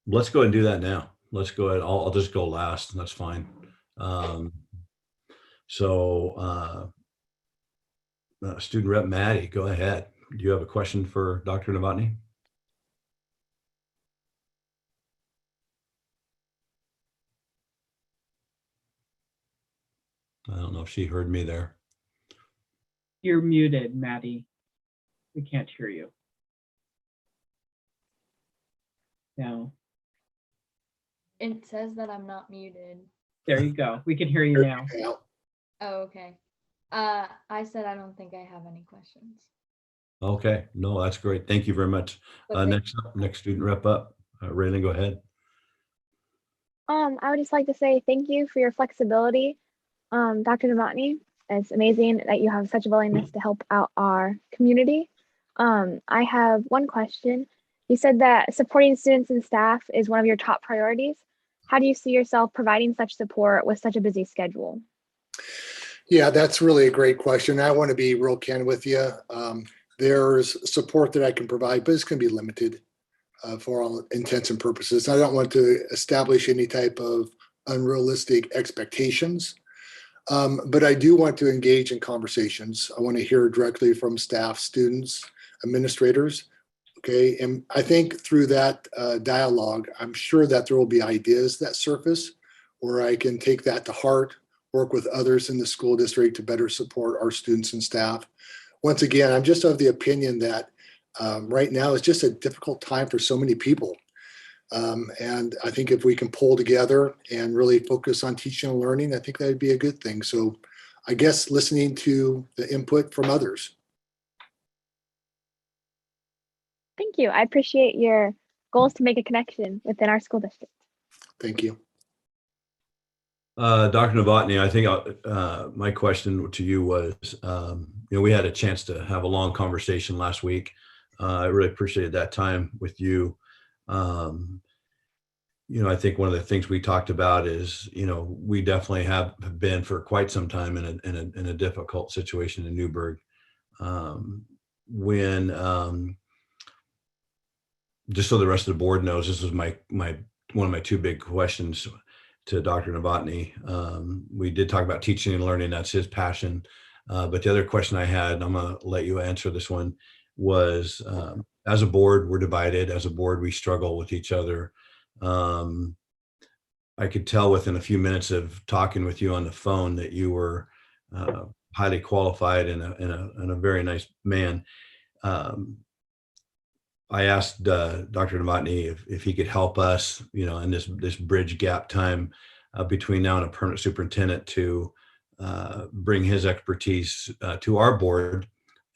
Let's go ahead and do that now. Let's go ahead. I'll just go last, and that's fine. Student Rep Maddie, go ahead. Do you have a question for Dr. Novotny? I don't know if she heard me there. You're muted, Maddie. We can't hear you. No. It says that I'm not muted. There you go. We can hear you now. Oh, okay. I said I don't think I have any questions. Okay, no, that's great. Thank you very much. Next student rep up. Raylan, go ahead. I would just like to say thank you for your flexibility, Dr. Novotny. It's amazing that you have such a willingness to help out our community. I have one question. You said that supporting students and staff is one of your top priorities. How do you see yourself providing such support with such a busy schedule? Yeah, that's really a great question. I want to be real candid with you. There's support that I can provide, but it's going to be limited for all intents and purposes. I don't want to establish any type of unrealistic expectations, but I do want to engage in conversations. I want to hear directly from staff, students, administrators. Okay, and I think through that dialogue, I'm sure that there will be ideas that surface where I can take that to heart, work with others in the school district to better support our students and staff. Once again, I'm just of the opinion that right now is just a difficult time for so many people. And I think if we can pull together and really focus on teaching and learning, I think that would be a good thing. So I guess listening to the input from others. Thank you. I appreciate your goals to make a connection within our school district. Thank you. Dr. Novotny, I think my question to you was, we had a chance to have a long conversation last week. I really appreciated that time with you. I think one of the things we talked about is, we definitely have been for quite some time in a difficult situation in Newberg. Just so the rest of the board knows, this was one of my two big questions to Dr. Novotny. We did talk about teaching and learning, that's his passion. But the other question I had, and I'm gonna let you answer this one, was as a board, we're divided. As a board, we struggle with each other. I could tell within a few minutes of talking with you on the phone that you were highly qualified and a very nice man. I asked Dr. Novotny if he could help us, in this bridge gap time between now and a permanent superintendent to bring his expertise to our board.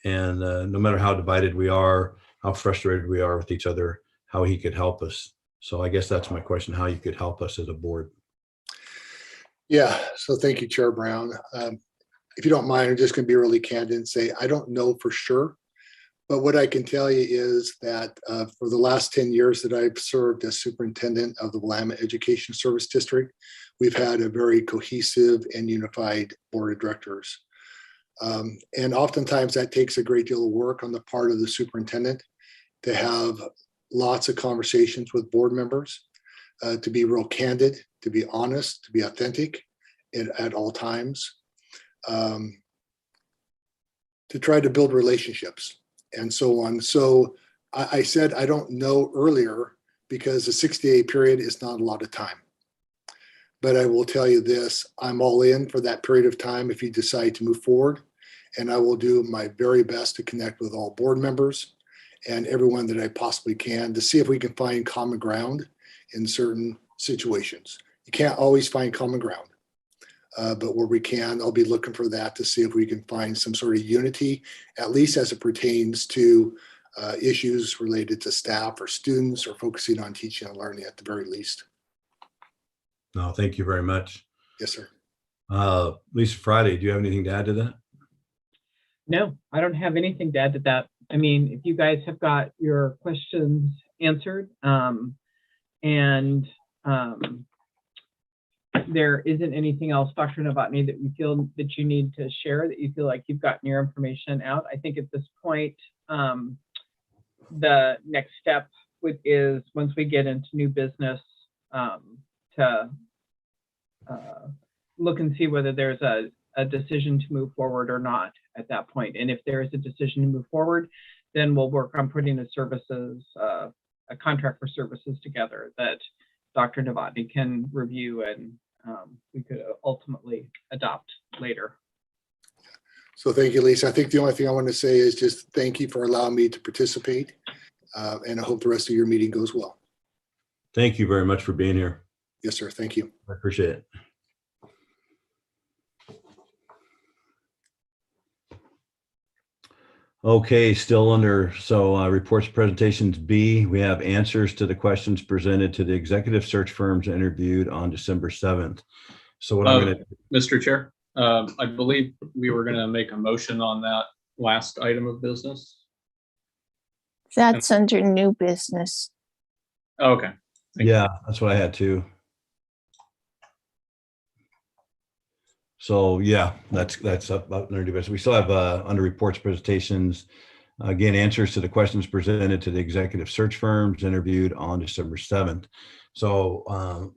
And no matter how divided we are, how frustrated we are with each other, how he could help us. So I guess that's my question, how you could help us as a board. Yeah, so thank you, Chair Brown. If you don't mind, I'm just going to be really candid and say, I don't know for sure. But what I can tell you is that for the last 10 years that I've served as superintendent of the Willamette Education Service District, we've had a very cohesive and unified board of directors. And oftentimes that takes a great deal of work on the part of the superintendent to have lots of conversations with board members, to be real candid, to be honest, to be authentic at all times, to try to build relationships and so on. So I said I don't know earlier because the 60-day period is not a lot of time. But I will tell you this, I'm all in for that period of time if you decide to move forward. And I will do my very best to connect with all board members and everyone that I possibly can to see if we can find common ground in certain situations. You can't always find common ground, but where we can, I'll be looking for that to see if we can find some sort of unity, at least as it pertains to issues related to staff or students or focusing on teaching and learning at the very least. No, thank you very much. Yes, sir. Lisa Friday, do you have anything to add to that? No, I don't have anything to add to that. I mean, if you guys have got your questions answered, there isn't anything else, Dr. Novotny, that you feel that you need to share, that you feel like you've gotten your information out. I think at this point, the next step is once we get into new business, to look and see whether there's a decision to move forward or not at that point. And if there is a decision to move forward, then we'll work on putting a contract for services together that Dr. Novotny can review and we could ultimately adopt later. So thank you, Lisa. I think the only thing I want to say is just thank you for allowing me to participate. And I hope the rest of your meeting goes well. Thank you very much for being here. Yes, sir. Thank you. I appreciate it. Okay, still under, reports presentations B, we have answers to the questions presented to the executive search firms interviewed on December 7th. So what I'm going to. Mr. Chair, I believe we were going to make a motion on that last item of business. That's under new business. Okay. Yeah, that's what I had too. So yeah, that's up under new business. We still have under reports presentations, again, answers to the questions presented to the executive search firms interviewed on December 7th. So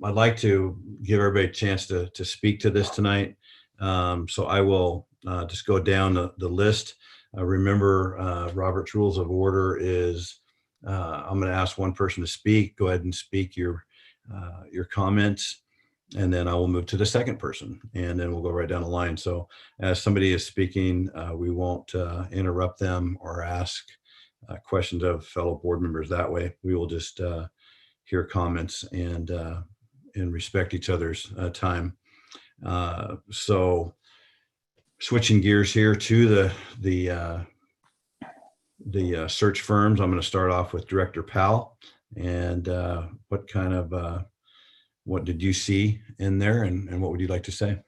I'd like to give everybody a chance to speak to this tonight. So I will just go down the list. Remember, Robert's Rules of Order is I'm going to ask one person to speak. Go ahead and speak your comments. And then I will move to the second person, and then we'll go right down the line. So as somebody is speaking, we won't interrupt them or ask questions of fellow board members that way. We will just hear comments and respect each other's time. So switching gears here to the search firms, I'm going to start off with Director Powell. And what did you see in there, and what would you like to say?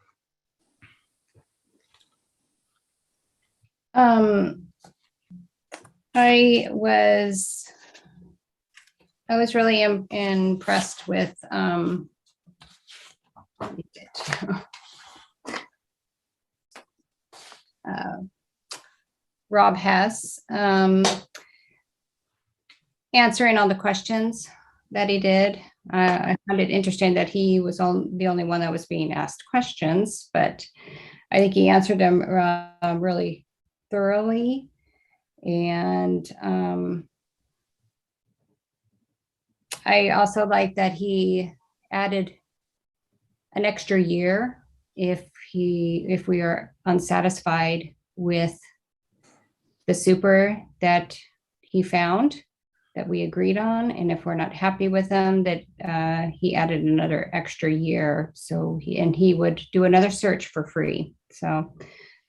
I was really impressed with Rob Hess answering all the questions that he did. I found it interesting that he was the only one that was being asked questions, but I think he answered them really thoroughly. And I also like that he added an extra year if we are unsatisfied with the super that he found, that we agreed on, and if we're not happy with them, that he added another extra year. So he would do another search for free. So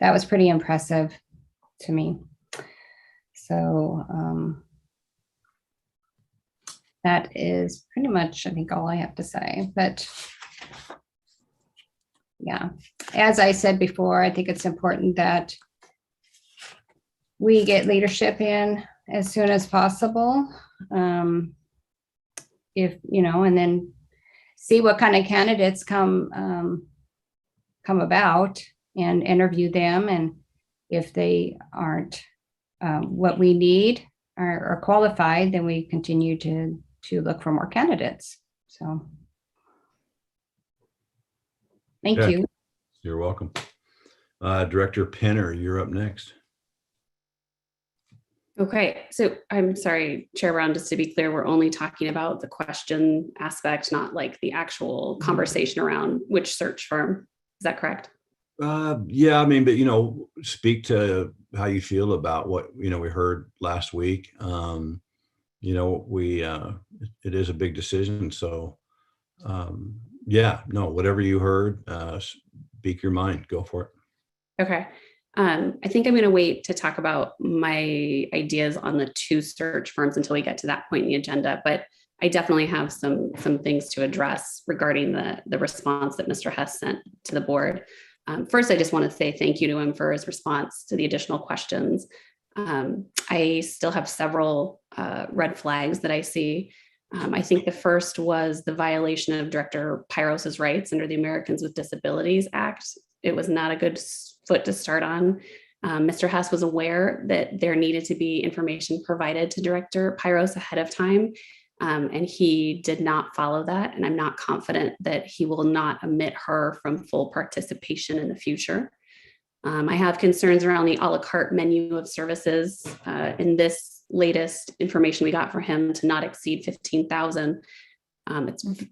that was pretty impressive to me. So that is pretty much, I think, all I have to say. But yeah, as I said before, I think it's important that we get leadership in as soon as possible. And then see what kind of candidates come about and interview them. And if they aren't what we need or qualified, then we continue to look for more candidates. So thank you. You're welcome. Director Penner, you're up next. Okay, so I'm sorry, Chair Brown, just to be clear, we're only talking about the question aspect, not like the actual conversation around which search firm. Is that correct? Yeah, I mean, but speak to how you feel about what we heard last week. We it is a big decision, so yeah, no, whatever you heard, speak your mind, go for it. Okay. I think I'm going to wait to talk about my ideas on the 2 search firms until we get to that point in the agenda, but I definitely have some things to address regarding the response that Mr. Hess sent to the board. First, I just want to say thank you to him for his response to the additional questions. I still have several red flags that I see. I think the first was the violation of Director Pyros's rights under the Americans with Disabilities Act. It was not a good foot to start on. Mr. Hess was aware that there needed to be information provided to Director Pyros ahead of time, and he did not follow that. And I'm not confident that he will not omit her from full participation in the future. I have concerns around the a la carte menu of services. In this latest information we got for him to not exceed 15,000.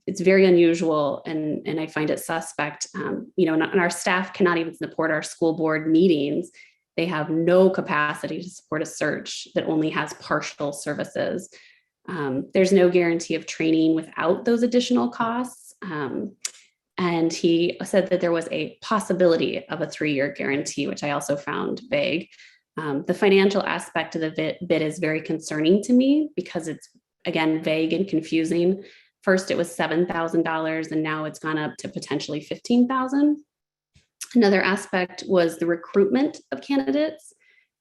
It's very unusual, and I find it suspect. And our staff cannot even support our school board meetings. They have no capacity to support a search that only has partial services. There's no guarantee of training without those additional costs. And he said that there was a possibility of a 3-year guarantee, which I also found vague. The financial aspect of the bid is very concerning to me because it's, again, vague and confusing. First, it was $7,000, and now it's gone up to potentially $15,000. Another aspect was the recruitment of candidates.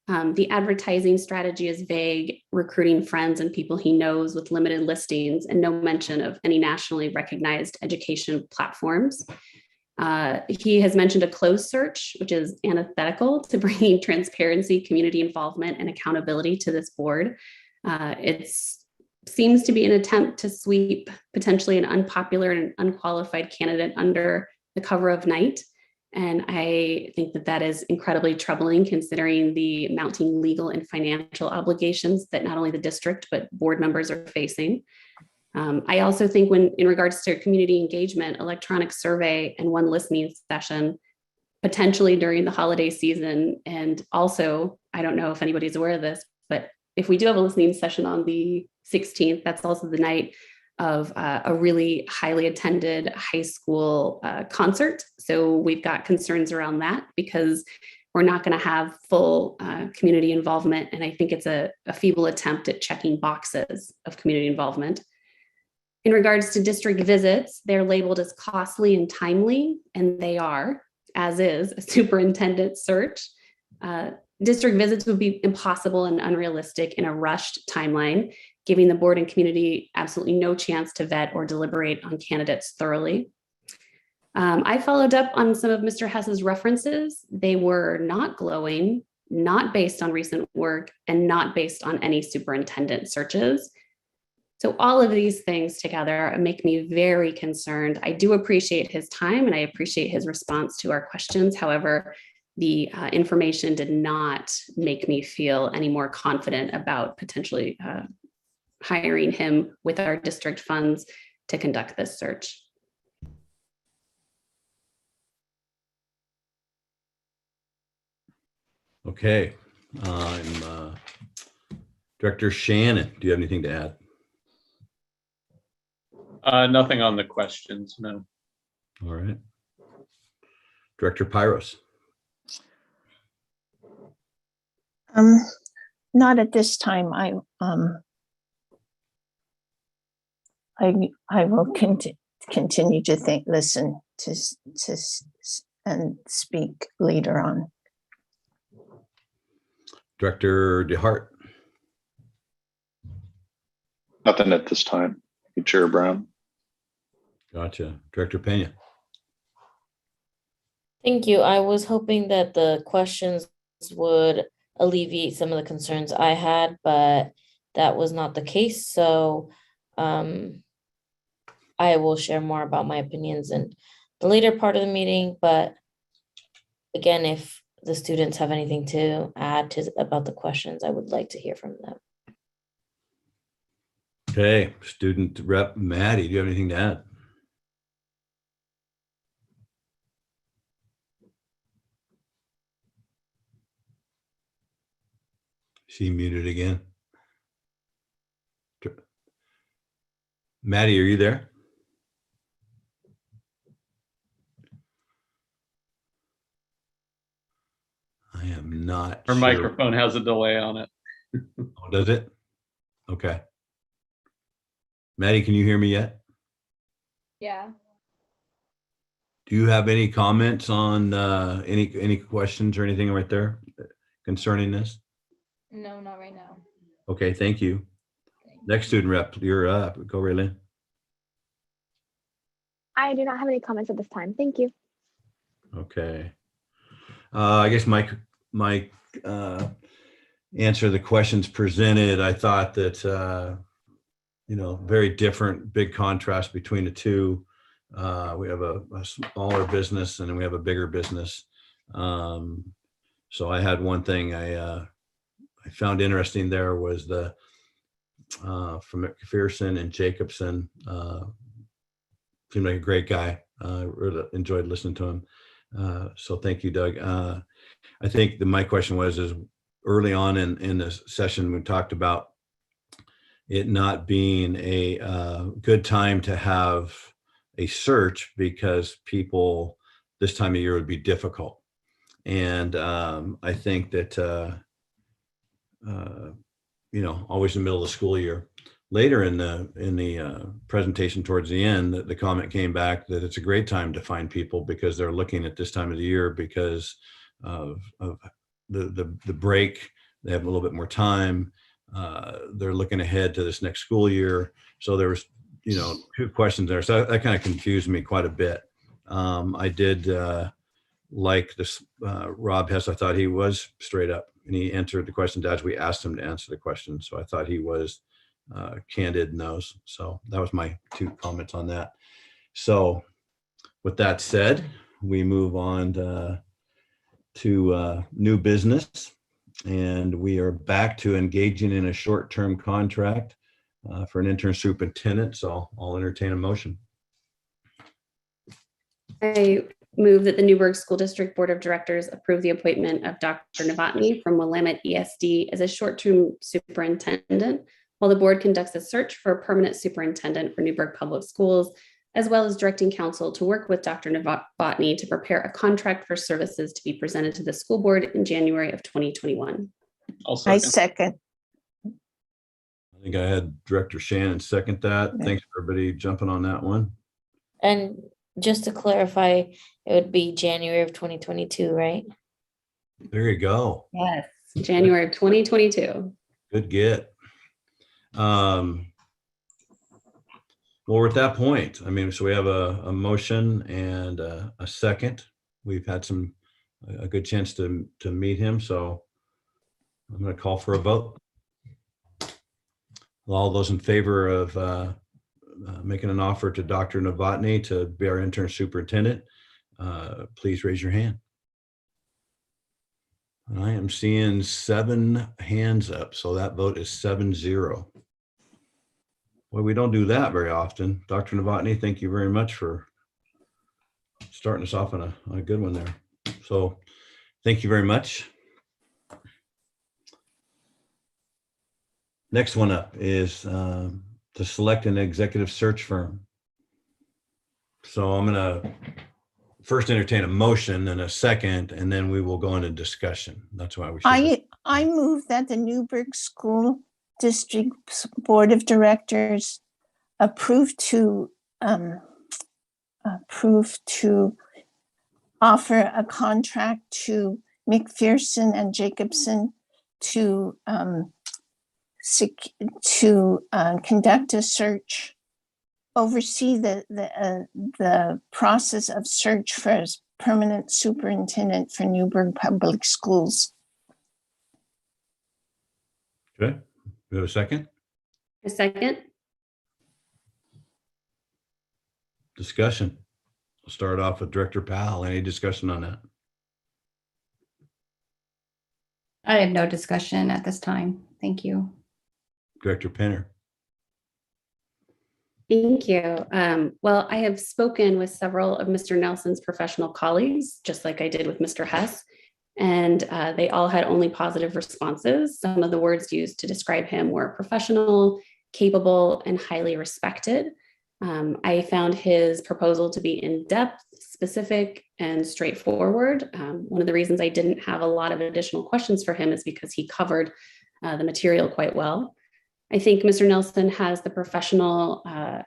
The advertising strategy is vague, recruiting friends and people he knows with limited listings, and no mention of any nationally recognized education platforms. He has mentioned a closed search, which is antithetical to bringing transparency, community involvement, and accountability to this board. It seems to be an attempt to sweep potentially an unpopular and unqualified candidate under the cover of night. And I think that is incredibly troubling considering the mounting legal and financial obligations that not only the district, but board members are facing. I also think in regards to community engagement, electronic survey and 1 listening session, potentially during the holiday season. And also, I don't know if anybody's aware of this, but if we do have a listening session on the 16th, that's also the night of a really highly attended high school concert. So we've got concerns around that because we're not going to have full community involvement. And I think it's a feeble attempt at checking boxes of community involvement. In regards to district visits, they're labeled as costly and timely, and they are, as is a superintendent search. District visits would be impossible and unrealistic in a rushed timeline, giving the board and community absolutely no chance to vet or deliberate on candidates thoroughly. I followed up on some of Mr. Hess's references. They were not glowing, not based on recent work, and not based on any superintendent searches. So all of these things together make me very concerned. I do appreciate his time and I appreciate his response to our questions. However, the information did not make me feel any more confident about potentially hiring him with our district funds to conduct this search. Okay. Director Shannon, do you have anything to add? Nothing on the questions, no. All right. Director Pyros. Not at this time. I will continue to listen and speak later on. Director DeHart. Nothing at this time, Chair Brown. Gotcha. Director Pena. Thank you. I was hoping that the questions would alleviate some of the concerns I had, but that was not the case. So I will share more about my opinions in the later part of the meeting. But again, if the students have anything to add to about the questions, I would like to hear from them. Okay, student rep Maddie, do you have anything to add? She muted again. Maddie, are you there? I am not Her sure. microphone has a delay on it. Oh, does it? Okay. Maddie, can you hear me yet? Yeah. Do you have any comments on any questions or anything right there concerning this? No, not right now. Okay, thank you. Next student rep, you're up. Go, Raylene. I do not have any comments at this time. Thank you. Okay. I guess my answer to the questions presented, I thought that, very different, big contrast between the two. We have a smaller business and then we have a bigger business. So I had one thing I found interesting there was the from McPherson and Jacobson. Seemed like a great guy. Really enjoyed listening to him. So thank you, Doug. I think my question is early on in this session, we talked about it not being a good time to have a search because people this time of year would be difficult. And I think that, always in the middle of the school year. Later in the presentation towards the end, the comment came back that it's a great time to find people because they're looking at this time of the year because of the break. They have a little bit more time. They're looking ahead to this next school year. So there was, two questions there. So that kind of confused me quite a bit. I did like this Rob Hess. I thought he was straight up and he answered the questions as we asked him to answer the questions. So I thought he was candid in those. So that was my 2 comments on that. So with that said, we move on to new business, and we are back to engaging in a short-term contract for an intern superintendent. So I'll entertain a motion. I move that the Newberg School District Board of Directors approve the appointment of Dr. Novotny from Willamette ESD as a short-term superintendent while the board conducts a search for a permanent superintendent for Newberg Public Schools, as well as directing council to work with Dr. Novotny to prepare a contract for services to be presented to the school board in January of 2021. I second. I think I had Director Shannon second that. Thanks for everybody jumping on that one. And just to clarify, it would be January of 2022, right? There you go. Yes, January of 2022. Good get. Well, we're at that point. I mean, so we have a motion and a second. We've had a good chance to meet him. So I'm going to call for a vote. All those in favor of making an offer to Dr. Novotny to be our intern superintendent, please raise your hand. I am seeing 7 hands up, so that vote is 7-0. Well, we don't do that very often. Dr. Novotny, thank you very much for starting us off on a good one there. So thank you very much. Next one up is to select an executive search firm. So I'm going to first entertain a motion and a second, and then we will go into discussion. That's why we should. I move that the Newberg School District Board of Directors approve to offer a contract to McPherson and Jacobson to conduct a search, oversee the process of search for a permanent superintendent for Newberg Public Schools. Okay, we have a second? A second. Discussion. We'll start off with Director Powell. Any discussion on that? I have no discussion at this time. Thank you. Director Penner. Thank you. Well, I have spoken with several of Mr. Nelson's professional colleagues, just like I did with Mr. Hess, and they all had only positive responses. Some of the words used to describe him were professional, capable, and highly respected. I found his proposal to be in-depth, specific, and straightforward. One of the reasons I didn't have a lot of additional questions for him is because he covered the material quite well. I think Mr. Nelson has the professional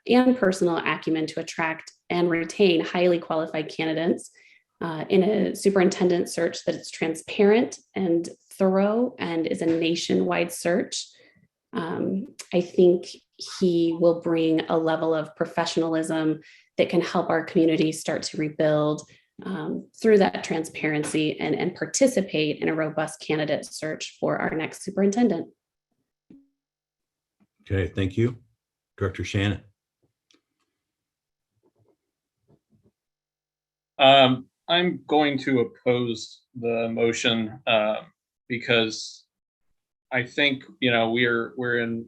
and personal acumen to attract and retain highly qualified candidates in a superintendent search that is transparent and thorough and is a nationwide search. I think he will bring a level of professionalism that can help our community start to rebuild through that transparency and participate in a robust candidate search for our next superintendent. Okay, thank you. Director Shannon. I'm going to oppose the motion because I think, we're in,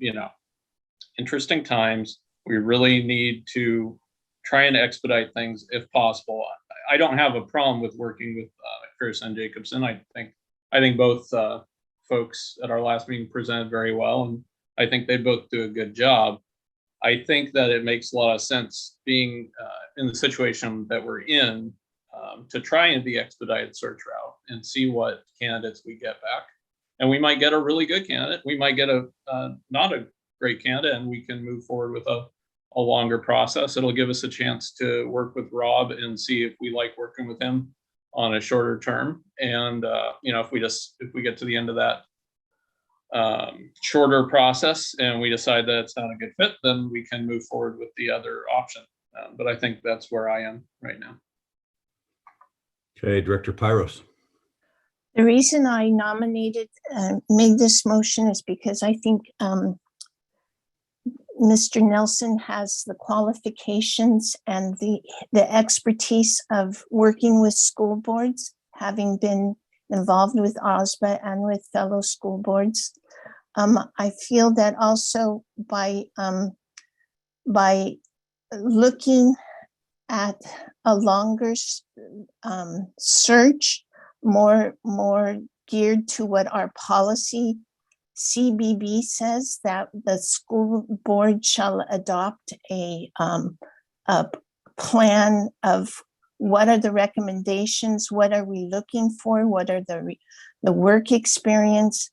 interesting times. We really need to try and expedite things if possible. I don't have a problem with working with Chris and Jacobson. I think both folks at our last meeting presented very well, and I think they both do a good job. I think that it makes a lot of sense being in the situation that we're in to try and the expedited search route and see what candidates we get back. And we might get a really good candidate. We might get a not a great candidate, and we can move forward with a longer process. It'll give us a chance to work with Rob and see if we like working with him on a shorter term. And if we get to the end of that shorter process and we decide that it's not a good fit, then we can move forward with the other option. But I think that's where I am right now. Okay, Director Pyros. The reason I made this motion is because I think Mr. Nelson has the qualifications and the expertise of working with school boards, having been involved with OSBA and with fellow school boards. I feel that also by looking at a longer search, more geared to what our policy CBB says, that the school board shall adopt a plan of what are the recommendations, what are we looking for, what are the work experience,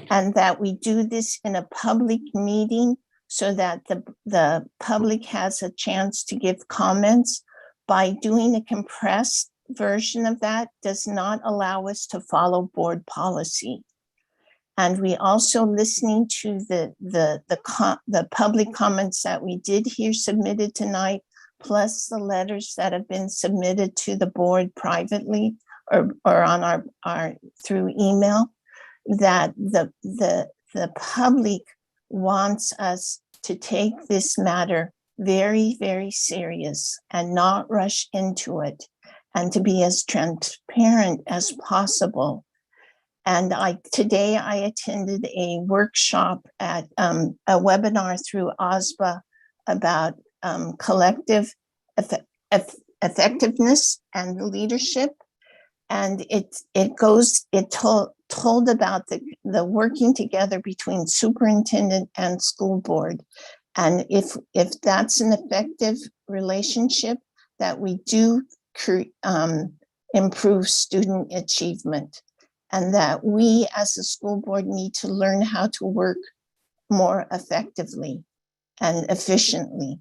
and that we do this in a public meeting so that the public has a chance to give comments. By doing a compressed version of that does not allow us to follow board policy. And we also, listening to the public comments that we did hear submitted tonight, plus the letters that have been submitted to the board privately or on our through email, that the public wants us to take this matter very, very serious and not rush into it, and to be as transparent as possible. And today I attended a workshop at a webinar through OSBA about collective effectiveness and leadership. And it told about the working together between superintendent and school board. And if that's an effective relationship, that we do improve student achievement, and that we as a school board need to learn how to work more effectively and efficiently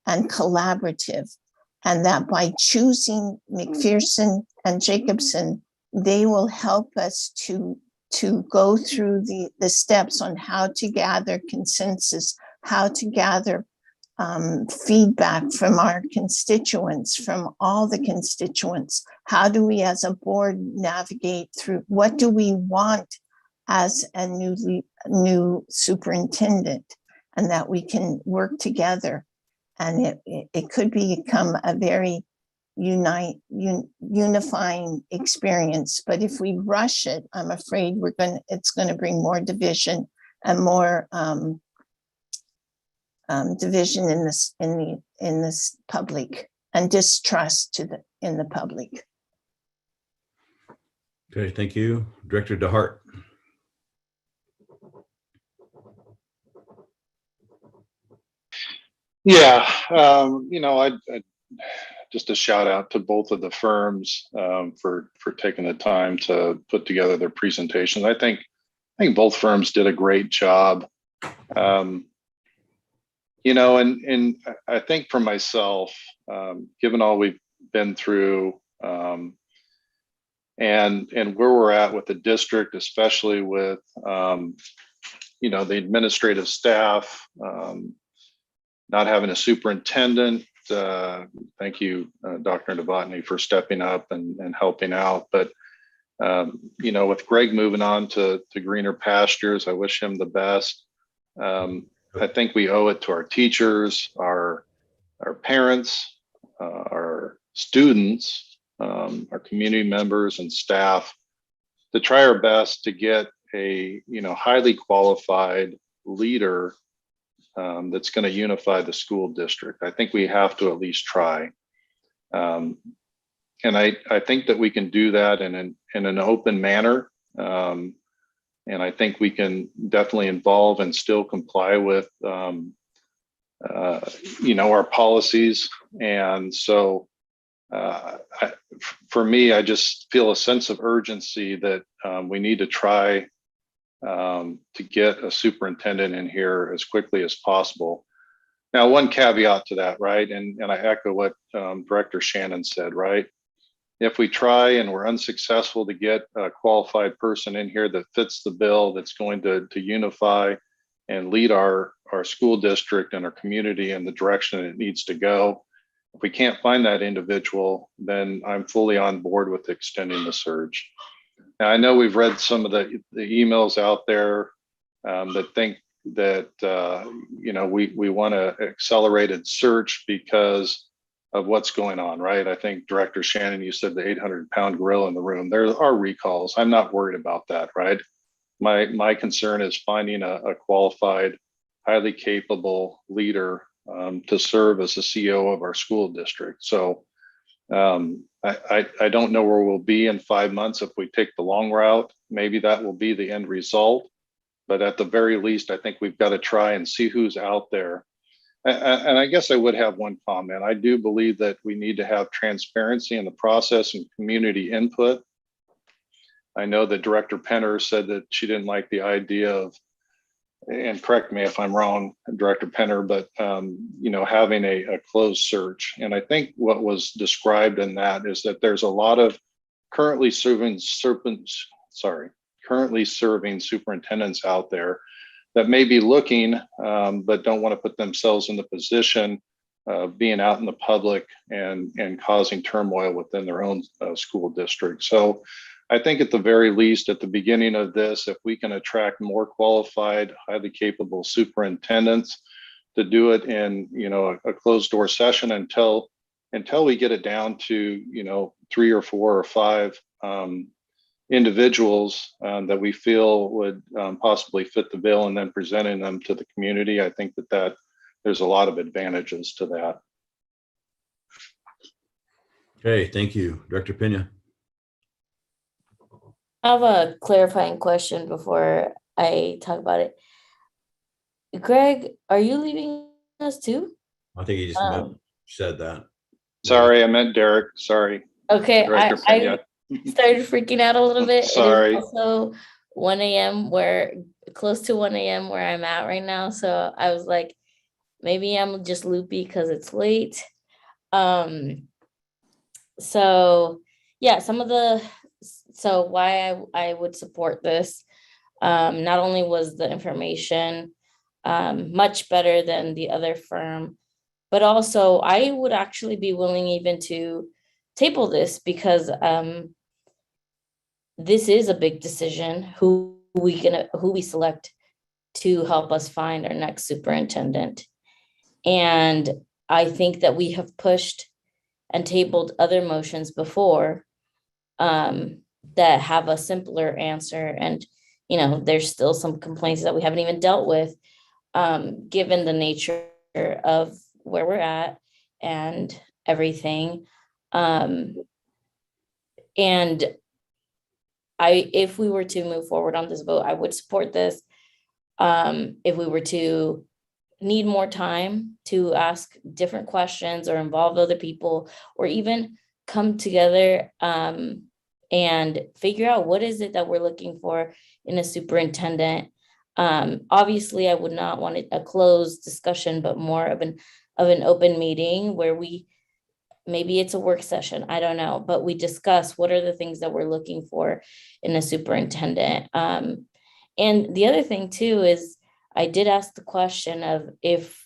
and collaborative. And that by choosing McPherson and Jacobson, they will help us to go through the steps on how to gather consensus, how to gather feedback from our constituents, from all the constituents. How do we as a board navigate through, what do we want as a new superintendent, and that we can work together. And it could become a very unifying experience. But if we rush it, I'm afraid it's going to bring more division and more division in this public, and distrust in the public. Okay, thank you. Director DeHart. Yeah, I just a shout out to both of the firms for taking the time to put together their presentations. I think both firms did a great job. And I think for myself, given all we've been through, and where we're at with the district, especially with the administrative staff, not having a superintendent. Thank you, Dr. Novotny, for stepping up and helping out. But with Greg moving on to greener pastures, I wish him the best. I think we owe it to our teachers, our parents, our students, our community members and staff to try our best to get a highly qualified leader that's going to unify the school district. I think we have to at least try. And I think that we can do that in an open manner. And I think we can definitely involve and still comply with, our policies. And so for me, I just feel a sense of urgency that we need to try to get a superintendent in here as quickly as possible. Now, one caveat to that, right? And I echo what Director Shannon said, right? If we try and we're unsuccessful to get a qualified person in here that fits the bill, that's going to unify and lead our school district and our community in the direction it needs to go. If we can't find that individual, then I'm fully on board with extending the surge. Now, I know we've read some of the emails out there that think that, we want an accelerated search because of what's going on, right? I think Director Shannon, you said the 800-pound gorilla in the room. There are recalls. I'm not worried about that, right? My concern is finding a qualified, highly capable leader to serve as the CEO of our school district. So I don't know where we'll be in 5 months if we take the long route. Maybe that will be the end result. But at the very least, I think we've got to try and see who's out there. And I guess I would have one comment. I do believe that we need to have transparency in the process and community input. I know that Director Penner said that she didn't like the idea of, and correct me if I'm wrong, Director Penner, but having a closed search. And I think what was described in that is that there's a lot of currently serving superintendents out there that may be looking, but don't want to put themselves in the position of being out in the public and causing turmoil within their own school district. So I think at the very least, at the beginning of this, if we can attract more qualified, highly capable superintendents to do it in, a closed door session until we get it down to, 3 or 4 or 5 individuals that we feel would possibly fit the bill, and then presenting them to the community. I think that there's a lot of advantages to that. Okay, thank you. Director Pena. I have a clarifying question before I talk about it. Greg, are you leaving us too? I think he just said that. Sorry, I meant Derek. Sorry. Okay, I started freaking out a little bit. Sorry. It is also 1 a.m. close to 1 a.m. where I'm at right now. So I was like, maybe I'm just loopy because it's late. So yeah, so why I would support this, not only was the information much better than the other firm, but also I would actually be willing even to table this because this is a big decision, who we select to help us find our next superintendent. And I think that we have pushed and tabled other motions before that have a simpler answer. And, there's still some complaints that we haven't even dealt with, given the nature of where we're at and everything. And if we were to move forward on this vote, I would support this. If we were to need more time to ask different questions or involve other people, or even come together and figure out what is it that we're looking for in a superintendent. Obviously, I would not want a closed discussion, but more of an open meeting where maybe it's a work session, I don't know, but we discuss what are the things that we're looking for in a superintendent. And the other thing too is I did ask the question of if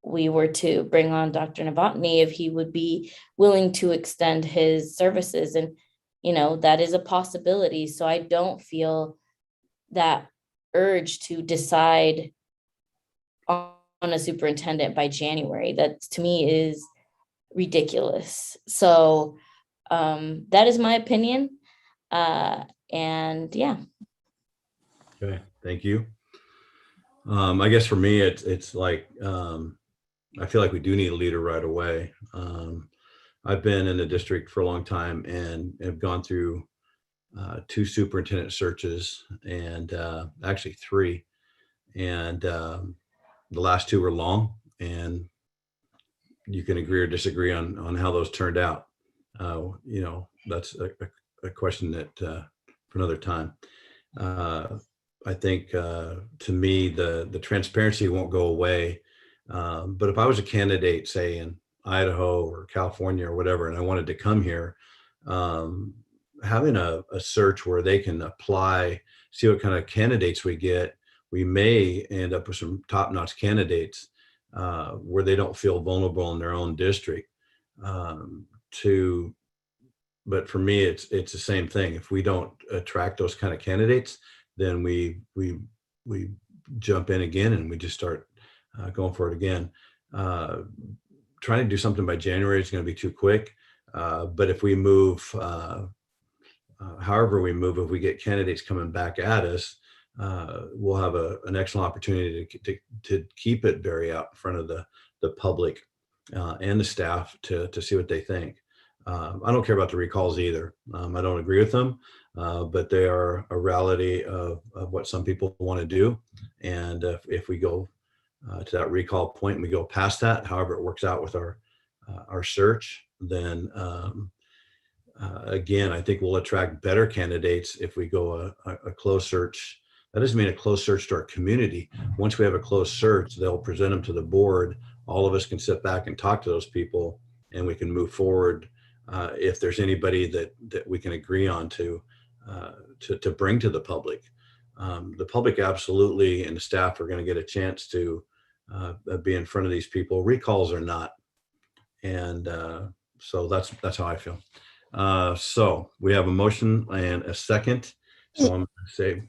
we were to bring on Dr. Novotny, if he would be willing to extend his services. And, that is a possibility. So I don't feel that urge to decide on a superintendent by January. That to me is ridiculous. So that is my opinion. And yeah. Okay, thank you. I guess for me, it's like, I feel like we do need a leader right away. I've been in the district for a long time and have gone through 2 superintendent searches, and actually 3. And the last 2 were long, and you can agree or disagree on how those turned out. That's a question that for another time. I think to me, the transparency won't go away. But if I was a candidate, say in Idaho or California or whatever, and I wanted to come here, having a search where they can apply, see what kind of candidates we get, we may end up with some top-notch candidates where they don't feel vulnerable in their own district. But for me, it's the same thing. If we don't attract those kind of candidates, then we jump in again and we just start going for it again. Trying to do something by January is going to be too quick. But if we move, however we move, if we get candidates coming back at us, we'll have an excellent opportunity to keep it very out in front of the public and the staff to see what they think. I don't care about the recalls either. I don't agree with them, but they are a reality of what some people want to do. And if we go to that recall point and we go past that, however it works out with our search, then again, I think we'll attract better candidates if we go a closed search. That doesn't mean a closed search to our community. Once we have a closed search, they'll present them to the board. All of us can sit back and talk to those people, and we can move forward if there's anybody that we can agree on to bring to the public. The public absolutely, and the staff are going to get a chance to be in front of these people. Recalls are not, and so that's how I feel. So we have a motion and a second. So I'm going to say,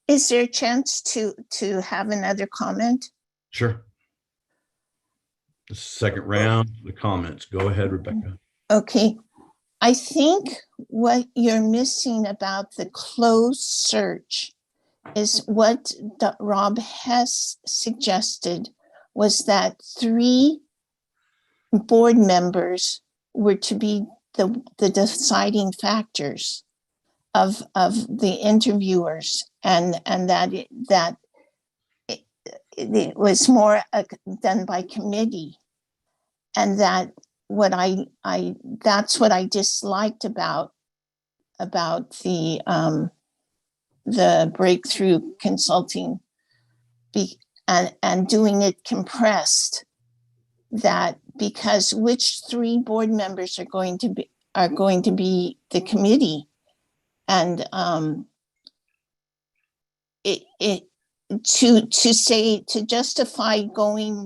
Is there a chance to have another comment? sure. The second round, the comments. Go ahead, Rebecca. Okay. I think what you're missing about the closed search is what Rob Hess suggested was that 3 board members were to be the deciding factors of the interviewers, and that it was more done by committee, and that that's what I disliked about the breakthrough consulting and doing it compressed, that because which 3 board members are going to be the committee, and to justify going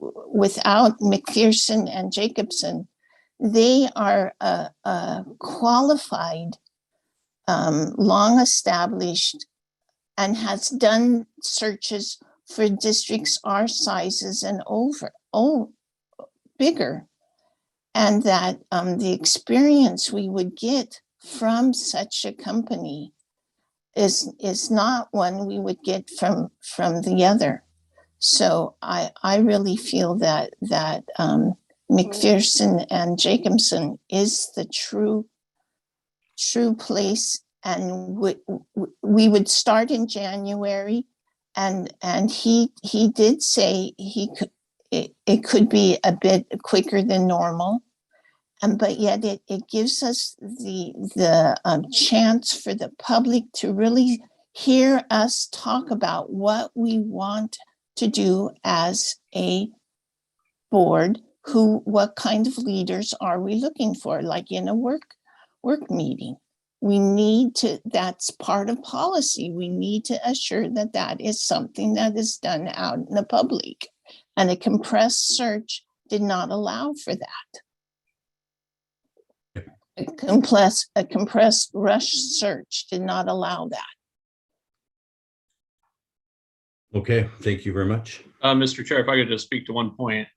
without McPherson and Jacobson, they are a qualified, long established, and has done searches for districts our sizes and bigger, and that the experience we would get from such a company is not one we would get from the other. So I really feel that McPherson and Jacobson is the true place, and we would start in January, and he did say it could be a bit quicker than normal, but yet it gives us the chance for the public to really hear us talk about what we want to do as a board. What kind of leaders are we looking for? Like in a work meeting, we need to, that's part of policy. We need to assure that that is something that is done out in the public, and a compressed search did not allow for that. A compressed rush search did not allow that. Okay, thank you very much. Mr. Chair, if I could just speak to one point.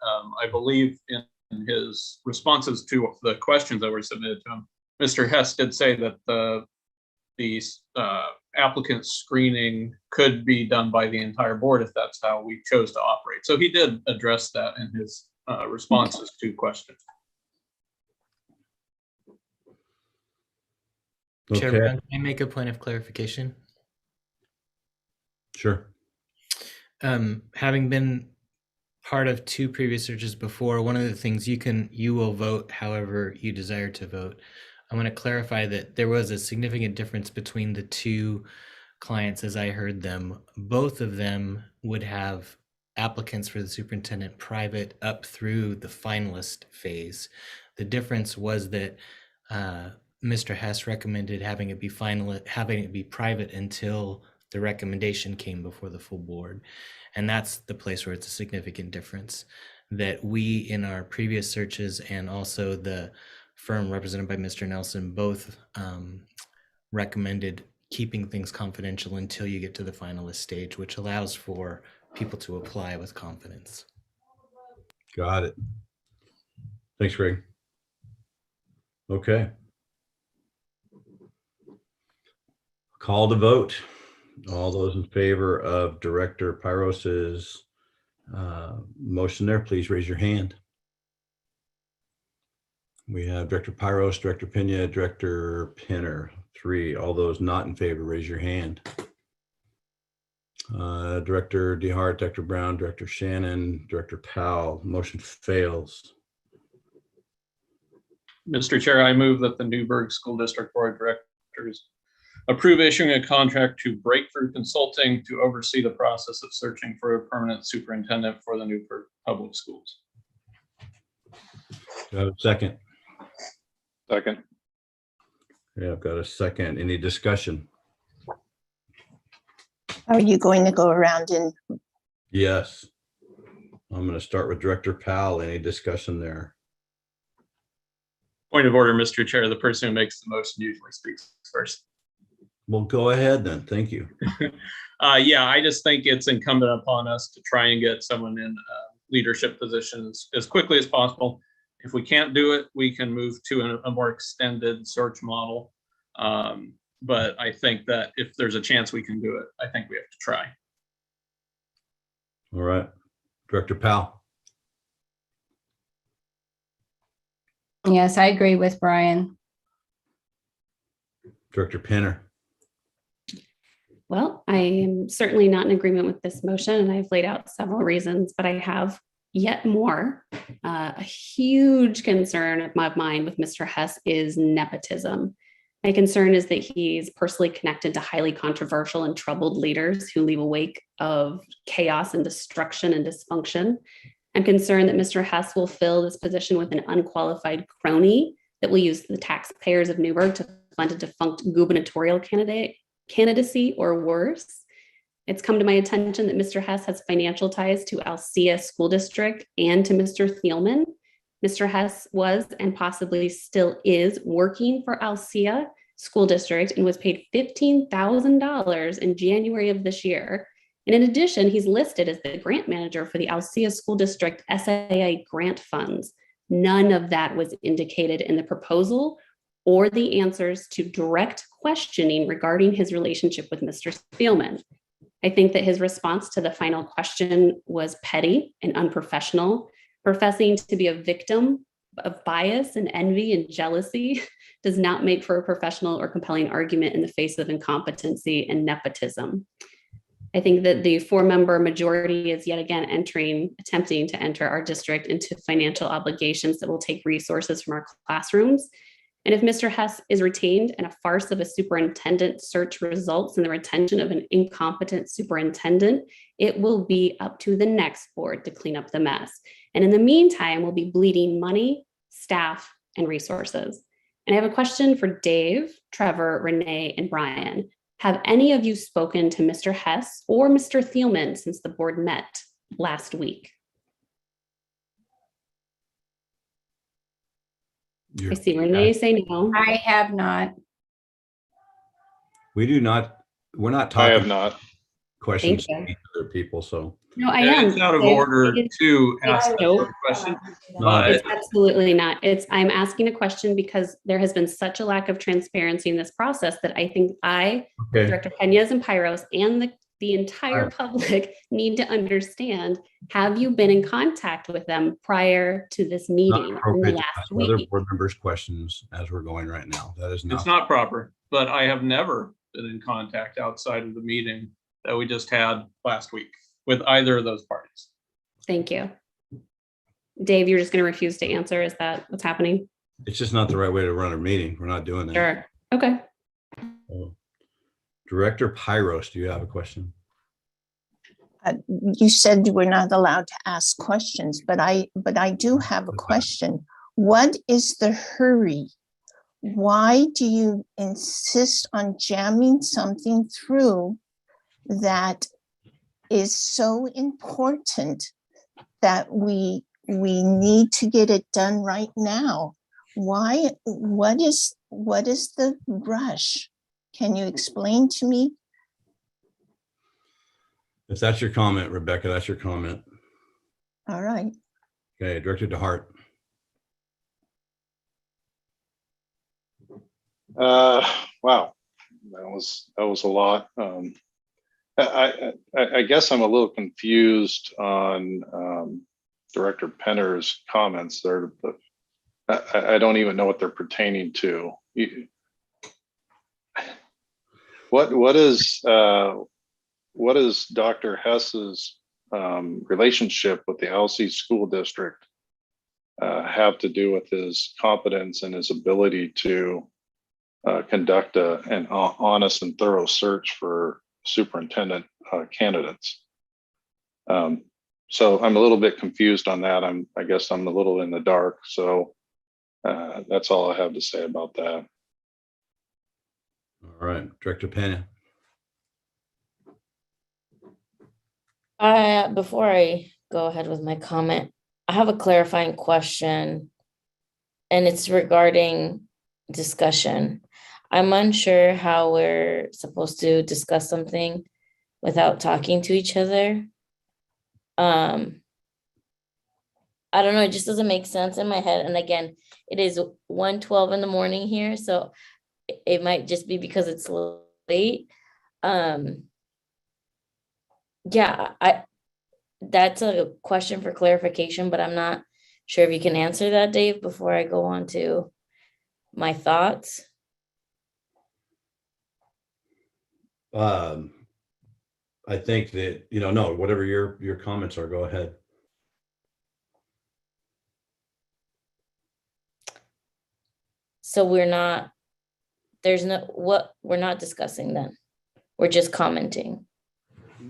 I believe in his responses to the questions that were submitted to him, Mr. Hess did say that the applicant screening could be done by the entire board if that's how we chose to operate. So he did address that in his responses to questions. Chair Okay, Brown, can I make a point of clarification? sure. Having been part of 2 previous searches before, one of the things you will vote however you desire to vote. I want to clarify that there was a significant difference between the 2 clients as I heard them. Both of them would have applicants for the superintendent private up through the finalist phase. The difference was that Mr. Hess recommended having it be private until the recommendation came before the full board. And that's the place where it's a significant difference, that we in our previous searches and also the firm represented by Mr. Nelson both recommended keeping things confidential until you get to the finalist stage, which allows for people to apply with confidence. Got it. Thanks, Greg. Okay. Call to vote. All those in favor of Director Pyros's motion there, please raise your hand. We have Director Pyros, Director Pena, Director Pinner, 3. All those not in favor, raise your hand. Director DeHart, Director Brown, Director Shannon, Director Powell, motion fails. Mr. Chair, I move that the Newberg School District Board of Directors approve issuing a contract to Breakthrough Consulting to oversee the process of searching for a permanent superintendent for the Newberg Public Schools. Do I have a second? Second. Yeah, I've got a second. Any discussion? Are you going to go around and? Yes. I'm going to start with Director Powell. Any discussion there? Point of order, Mr. Chair. The person who makes the motion usually speaks first. Well, go ahead then. Thank you. Yeah, I just think it's incumbent upon us to try and get someone in leadership positions as quickly as possible. If we can't do it, we can move to a more extended search model. But I think that if there's a chance we can do it, I think we have to try. All right. Director Powell. Yes, I agree with Brian. Director Pinner. Well, I am certainly not in agreement with this motion, and I've laid out several reasons, but I have yet more. A huge concern of mine with Mr. Hess is nepotism. My concern is that he's personally connected to highly controversial and troubled leaders who leave a wake of chaos and destruction and dysfunction. I'm concerned that Mr. Hess will fill this position with an unqualified crony that will use the taxpayers of Newberg to fund a defunct gubernatorial candidacy or worse. It's come to my attention that Mr. Hess has financial ties to Alsea School District and to Mr. Thielman. Mr. Hess was and possibly still is working for Alsea School District and was paid $15,000 in January of this year And in addition, he's listed as the grant manager for the Alcea School District SAA grant funds. None of that was indicated in the proposal or the answers to direct questioning regarding his relationship with Mr. Spielman. I think that his response to the final question was petty and unprofessional. Professing to be a victim of bias and envy and jealousy does not make for a professional or compelling argument in the face of incompetency and nepotism. I think that the 4-member majority is yet again attempting to enter our district into financial obligations that will take resources from our classrooms. And if Mr. Hess is retained and a farce of a superintendent search results in the retention of an incompetent superintendent, it will be up to the next board to clean up the mess. And in the meantime, we'll be bleeding money, staff, and resources. And I have a question for Dave, Trevor, Renee, and Brian. Have any of you spoken to Mr. Hess or Mr. Thielman since the board met last week? I see Renee say no. I have not. We do not, we're not I have talking not. questions Thank to each other people, so. No, I And am. it's out of order to ask that No. sort of question. It's absolutely not. I'm asking a question because there has been such a lack of transparency in this process that I think Okay. Director Peñas and Pyros and the entire public need to understand, have you been in contact with them prior to this Not meeting in the appropriate to last ask other week? board members questions as we're going right now. That is not. It's not proper, but I have never been in contact outside of the meeting that we just had last week with either of those parties. Thank you. Dave, you're just going to refuse to answer. Is that what's happening? It's just not the right way to run a meeting. We're not doing that. Sure. Okay. Director Pyros, do you have a question? You said we're not allowed to ask questions, but I do have a question. What is the hurry? Why do you insist on jamming something through that is so important that we need to get it done right now? Why? What is the rush? Can you explain to me? If that's your comment, Rebecca, that's your comment. All right. Okay, Director DeHart. Wow, that was a lot. I guess I'm a little confused on Director Penner's comments there, but I don't even know what they're pertaining to. What is Dr. Hess's relationship with the LC school district have to do with his competence and his ability to conduct an honest and thorough search for superintendent candidates? So I'm a little bit confused on that. I guess I'm a little in the dark. So that's all I have to say about that. All right, Director Pena. Before I go ahead with my comment, I have a clarifying question, and it's regarding discussion. I'm unsure how we're supposed to discuss something without talking to each other. I don't know, it just doesn't make sense in my head. And again, it is 1:12 in the morning here, so it might just be because it's late. Yeah, that's a question for clarification, but I'm not sure if you can answer that, Dave, before I go on to my thoughts. I think that, no, whatever your comments are, go ahead. So we're not discussing then. We're just commenting.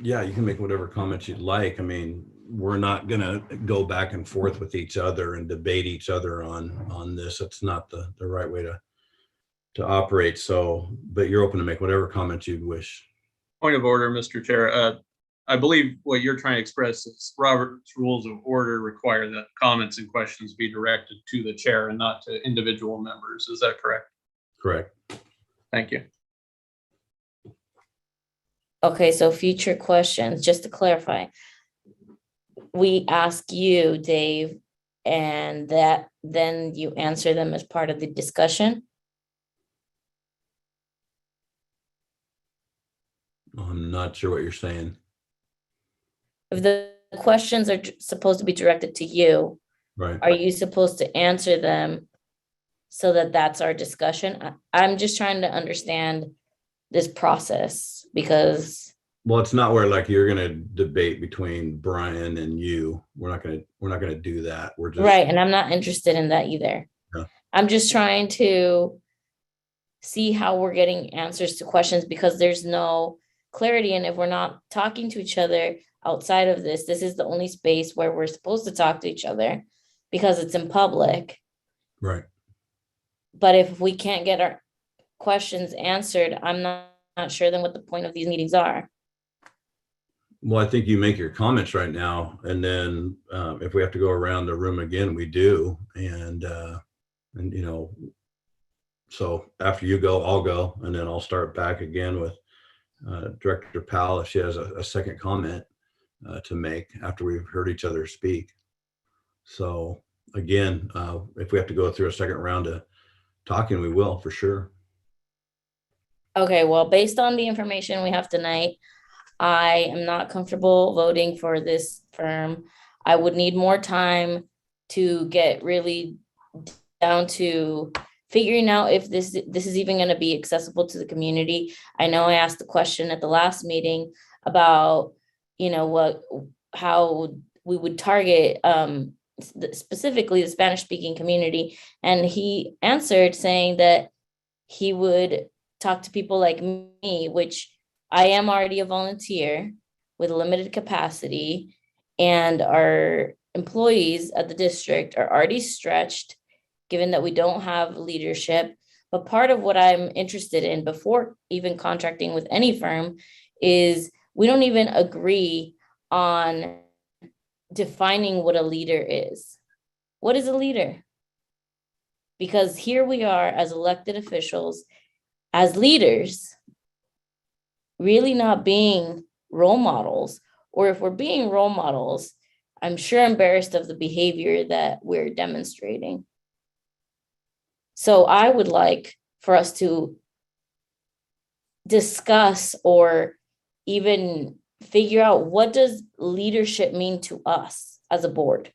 Yeah, you can make whatever comments you'd like. I mean, we're not gonna go back and forth with each other and debate each other on this. It's not the right way to operate. So, but you're open to make whatever comments you'd wish. Point of order, Mr. Chair. I believe what you're trying to express is Robert's rules of order require that comments and questions be directed to the chair and not to individual members. Is that correct? Correct. Thank you. Okay, so future questions, just to clarify. We ask you, Dave, and that then you answer them as part of the discussion? I'm not sure what you're saying. If the questions are supposed to be directed to you, Right. are you supposed to answer them so that that's our discussion? I'm just trying to understand this process because. Well, it's not where like you're gonna debate between Brian and you. We're not gonna do that. We're just Right, and I'm not interested in that either. Yeah. I'm just trying to see how we're getting answers to questions because there's no clarity. And if we're not talking to each other outside of this, this is the only space where we're supposed to talk to each other because it's in public. Right. But if we can't get our questions answered, I'm not sure then what the point of these meetings are. Well, I think you make your comments right now, and then if we have to go around the room again, we do. And you know, so after you go, I'll go, and then I'll start back again with Director Powell if she has a second comment to make after we've heard each other speak. So again, if we have to go through a second round of talking, we will for sure. Okay, well, based on the information we have tonight, I am not comfortable voting for this firm. I would need more time to get really down to figuring out if this is even going to be accessible to the community. I know I asked the question at the last meeting about, you know, how we would target specifically the Spanish-speaking community, and he answered saying that he would talk to people like me, which I am already a volunteer with limited capacity, and our employees at the district are already stretched, given that we don't have leadership. But part of what I'm interested in before even contracting with any firm is we don't even agree on defining what a leader is. What is a leader? Because here we are as elected officials, as leaders, really not being role models, or if we're being role models, I'm sure embarrassed of the behavior that we're demonstrating. So I would like for us to discuss or even figure out, what does leadership mean to us as a board?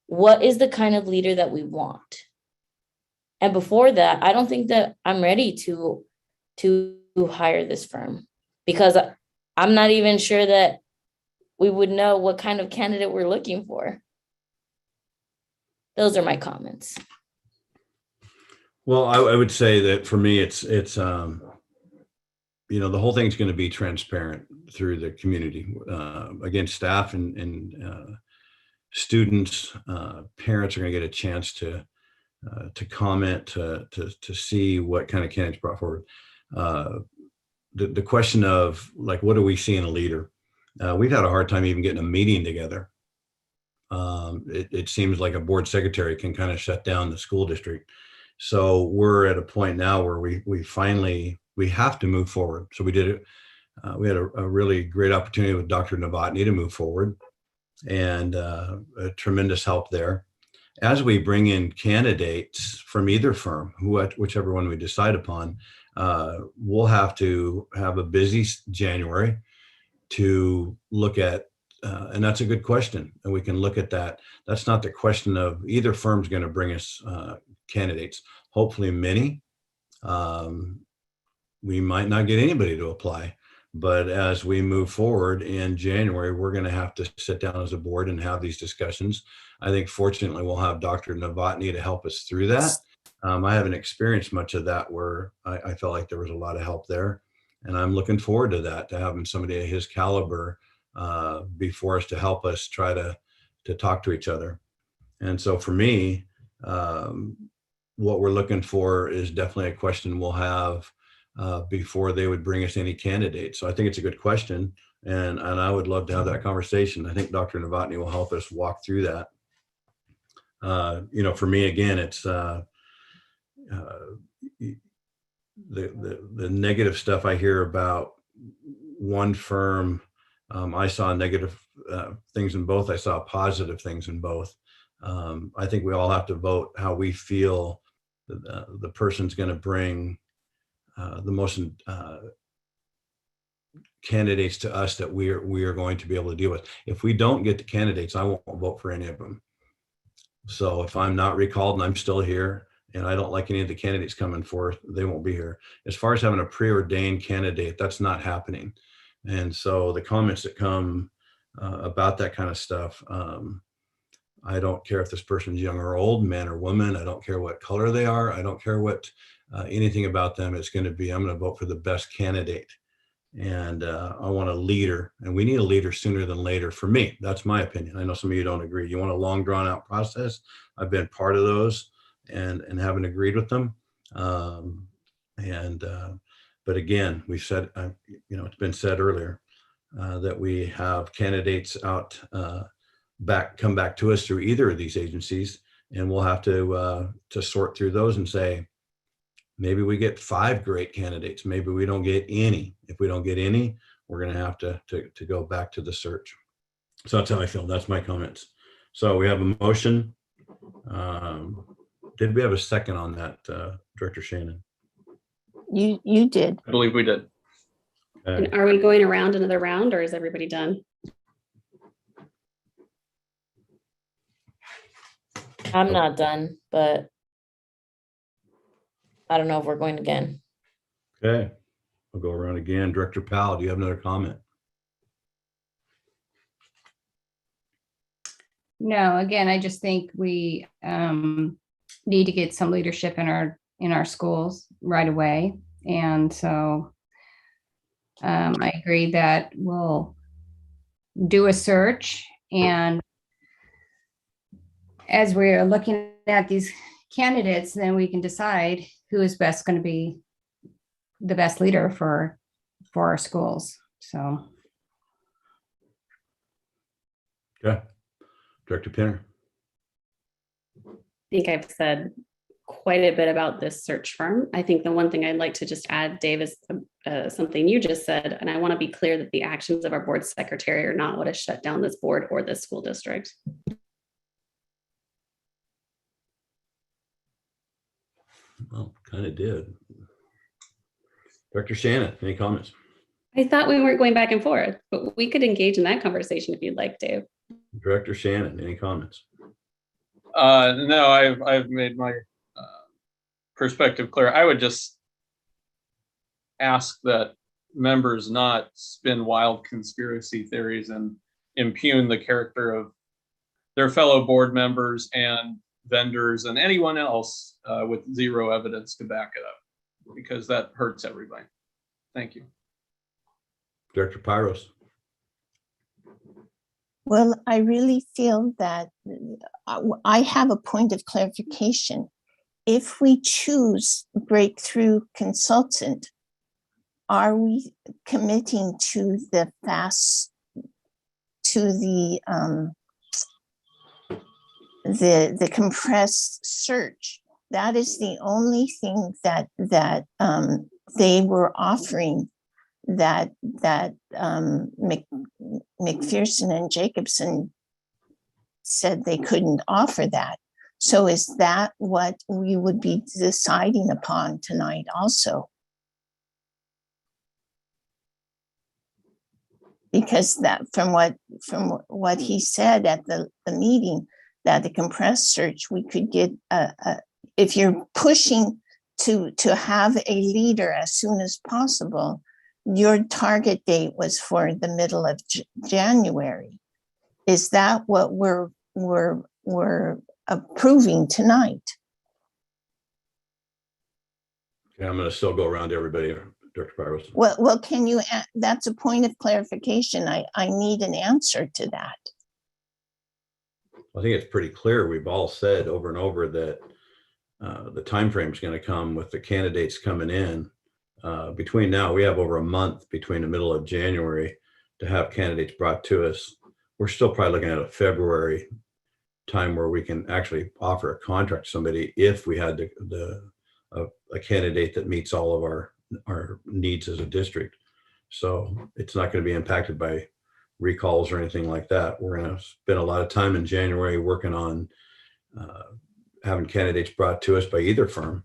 What is the kind of leader that we want? And before that, I don't think that I'm ready to hire this firm, because I'm not even sure that we would know what kind of candidate we're looking for. Those are my comments. Well, I would say that for me, it's you know, the whole thing's going to be transparent through the community. Again, staff and students, parents are going to get a chance to comment, to see what kind of candidates brought forward. The question of like, what do we see in a leader? We've had a hard time even getting a meeting together. It seems like a board secretary can kind of shut down the school district. So we're at a point now where we finally have to move forward. So we did it. We had a really great opportunity with Dr. Novotny to move forward, and a tremendous help there. As we bring in candidates from either firm, whichever one we decide upon, we'll have to have a busy January to look at, and that's a good question. And we can look at that. That's not the question of either firm's going to bring us candidates. Hopefully many. We might not get anybody to apply. But as we move forward in January, we're going to have to sit down as a board and have these discussions. I think fortunately we'll have Dr. Novotny to help us through that. I haven't experienced much of that where I felt like there was a lot of help there. And I'm looking forward to that, to having somebody of his caliber before us to help us try to talk to each other. And so for me, what we're looking for is definitely a question we'll have before they would bring us any candidates. So I think it's a good question, and I would love to have that conversation. I think Dr. Novotny will help us walk through that. You know, for me, again, it's the negative stuff I hear about one firm, I saw negative things in both. I saw positive things in both. I think we all have to vote how we feel the person's going to bring the most candidates to us that we are going to be able to deal with. If we don't get the candidates, I won't vote for any of them. So if I'm not recalled and I'm still here and I don't like any of the candidates coming forth, they won't be here. As far as having a preordained candidate, that's not happening. And so the comments that come about that kind of stuff, I don't care if this person's young or old, man or woman. I don't care what color they are. I don't care what anything about them. It's going to be, I'm going to vote for the best candidate. And I want a leader, and we need a leader sooner than later. For me, that's my opinion. I know some of you don't agree. You want a long drawn out process. I've been part of those and haven't agreed with them. But again, we've said, it's been said earlier that we have candidates out come back to us through either of these agencies, and we'll have to sort through those and say, maybe we get 5 great candidates. Maybe we don't get any. If we don't get any, we're going to have to go back to the search. So that's how I feel. That's my comments. So we have a motion. Did we have a second on that, Director Shannon? You did. I believe we did. Okay. And are we going around another round, or is everybody done? I'm not done, but I don't know if we're going again. Okay. I'll go around again. Director Powell, do you have another comment? No, again, I just think we need to get some leadership in our schools right away. And so I agree that we'll do a search, and as we're looking at these candidates, then we can decide who is best going to be the best leader for our schools. So. Okay. Director Pinner. I think I've said quite a bit about this search firm. I think the one thing I'd like to just add, Dave, is something you just said, and I want to be clear that the actions of our board secretary are not what has shut down this board or this school district. Well, kind of did. Director Shannon, any comments? I thought we weren't going back and forth, but we could engage in that conversation if you'd like, Dave. Director Shannon, any comments? No, I've made my perspective clear. I would just ask that members not spin wild conspiracy theories and impugn the character of their fellow board members and vendors and anyone else with zero evidence to back it up, because that hurts everybody. Thank you. Director Pyros. Well, I really feel that I have a point of clarification. If we choose breakthrough consultant, are we committing to the compressed search? That is the only thing that they were offering, that McPherson and Jacobson said they couldn't offer that. So is that what we would be deciding upon tonight also? Because that from what he said at the meeting, that the compressed search, we could get if you're pushing to have a leader as soon as possible, your target date was for the middle of January. Is that what we're approving tonight? Okay, I'm going to still go around to everybody. Director Pyros. Well, can you? That's a point of clarification. I need an answer to that. I think it's pretty clear. We've all said over and over that the time frame is going to come with the candidates coming in. Between now, we have over a month between the middle of January to have candidates brought to us. We're still probably looking at a February time where we can actually offer a contract to somebody if we had a candidate that meets all of our needs as a district. So it's not going to be impacted by recalls or anything like that. We're going to spend a lot of time in January working on having candidates brought to us by either firm.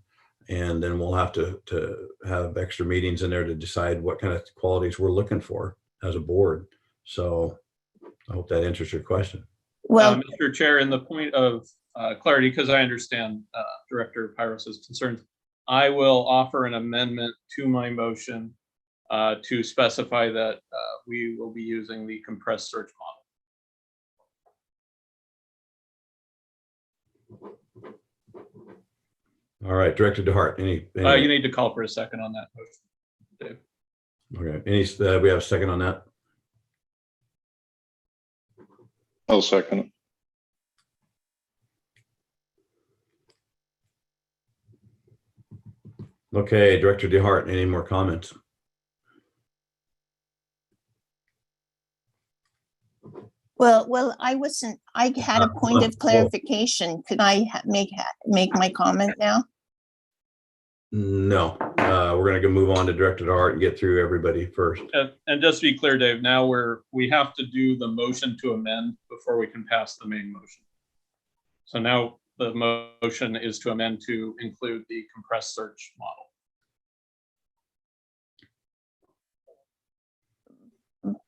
And then we'll have to have extra meetings in there to decide what kind of qualities we're looking for as a board. So I hope that answers your question. Well, Mr. Chair, in the point of clarity, because I understand Director Pyros's concerns, I will offer an amendment to my motion to specify that we will be using the compressed search model. All right, Director DeHart, any You need to call for a second on that motion, Dave. Okay, we have a second on that? I'll second. Okay, Director DeHart, any more comments? well, I had a point of clarification. Could I make my comment now? No, we're going to move on to Director DeHart and get through everybody first. And just to be clear, Dave, now we have to do the motion to amend before we can pass the main motion. So now the motion is to amend to include the compressed search model.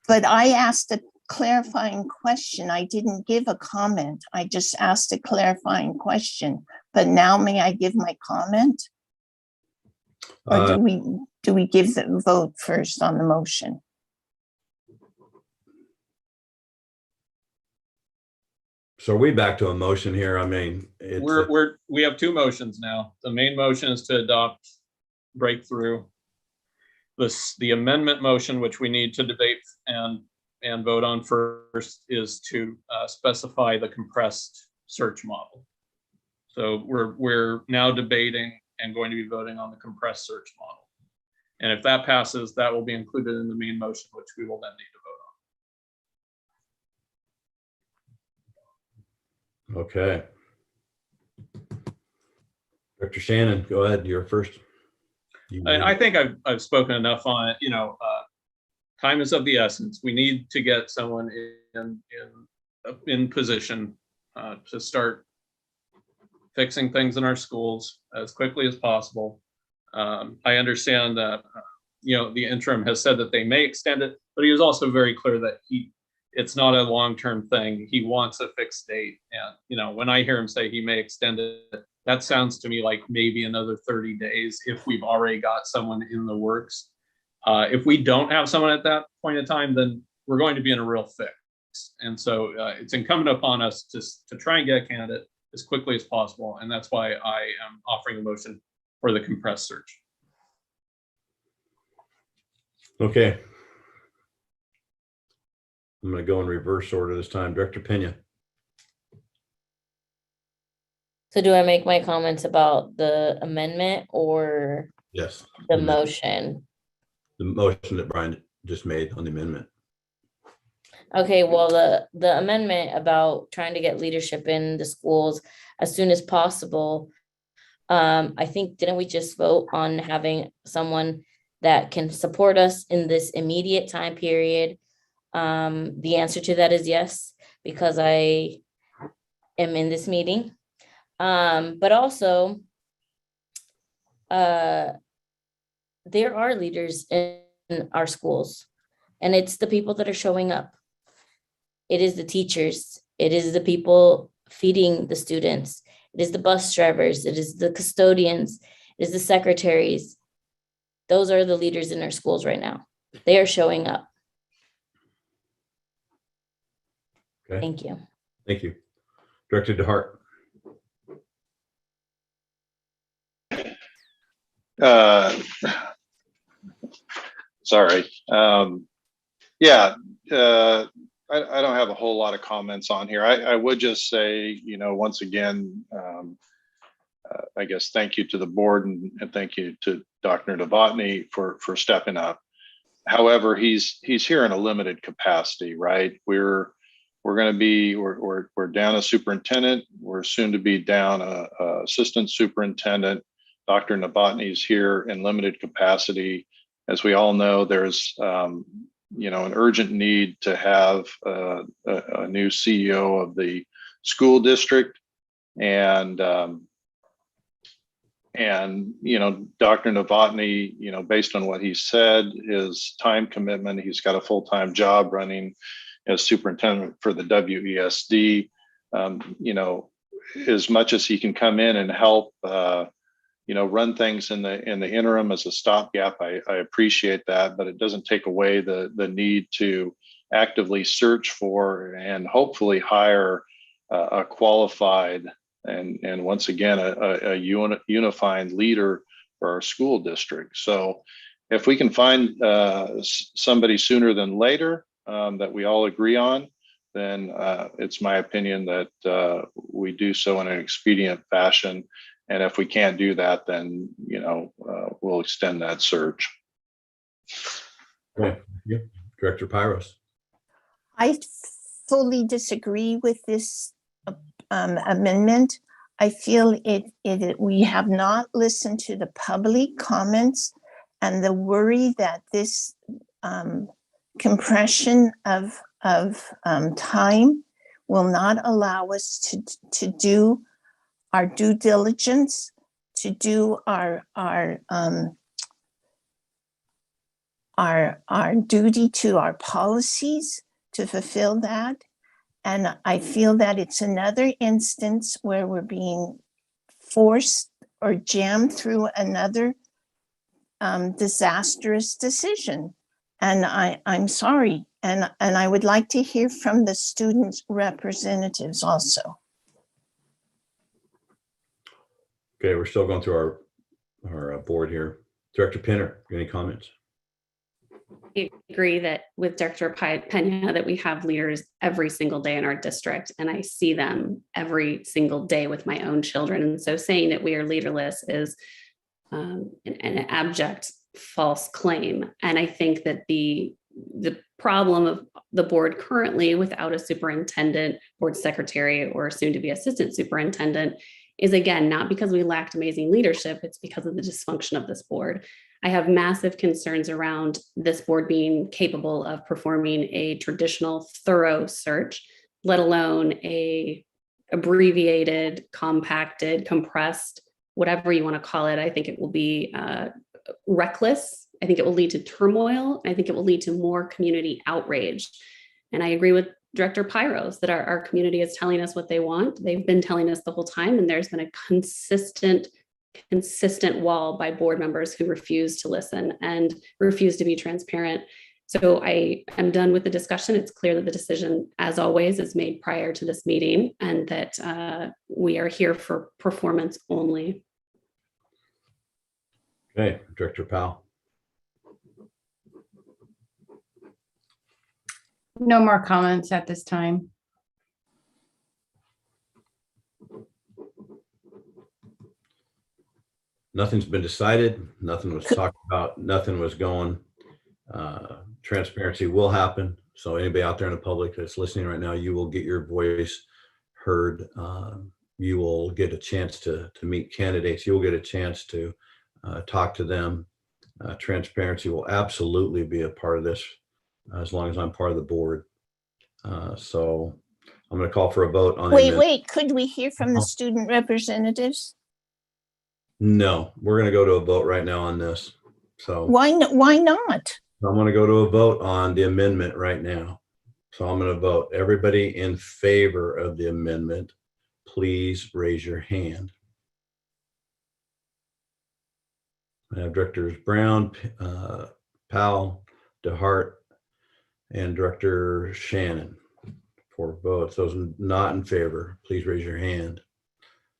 But I asked a clarifying question. I didn't give a comment. I just asked a clarifying question. But now may I give my comment? Or do we give the vote first on the motion? So are we back to a motion here? I mean, we have two motions now. The main motion is to adopt breakthrough. The amendment motion, which we need to debate and vote on first, is to specify the compressed search model. So we're now debating and going to be voting on the compressed search model. And if that passes, that will be included in the main motion, which we will then need to vote on. Okay. Dr. Shannon, go ahead. You're first. I think I've spoken enough on it. Time is of the essence. We need to get someone in position to start fixing things in our schools as quickly as possible. I understand that the interim has said that they may extend it, but he was also very clear that it's not a long-term thing. He wants a fixed date, and when I hear him say he may extend it, that sounds to me like maybe another 30 days if we've already got someone in the works. If we don't have someone at that point in time, then we're going to be in a real fix. And so it's incumbent upon us to try and get a candidate as quickly as possible. And that's why I am offering a motion for the compressed search. Okay. I'm going to go in reverse order this time. Director Pena. So do I make my comments about the amendment or Yes. the motion? The motion that Brian just made on the amendment. Okay, well, the amendment about trying to get leadership in the schools as soon as possible. I think, didn't we just vote on having someone that can support us in this immediate time period? The answer to that is yes, because I am in this meeting. But also, there are leaders in our schools, and it's the people that are showing up. It is the teachers. It is the people feeding the students. It is the bus drivers. It is the custodians. It is the secretaries. Those are the leaders in our schools right now. They are showing up. Okay. Thank you. Thank you. Director DeHart. Sorry. I don't have a whole lot of comments on here. I would just say, once again, I guess thank you to the board and thank you to Dr. Novotny for stepping up. However, he's here in a limited capacity, right? We're down a superintendent. We're soon to be down a assistant superintendent. Dr. Novotny is here in limited capacity. as we all know, there's an urgent need to have a new CEO of the school district, and Dr. Novotny, based on what he said, his time commitment, he's got a full-time job running as superintendent for the WESD. As much as he can come in and help, run things in the interim as a stopgap, I appreciate that, but it doesn't take away the need to actively search for and hopefully hire a qualified and once again a unified leader for our school district. So if we can find somebody sooner than later that we all agree on, then it's my opinion that we do so in an expedient fashion. And if we can't do that, then we'll extend that search. Okay. Yeah. Director Pyros. I fully disagree with this amendment. I feel we have not listened to the public comments, and the worry that this compression of time will not allow us to do our due diligence, to do our duty to our policies, to fulfill that. And I feel that it's another instance where we're being forced or jammed through another disastrous decision. And I'm sorry. And I would like to hear from the student representatives also. Okay, we're still going through our board here. Director Pinner, any comments? I agree that with Director Pena that we have leaders every single day in our district, and I see them every single day with my own children. And so saying that we are leaderless is an abject false claim. And I think that the problem of the board currently without a superintendent, board secretary, or soon to be assistant superintendent is, again, not because we lacked amazing leadership, it's because of the dysfunction of this board. I have massive concerns around this board being capable of performing a traditional, thorough search, let alone a abbreviated, compacted, compressed, whatever you want to call it. I think it will be reckless. I think it will lead to turmoil. I think it will lead to more community outrage. And I agree with Director Pyros that our community is telling us what they want. They've been telling us the whole time, and there's been a consistent wall by board members who refuse to listen and refuse to be transparent. So I am done with the discussion. It's clear that the decision, as always, is made prior to this meeting, and that we are here for performance only. Okay, Director Powell. No more comments at this time. Nothing's been decided. Nothing was talked about. Nothing was going. Transparency will happen. So anybody out there in the public that's listening right now, you will get your voice heard. You will get a chance to meet candidates. You'll get a chance to talk to them. Transparency will absolutely be a part of this as long as I'm part of the board. So I'm going to call for a vote on. Wait, could we hear from the student representatives? No, we're going to go to a vote right now on this. So why not? I'm going to go to a vote on the amendment right now. So I'm going to vote. Everybody in favor of the amendment, please raise your hand. I have Directors Brown, Powell, DeHart, and Director Shannon for votes. Those not in favor, please raise your hand.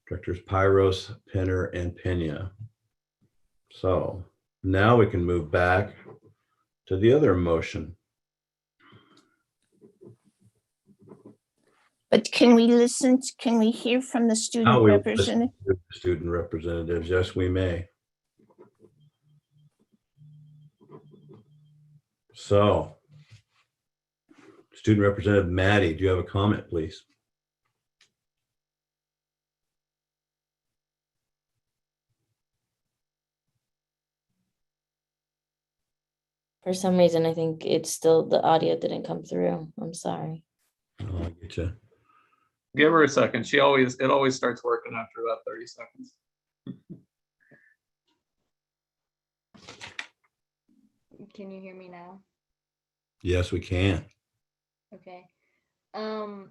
Directors Pyros, Pinner, and Pena. So now we can move back to the other motion. But can we hear from the student representative? Student representatives, yes, we may. So, Student Representative Maddie, do you have a comment, please? For some reason, I think it's still, the audio didn't come through. I'm sorry. Oh, I get you. Give her a second. It always starts working after about 30 seconds. Can you hear me now? Yes, we can. Okay. Well,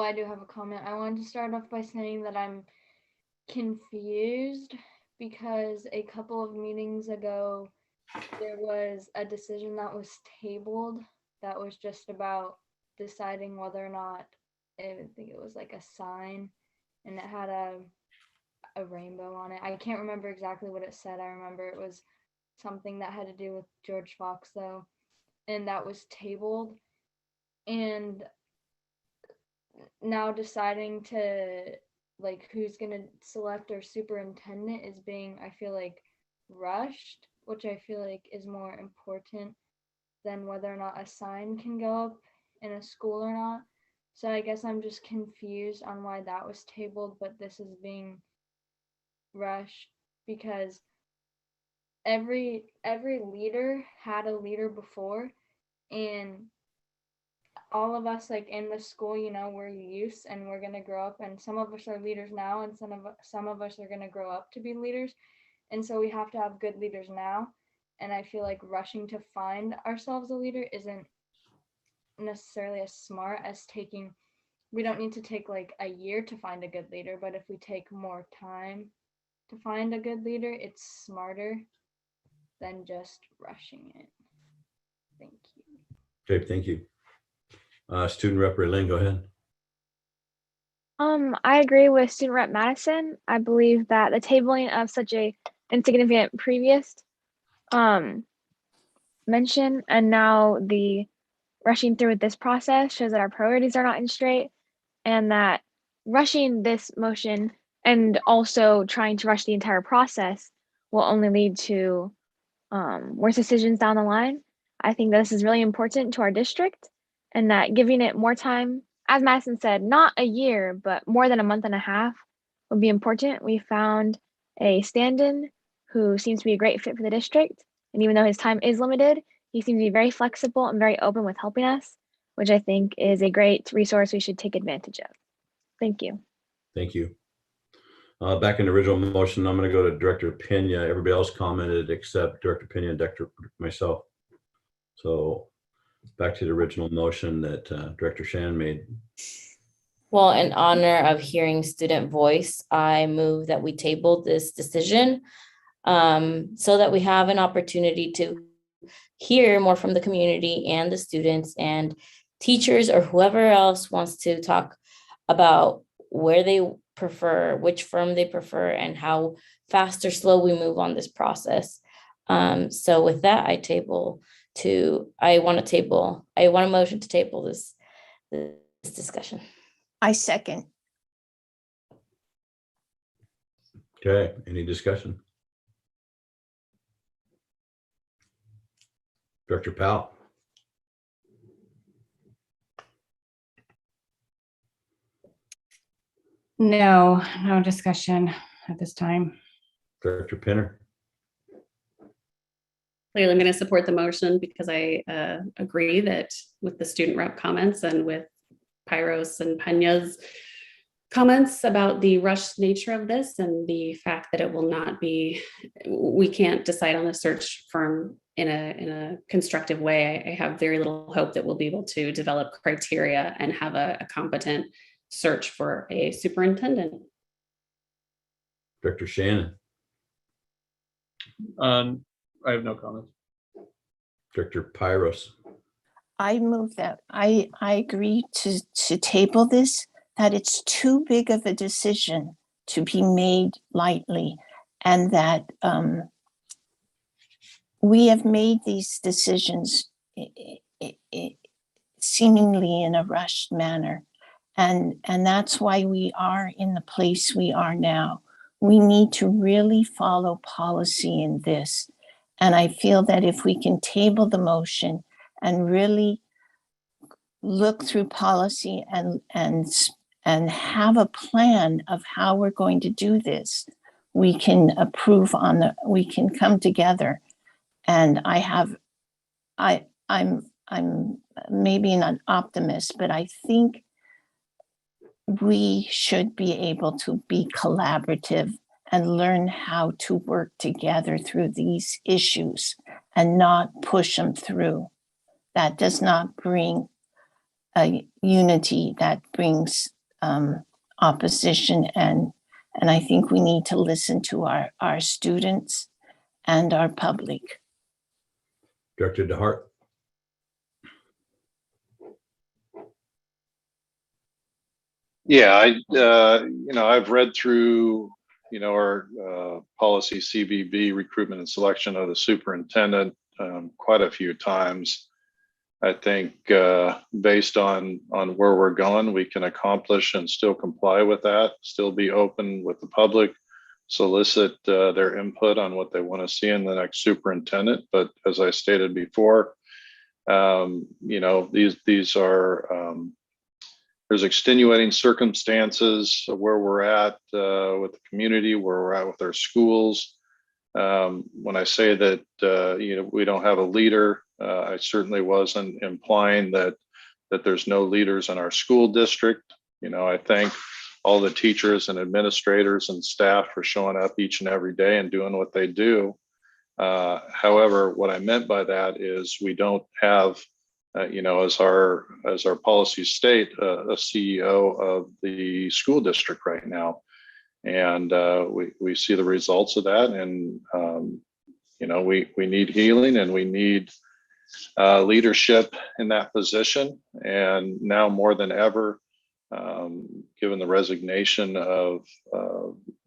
I do have a comment. I wanted to start off by saying that I'm confused because a couple of meetings ago, there was a decision that was tabled that was just about deciding whether or not, I think it was like a sign, and it had a rainbow on it. I can't remember exactly what it said. I remember it was something that had to do with George Fox, though, and that was tabled. And now deciding to, like, who's gonna select our superintendent is being, I feel like, rushed, which I feel like is more important than whether or not a sign can go up in a school or not. So I guess I'm just confused on why that was tabled, but this is being rushed because every leader had a leader before, and all of us, like, in the school, we're youth and we're going to grow up, and some of us are leaders now, and some of us are going to grow up to be leaders, and so we have to have good leaders now. And I feel like rushing to find ourselves a leader isn't necessarily as smart as we don't need to take like a year to find a good leader, but if we take more time to find a good leader, it's smarter than just rushing it. Thank you. Okay, thank you. Student Rep. Lynn, go ahead. I agree with Student Rep. Madison. I believe that the tabling of such a insignificant previous mention and now the rushing through with this process shows that our priorities are not in straight, and that rushing this motion and also trying to rush the entire process will only lead to worse decisions down the line. I think this is really important to our district, and that giving it more time, as Madison said, not a year, but more than a month and a half would be important. We found a stand-in who seems to be a great fit for the district. And even though his time is limited, he seems to be very flexible and very open with helping us, which I think is a great resource we should take advantage of. Thank you. Thank you. Back in the original motion, I'm going to go to Director Pena. Everybody else commented except Director Pena and myself. So back to the original motion that Director Shannon made. Well, in honor of hearing student voice, I move that we table this decision so that we have an opportunity to hear more from the community and the students and teachers or whoever else wants to talk about where they prefer, which firm they prefer, and how fast or slow we move on this process. So with that, I want a motion to table this discussion. I second. Okay, any discussion? Director Powell. No discussion at this time. Director Pinner. Clearly, I'm going to support the motion because I agree that with the student rep comments and with Pyros and Pena's comments about the rushed nature of this and the fact that it will not be, we can't decide on a search firm in a constructive way. I have very little hope that we'll be able to develop criteria and have a competent search for a superintendent. Director Shannon. I have no comments. Director Pyros. I move that I agree to table this, that it's too big of a decision to be made lightly, and that we have made these decisions seemingly in a rushed manner. And that's why we are in the place we are now. We need to really follow policy in this. And I feel that if we can table the motion and really look through policy and have a plan of how we're going to do this, we can we can come together. And I have I'm maybe an optimist, but I think we should be able to be collaborative and learn how to work together through these issues and not push them through. That does not bring a unity, that brings opposition. And I think we need to listen to our students and our public. Director DeHart. Yeah, I've read through, our policy CBB, recruitment and selection of the superintendent, quite a few times. I think based on where we're going, we can accomplish and still comply with that, still be open with the public, solicit their input on what they want to see in the next superintendent. But as I stated before, these are there's extenuating circumstances of where we're at with the community, where we're at with our schools. When I say that we don't have a leader, I certainly wasn't implying that there's no leaders in our school district. I thank all the teachers and administrators and staff for showing up each and every day and doing what they do. However, what I meant by that is we don't have, as our policies state, a CEO of the school district right now. And we see the results of that, and we need healing, and we need leadership in that position. And now more than ever, given the resignation of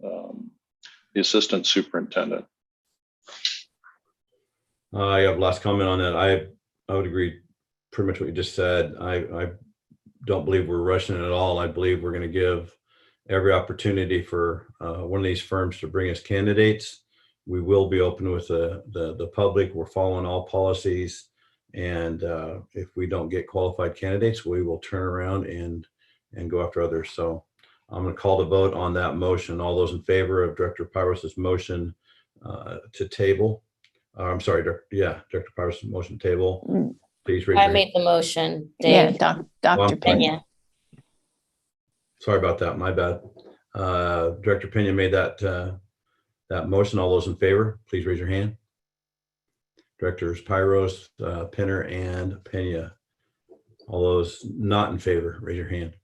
the assistant superintendent. I have last comment on that. I would agree pretty much what you just said. I don't believe we're rushing at all. I believe we're going to give every opportunity for one of these firms to bring us candidates. We will be open with the public. We're following all policies. And if we don't get qualified candidates, we will turn around and go after others. So I'm going to call the vote on that motion. All those in favor of Director Pyros's motion to table. I'm sorry, Director Pyros's motion table. Please raise I your made hand. the motion, Dave. Yeah, I'm Dr. Pena. Sorry about that. My bad. Director Pena made that motion. All those in favor, please raise your hand. Directors Pyros, Pinner, and Pena. All those not in favor, raise your hand.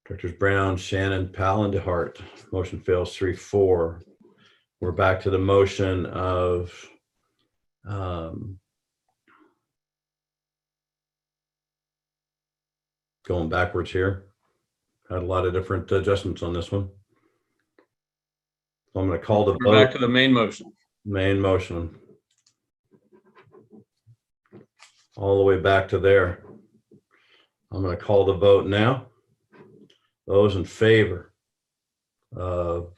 Directors Brown, Shannon, Powell, and DeHart. Motion fails 3-4. We're back to the motion of going backwards here. Had a lot of different adjustments on this one. So I'm going to call the vote. We're back to the main motion. Main motion. All the way back to there. I'm going to call the vote now. Those in favor of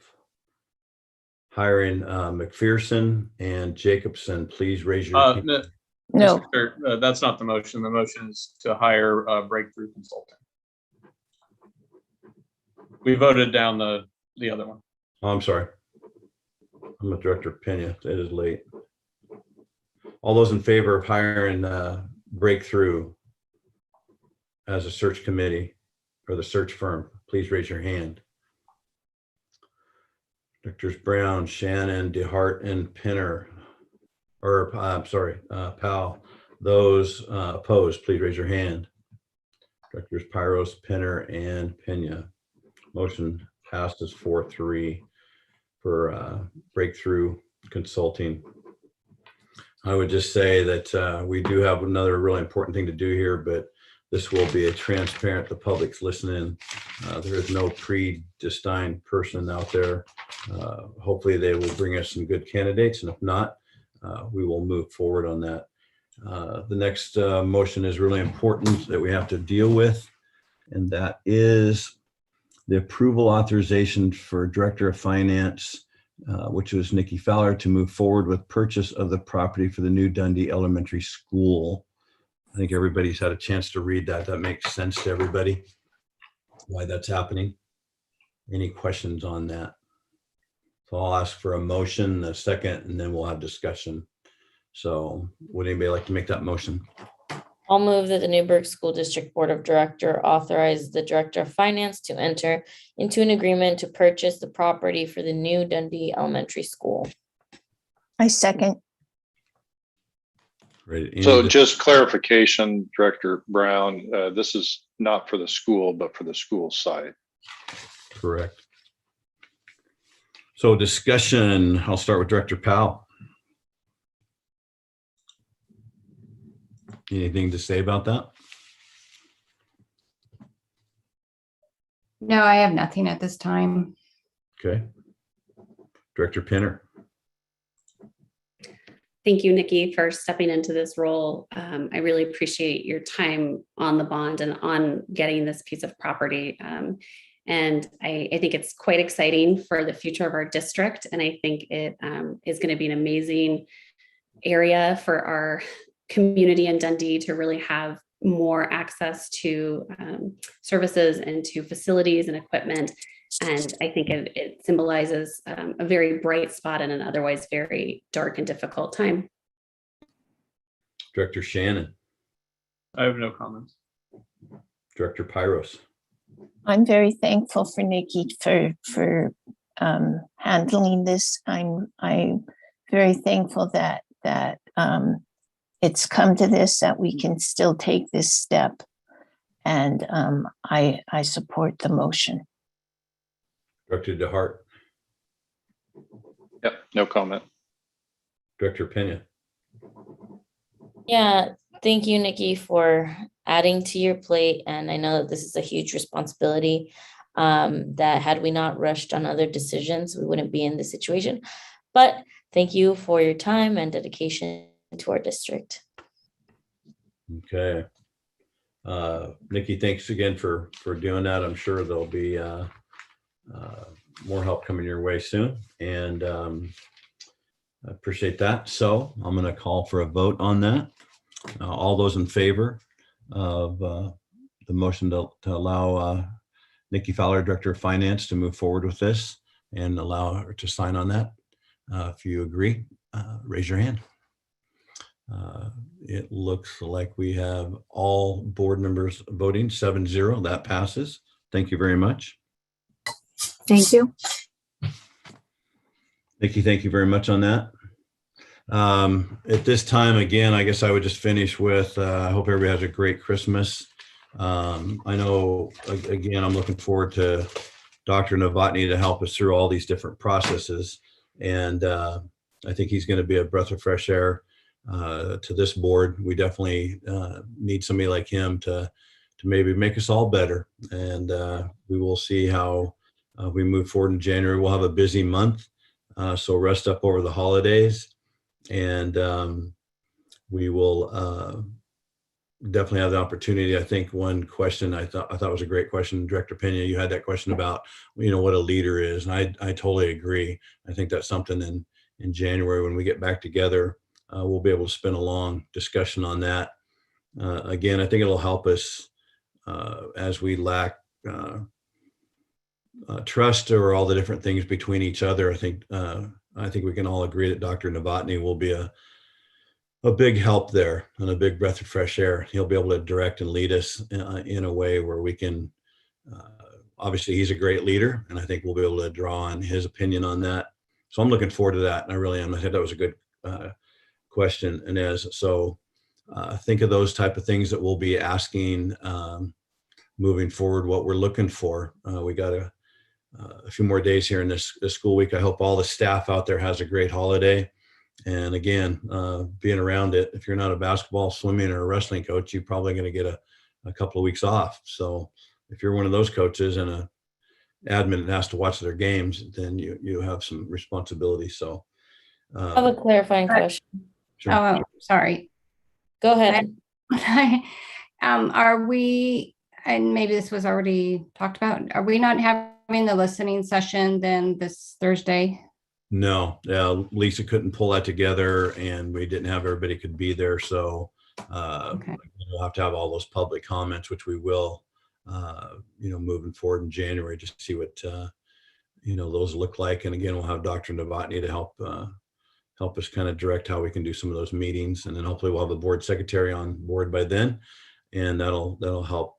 hiring McPherson and Jacobson, please raise your hand. No. Mr. That's not the motion. The motion is to hire a breakthrough consultant. We voted down the other one. Oh, I'm sorry. I'm with Director Pena. It is late. All those in favor of hiring Breakthrough as a search committee or the search firm, please raise your hand. Directors Brown, Shannon, DeHart, and Pinner, or I'm sorry, Powell. Those opposed, please raise your hand. Directors Pyros, Pinner, and Pena. Motion passes 4-3 for Breakthrough Consulting. I would just say that we do have another really important thing to do here, but this will be a transparent, the public's listening. There is no predestined person out there. Hopefully they will bring us some good candidates, and if not, we will move forward on that. The next motion is really important that we have to deal with, and that is the approval authorization for Director of Finance, which was Nikki Fowler, to move forward with purchase of the property for the new Dundee Elementary School. I think everybody's had a chance to read that. That makes sense to everybody, why that's happening. Any questions on that? So I'll ask for a motion, a second, and then we'll have discussion. So would anybody like to make that motion? I'll move that the Newberg School District Board of Director authorize the Director of Finance to enter into an agreement to purchase the property for the new Dundee Elementary School. I second. Great. Any So dis- just clarification, Director Brown, this is not for the school, but for the school site. Correct. So discussion, I'll start with Director Powell. Anything to say about that? No, I have nothing at this time. Okay. Director Pinner. Thank you, Nikki, for stepping into this role. I really appreciate your time on the bond and on getting this piece of property. And I think it's quite exciting for the future of our district. And I think it is going to be an amazing area for our community in Dundee to really have more access to services and to facilities and equipment. And I think it symbolizes a very bright spot in an otherwise very dark and difficult time. Director Shannon. I have no comments. Director Pyros. I'm very thankful for Nikki for handling this. I'm very thankful that it's come to this, that we can still take this step. And I support the motion. Director DeHart. Yep, no comment. Director Pena. Yeah, thank you, Nikki, for adding to your plate. And I know that this is a huge responsibility, that had we not rushed on other decisions, we wouldn't be in this situation. But thank you for your time and dedication to our district. Okay. Nikki, thanks again for doing that. I'm sure there'll be more help coming your way soon. And I appreciate that. So I'm going to call for a vote on that. All those in favor of the motion to allow Nikki Fowler, Director of Finance, to move forward with this and allow her to sign on that. If you agree, raise your hand. It looks like we have all board members voting 7-0. That passes. Thank you very much. Thank you. Nikki, thank you very much on that. At this time, again, I guess I would just finish with, I hope everybody has a great Christmas. I know, again, I'm looking forward to Dr. Novotny to help us through all these different processes. And I think he's going to be a breath of fresh air to this board. We definitely need somebody like him to maybe make us all better. And we will see how we move forward in January. We'll have a busy month. So rest up over the holidays. And we will definitely have the opportunity. I think one question I thought was a great question, Director Pena, you had that question about, what a leader is. And I totally agree. I think that's something in January when we get back together, we'll be able to spend a long discussion on that. Again, I think it'll help us as we lack trust or all the different things between each other. I think we can all agree that Dr. Novotny will be a big help there and a big breath of fresh air. He'll be able to direct and lead us in a way where we can, obviously he's a great leader, and I think we'll be able to draw on his opinion on that. So I'm looking forward to that. And I really am. I think that was a good question, Inez. So think of those type of things that we'll be asking moving forward, what we're looking for. We got a few more days here in this school week. I hope all the staff out there has a great holiday. And again, being around it, if you're not a basketball, swimming, or a wrestling coach, you're probably going to get a couple of weeks off. So if you're one of those coaches and an admin that has to watch their games, then you have some responsibility. So I have a clarifying question. sure. Oh, sorry. Go ahead. Are we, and maybe this was already talked about, are we not having the listening session then this Thursday? No, Lisa couldn't pull that together, and we didn't have everybody could be there. So Okay. we'll have to have all those public comments, which we will, moving forward in January, just to see what, those look like. And again, we'll have Dr. Novotny to help help us kind of direct how we can do some of those meetings. And then hopefully we'll have the board secretary on board by then. And that'll help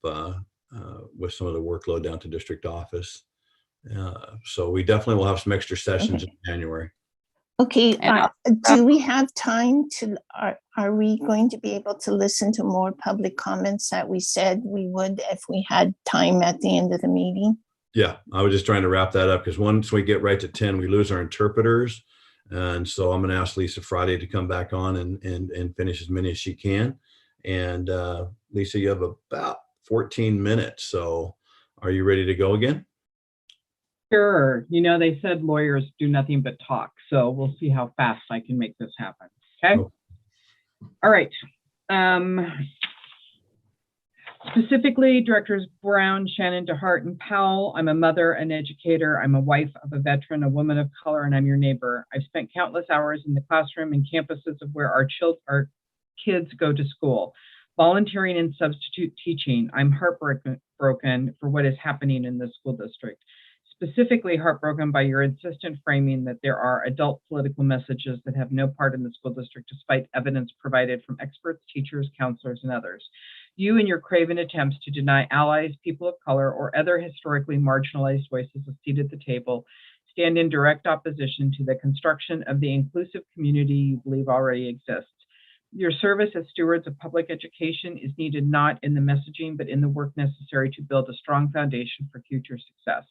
with some of the workload down to district office. So we definitely will have some extra sessions in January. Okay, And do we have time to, are we going to be able to listen to more public comments that we said we would if we had time at the end of the meeting? Yeah, I was just trying to wrap that up because once we get right to 10, we lose our interpreters. And so I'm going to ask Lisa Friday to come back on and finish as many as she can. And Lisa, you have about 14 minutes. So are you ready to go again? Sure. You know, they said lawyers do nothing but talk, so we'll see how fast I can make this happen. Okay. Oh. All right. Specifically, Directors Brown, Shannon, DeHart, and Powell. I'm a mother, an educator. I'm a wife of a veteran, a woman of color, and I'm your neighbor. I've spent countless hours in the classroom and campuses of where our kids go to school, volunteering and substitute teaching. I'm heartbroken for what is happening in the school district. Specifically heartbroken by your insistent framing that there are adult political messages that have no part in the school district, despite evidence provided from experts, teachers, counselors, and others. You and your craven attempts to deny allies, people of color, or other historically marginalized voices a seat at the table stand in direct opposition to the construction of the inclusive community you believe already exists. Your service as stewards of public education is needed not in the messaging, but in the work necessary to build a strong foundation for future success.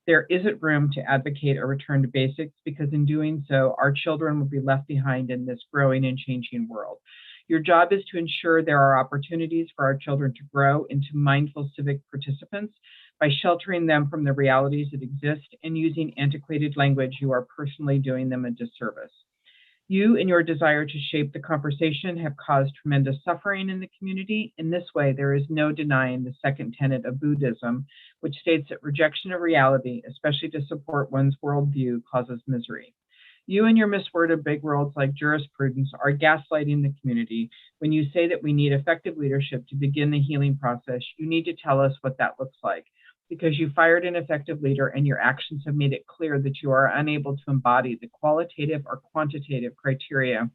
There isn't room to advocate a return to basics because in doing so, our children will be left behind in this growing and changing world. Your job is to ensure there are opportunities for our children to grow into mindful civic participants by sheltering them from the realities that exist and using antiquated language. You are personally doing them a disservice. You and your desire to shape the conversation have caused tremendous suffering in the community. In this way, there is no denying the second tenet of Buddhism, which states that rejection of reality, especially to support one's worldview, causes misery. You and your misworded big words like jurisprudence are gaslighting the community. When you say that we need effective leadership to begin the healing process, you need to tell us what that looks like. Because you fired an effective leader and your actions have made it clear that you are unable to embody the qualitative or quantitative criteria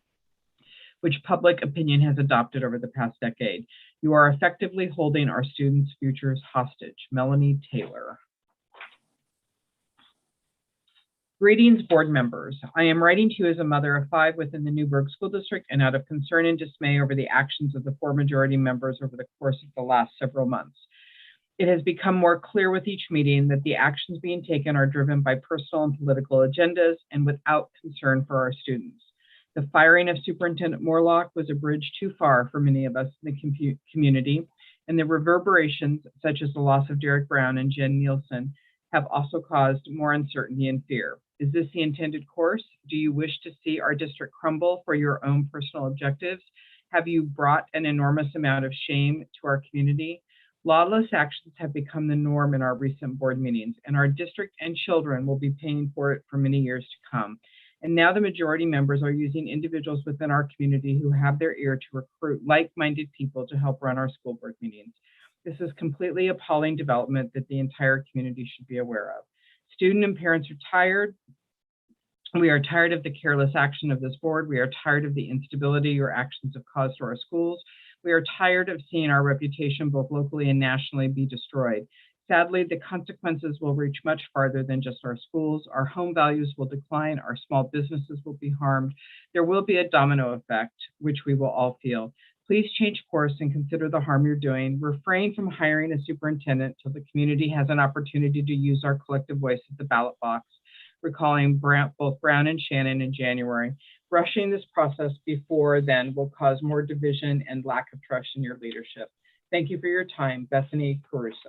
which public opinion has adopted over the past decade. You are effectively holding our students' futures hostage. Melanie Taylor. Greetings, board members. I am writing to you as a mother of 5 within the Newberg School District and out of concern and dismay over the actions of the 4 majority members over the course of the last several months. It has become more clear with each meeting that the actions being taken are driven by personal and political agendas and without concern for our students. The firing of Superintendent Morlock was a bridge too far for many of us in the community, and the reverberations, such as the loss of Derek Brown and Jen Nielsen, have also caused more uncertainty and fear. Is this the intended course? Do you wish to see our district crumble for your own personal objectives? Have you brought an enormous amount of shame to our community? Lawless actions have become the norm in our recent board meetings, and our district and children will be paying for it for many years to come. And now the majority members are using individuals within our community who have their ear to recruit like-minded people to help run our school board meetings. This is completely appalling development that the entire community should be aware of. Student and parents are tired. We are tired of the careless action of this board. We are tired of the instability your actions have caused to our schools. We are tired of seeing our reputation both locally and nationally be destroyed. Sadly, the consequences will reach much farther than just our schools. Our home values will decline. Our small businesses will be harmed. There will be a domino effect, which we will all feel. Please change course and consider the harm you're doing. Refrain from hiring a superintendent till the community has an opportunity to use our collective voice at the ballot box, recalling both Brown and Shannon in January. Rushing this process before then will cause more division and lack of trust in your leadership. Thank you for your time, Bethany Caruso.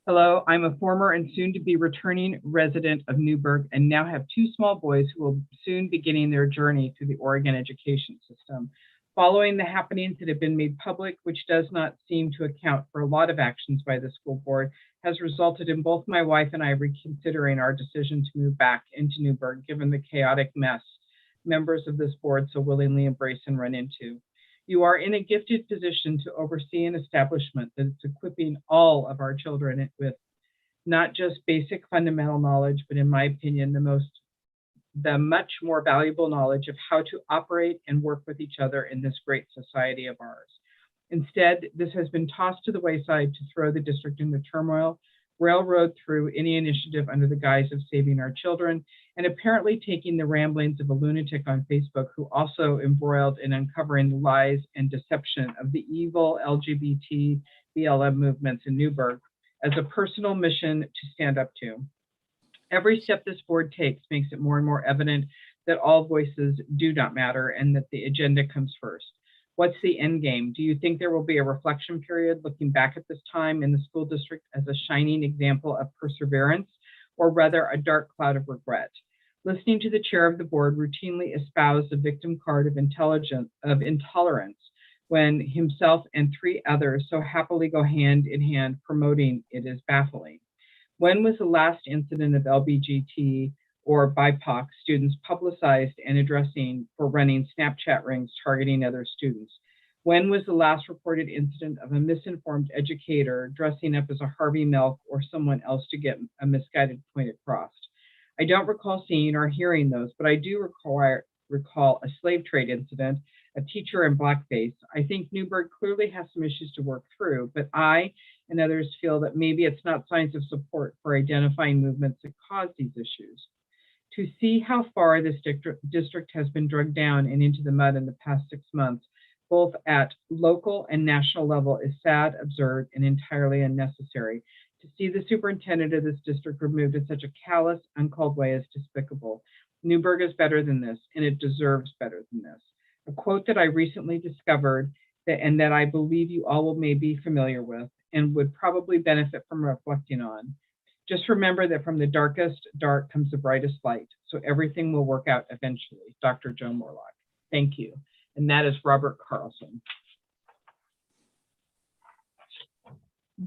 Hello, I'm a former and soon to be returning resident of Newberg and now have 2 small boys who will soon be beginning their journey through the Oregon education system. Following the happenings that have been made public, which does not seem to account for a lot of actions by the school board, has resulted in both my wife and I reconsidering our decision to move back into Newberg, given the chaotic mess members of this board so willingly embrace and run into. You are in a gifted position to oversee an establishment that is equipping all of our children with not just basic fundamental knowledge, but in my opinion, the most the much more valuable knowledge of how to operate and work with each other in this great society of ours. Instead, this has been tossed to the wayside to throw the district into turmoil, railroad through any initiative under the guise of saving our children, and apparently taking the ramblings of a lunatic on Facebook who also embroiled in uncovering the lies and deception of the evil LGBT BLM movements in Newberg as a personal mission to stand up to. Every step this board takes makes it more and more evident that all voices do not matter and that the agenda comes first. What's the end game? Do you think there will be a reflection period looking back at this time in the school district as a shining example of perseverance, or rather a dark cloud of regret? Listening to the chair of the board routinely espouse the victim card of intolerance when himself and 3 others so happily go hand in hand promoting it is baffling. When was the last incident of LBGT or BIPOC students publicized and addressing for running Snapchat rings targeting other students? When was the last reported incident of a misinformed educator dressing up as a Harvey Milk or someone else to get a misguided point across? I don't recall seeing or hearing those, but I do recall a slave trade incident, a teacher in blackface. I think Newberg clearly has some issues to work through, but I and others feel that maybe it's not signs of support for identifying movements that cause these issues. To see how far this district has been dragged down and into the mud in the past 6 months, both at local and national level, is sad, absurd, and entirely unnecessary. To see the superintendent of this district removed in such a callous, uncalled way is despicable. Newberg is better than this, and it deserves better than this. A quote that I recently discovered and that I believe you all may be familiar with and would probably benefit from reflecting on. Just remember that from the darkest dark comes the brightest light, so everything will work out eventually. Dr. Joe Morlock. Thank you. And that is Robert Carlson.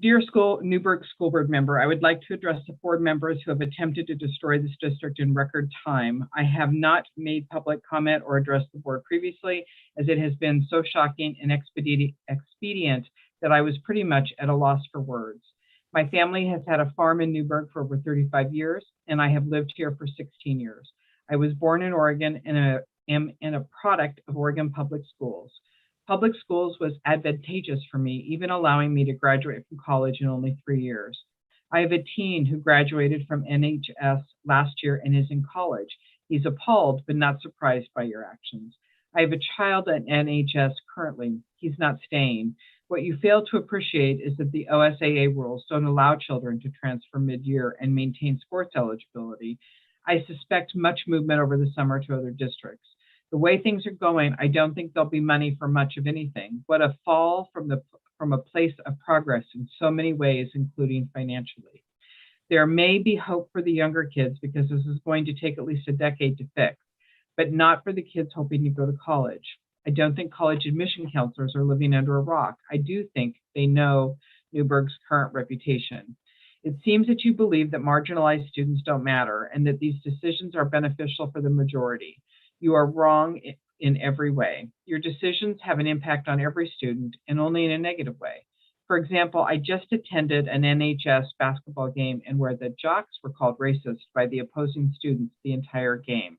Dear Newberg School Board member, I would like to address the board members who have attempted to destroy this district in record time. I have not made public comment or addressed the board previously, as it has been so shocking and expedient that I was pretty much at a loss for words. My family has had a farm in Newberg for over 35 years, and I have lived here for 16 years. I was born in Oregon and am a product of Oregon Public Schools. Public schools was advantageous for me, even allowing me to graduate from college in only 3 years. I have a teen who graduated from NHS last year and is in college. He's appalled, but not surprised by your actions. I have a child at NHS currently. He's not staying. What you fail to appreciate is that the OSAA rules don't allow children to transfer mid-year and maintain sports eligibility. I suspect much movement over the summer to other districts. The way things are going, I don't think there'll be money for much of anything. What a fall from a place of progress in so many ways, including financially. There may be hope for the younger kids because this is going to take at least a decade to fix, but not for the kids hoping to go to college. I don't think college admission counselors are living under a rock. I do think they know Newberg's current reputation. It seems that you believe that marginalized students don't matter and that these decisions are beneficial for the majority. You are wrong in every way. Your decisions have an impact on every student and only in a negative way. For example, I just attended an NHS basketball game and where the jocks were called racist by the opposing students the entire game.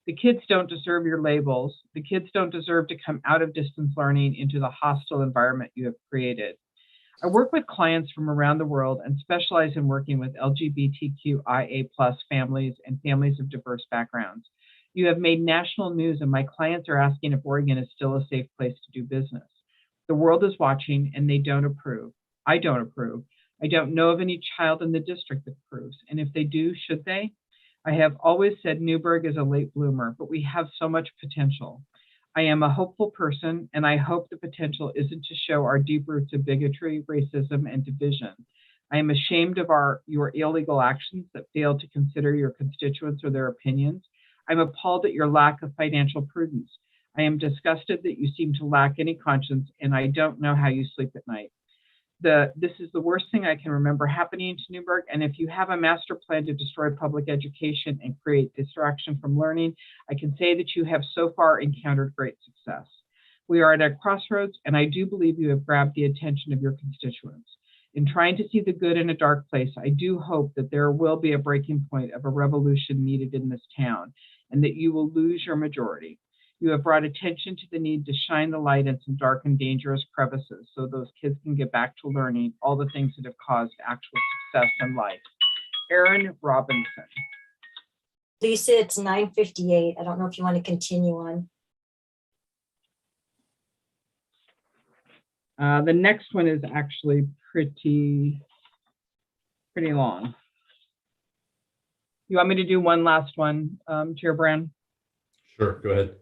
The kids don't deserve your labels. The kids don't deserve to come out of distance learning into the hostile environment you have created. I work with clients from around the world and specialize in working with LGBTQIA+ families and families of diverse backgrounds. You have made national news and my clients are asking if Oregon is still a safe place to do business. The world is watching and they don't approve. I don't approve. I don't know of any child in the district that approves. And if they do, should they? I have always said Newberg is a late bloomer, but we have so much potential. I am a hopeful person, and I hope the potential isn't to show our deep roots of bigotry, racism, and division. I am ashamed of your illegal actions that fail to consider your constituents or their opinions. I'm appalled at your lack of financial prudence. I am disgusted that you seem to lack any conscience, and I don't know how you sleep at night. This is the worst thing I can remember happening to Newberg, and if you have a master plan to destroy public education and create distraction from learning, I can say that you have so far encountered great success. We are at a crossroads, and I do believe you have grabbed the attention of your constituents. In trying to see the good in a dark place, I do hope that there will be a breaking point of a revolution needed in this town. and that you will lose your majority. You have brought attention to the need to shine the light in some dark and dangerous crevices so those kids can get back to learning all the things that have caused actual success in life. Aaron Robinson. Lisa, it's 9:58. I don't know if you want to continue on. The next one is actually pretty long. You want me to do one last one, Chair Brown? Sure, go ahead.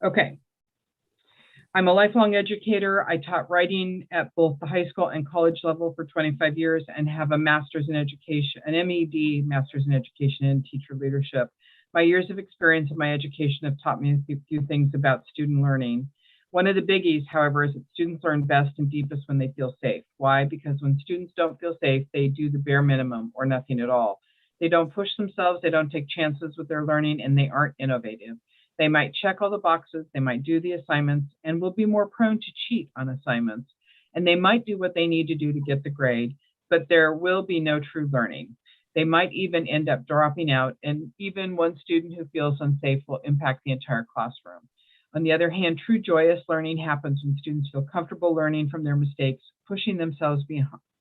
Okay. I'm a lifelong educator. I taught writing at both the high school and college level for 25 years and have a master's in education, an MED, master's in education and teacher leadership. My years of experience in my education have taught me a few things about student learning. One of the biggies, however, is that students learn best and deepest when they feel safe. Why? Because when students don't feel safe, they do the bare minimum or nothing at all. They don't push themselves, they don't take chances with their learning, and they aren't innovative. They might check all the boxes, they might do the assignments, and will be more prone to cheat on assignments. And they might do what they need to do to get the grade, but there will be no true learning. They might even end up dropping out, and even one student who feels unsafe will impact the entire classroom. On the other hand, true joyous learning happens when students feel comfortable learning from their mistakes, pushing themselves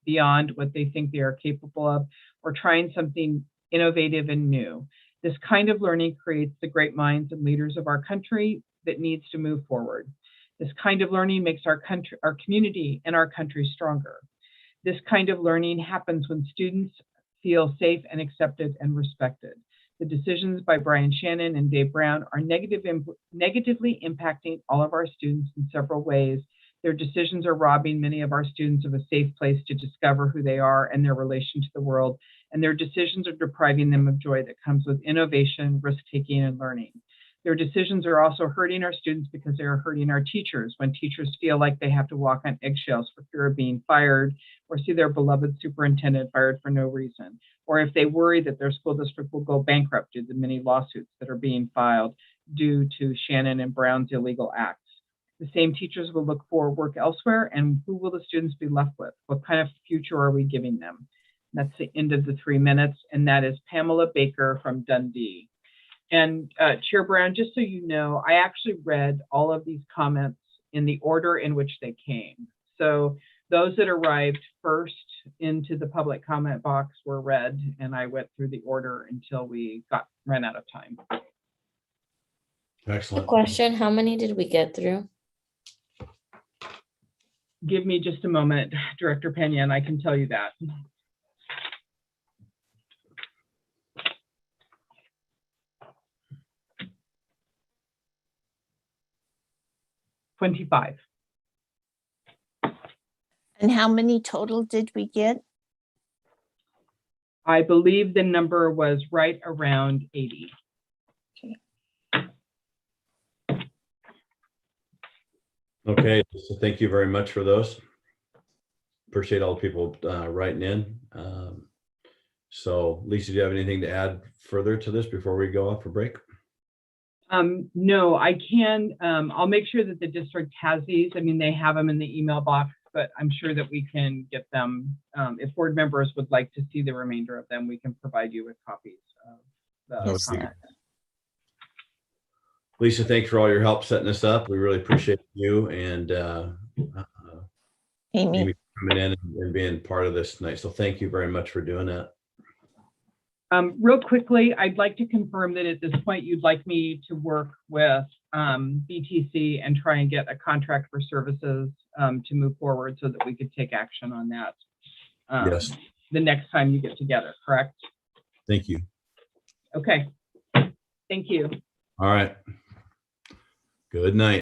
beyond what they think they are capable of, or trying something innovative and new. This kind of learning creates the great minds and leaders of our country that needs to move forward. This kind of learning makes our community and our country stronger. This kind of learning happens when students feel safe and accepted and respected. The decisions by Brian Shannon and Dave Brown are negatively impacting all of our students in several ways. Their decisions are robbing many of our students of a safe place to discover who they are and their relation to the world. And their decisions are depriving them of joy that comes with innovation, risk-taking, and learning. Their decisions are also hurting our students because they are hurting our teachers when teachers feel like they have to walk on eggshells for fear of being fired, or see their beloved superintendent fired for no reason, or if they worry that their school district will go bankrupt due to the many lawsuits that are being filed due to Shannon and Brown's illegal acts. The same teachers will look for work elsewhere, and who will the students be left with? What kind of future are we giving them? That's the end of the 3 minutes, and that is Pamela Baker from Dundee. And Chair Brown, just so you know, I actually read all of these comments in the order in which they came. So those that arrived first into the public comment box were read, and I went through the order until we ran out of time. Excellent. A question, how many did we get through? Give me just a moment, Director Pena, and I can tell you that. $25. And how many total did we get? I believe the number was right around 80. Okay, so thank you very much for those. Appreciate all the people writing in. So Lisa, do you have anything to add further to this before we go off for break? No, I can. I'll make sure that the district has these. I mean, they have them in the email box, but I'm sure that we can get them. If board members would like to see the remainder of them, we can provide you with copies of the comments. Lisa, thanks for all your help setting this up. We really appreciate you and Amy coming in and being part of this tonight. So thank you very much for doing that. Real quickly, I'd like to confirm that at this point, you'd like me to work with BTC and try and get a contract for services to move forward so that we could take action on that Yes. the next time you get together, correct? Thank you. Okay. Thank you. All right. Good night.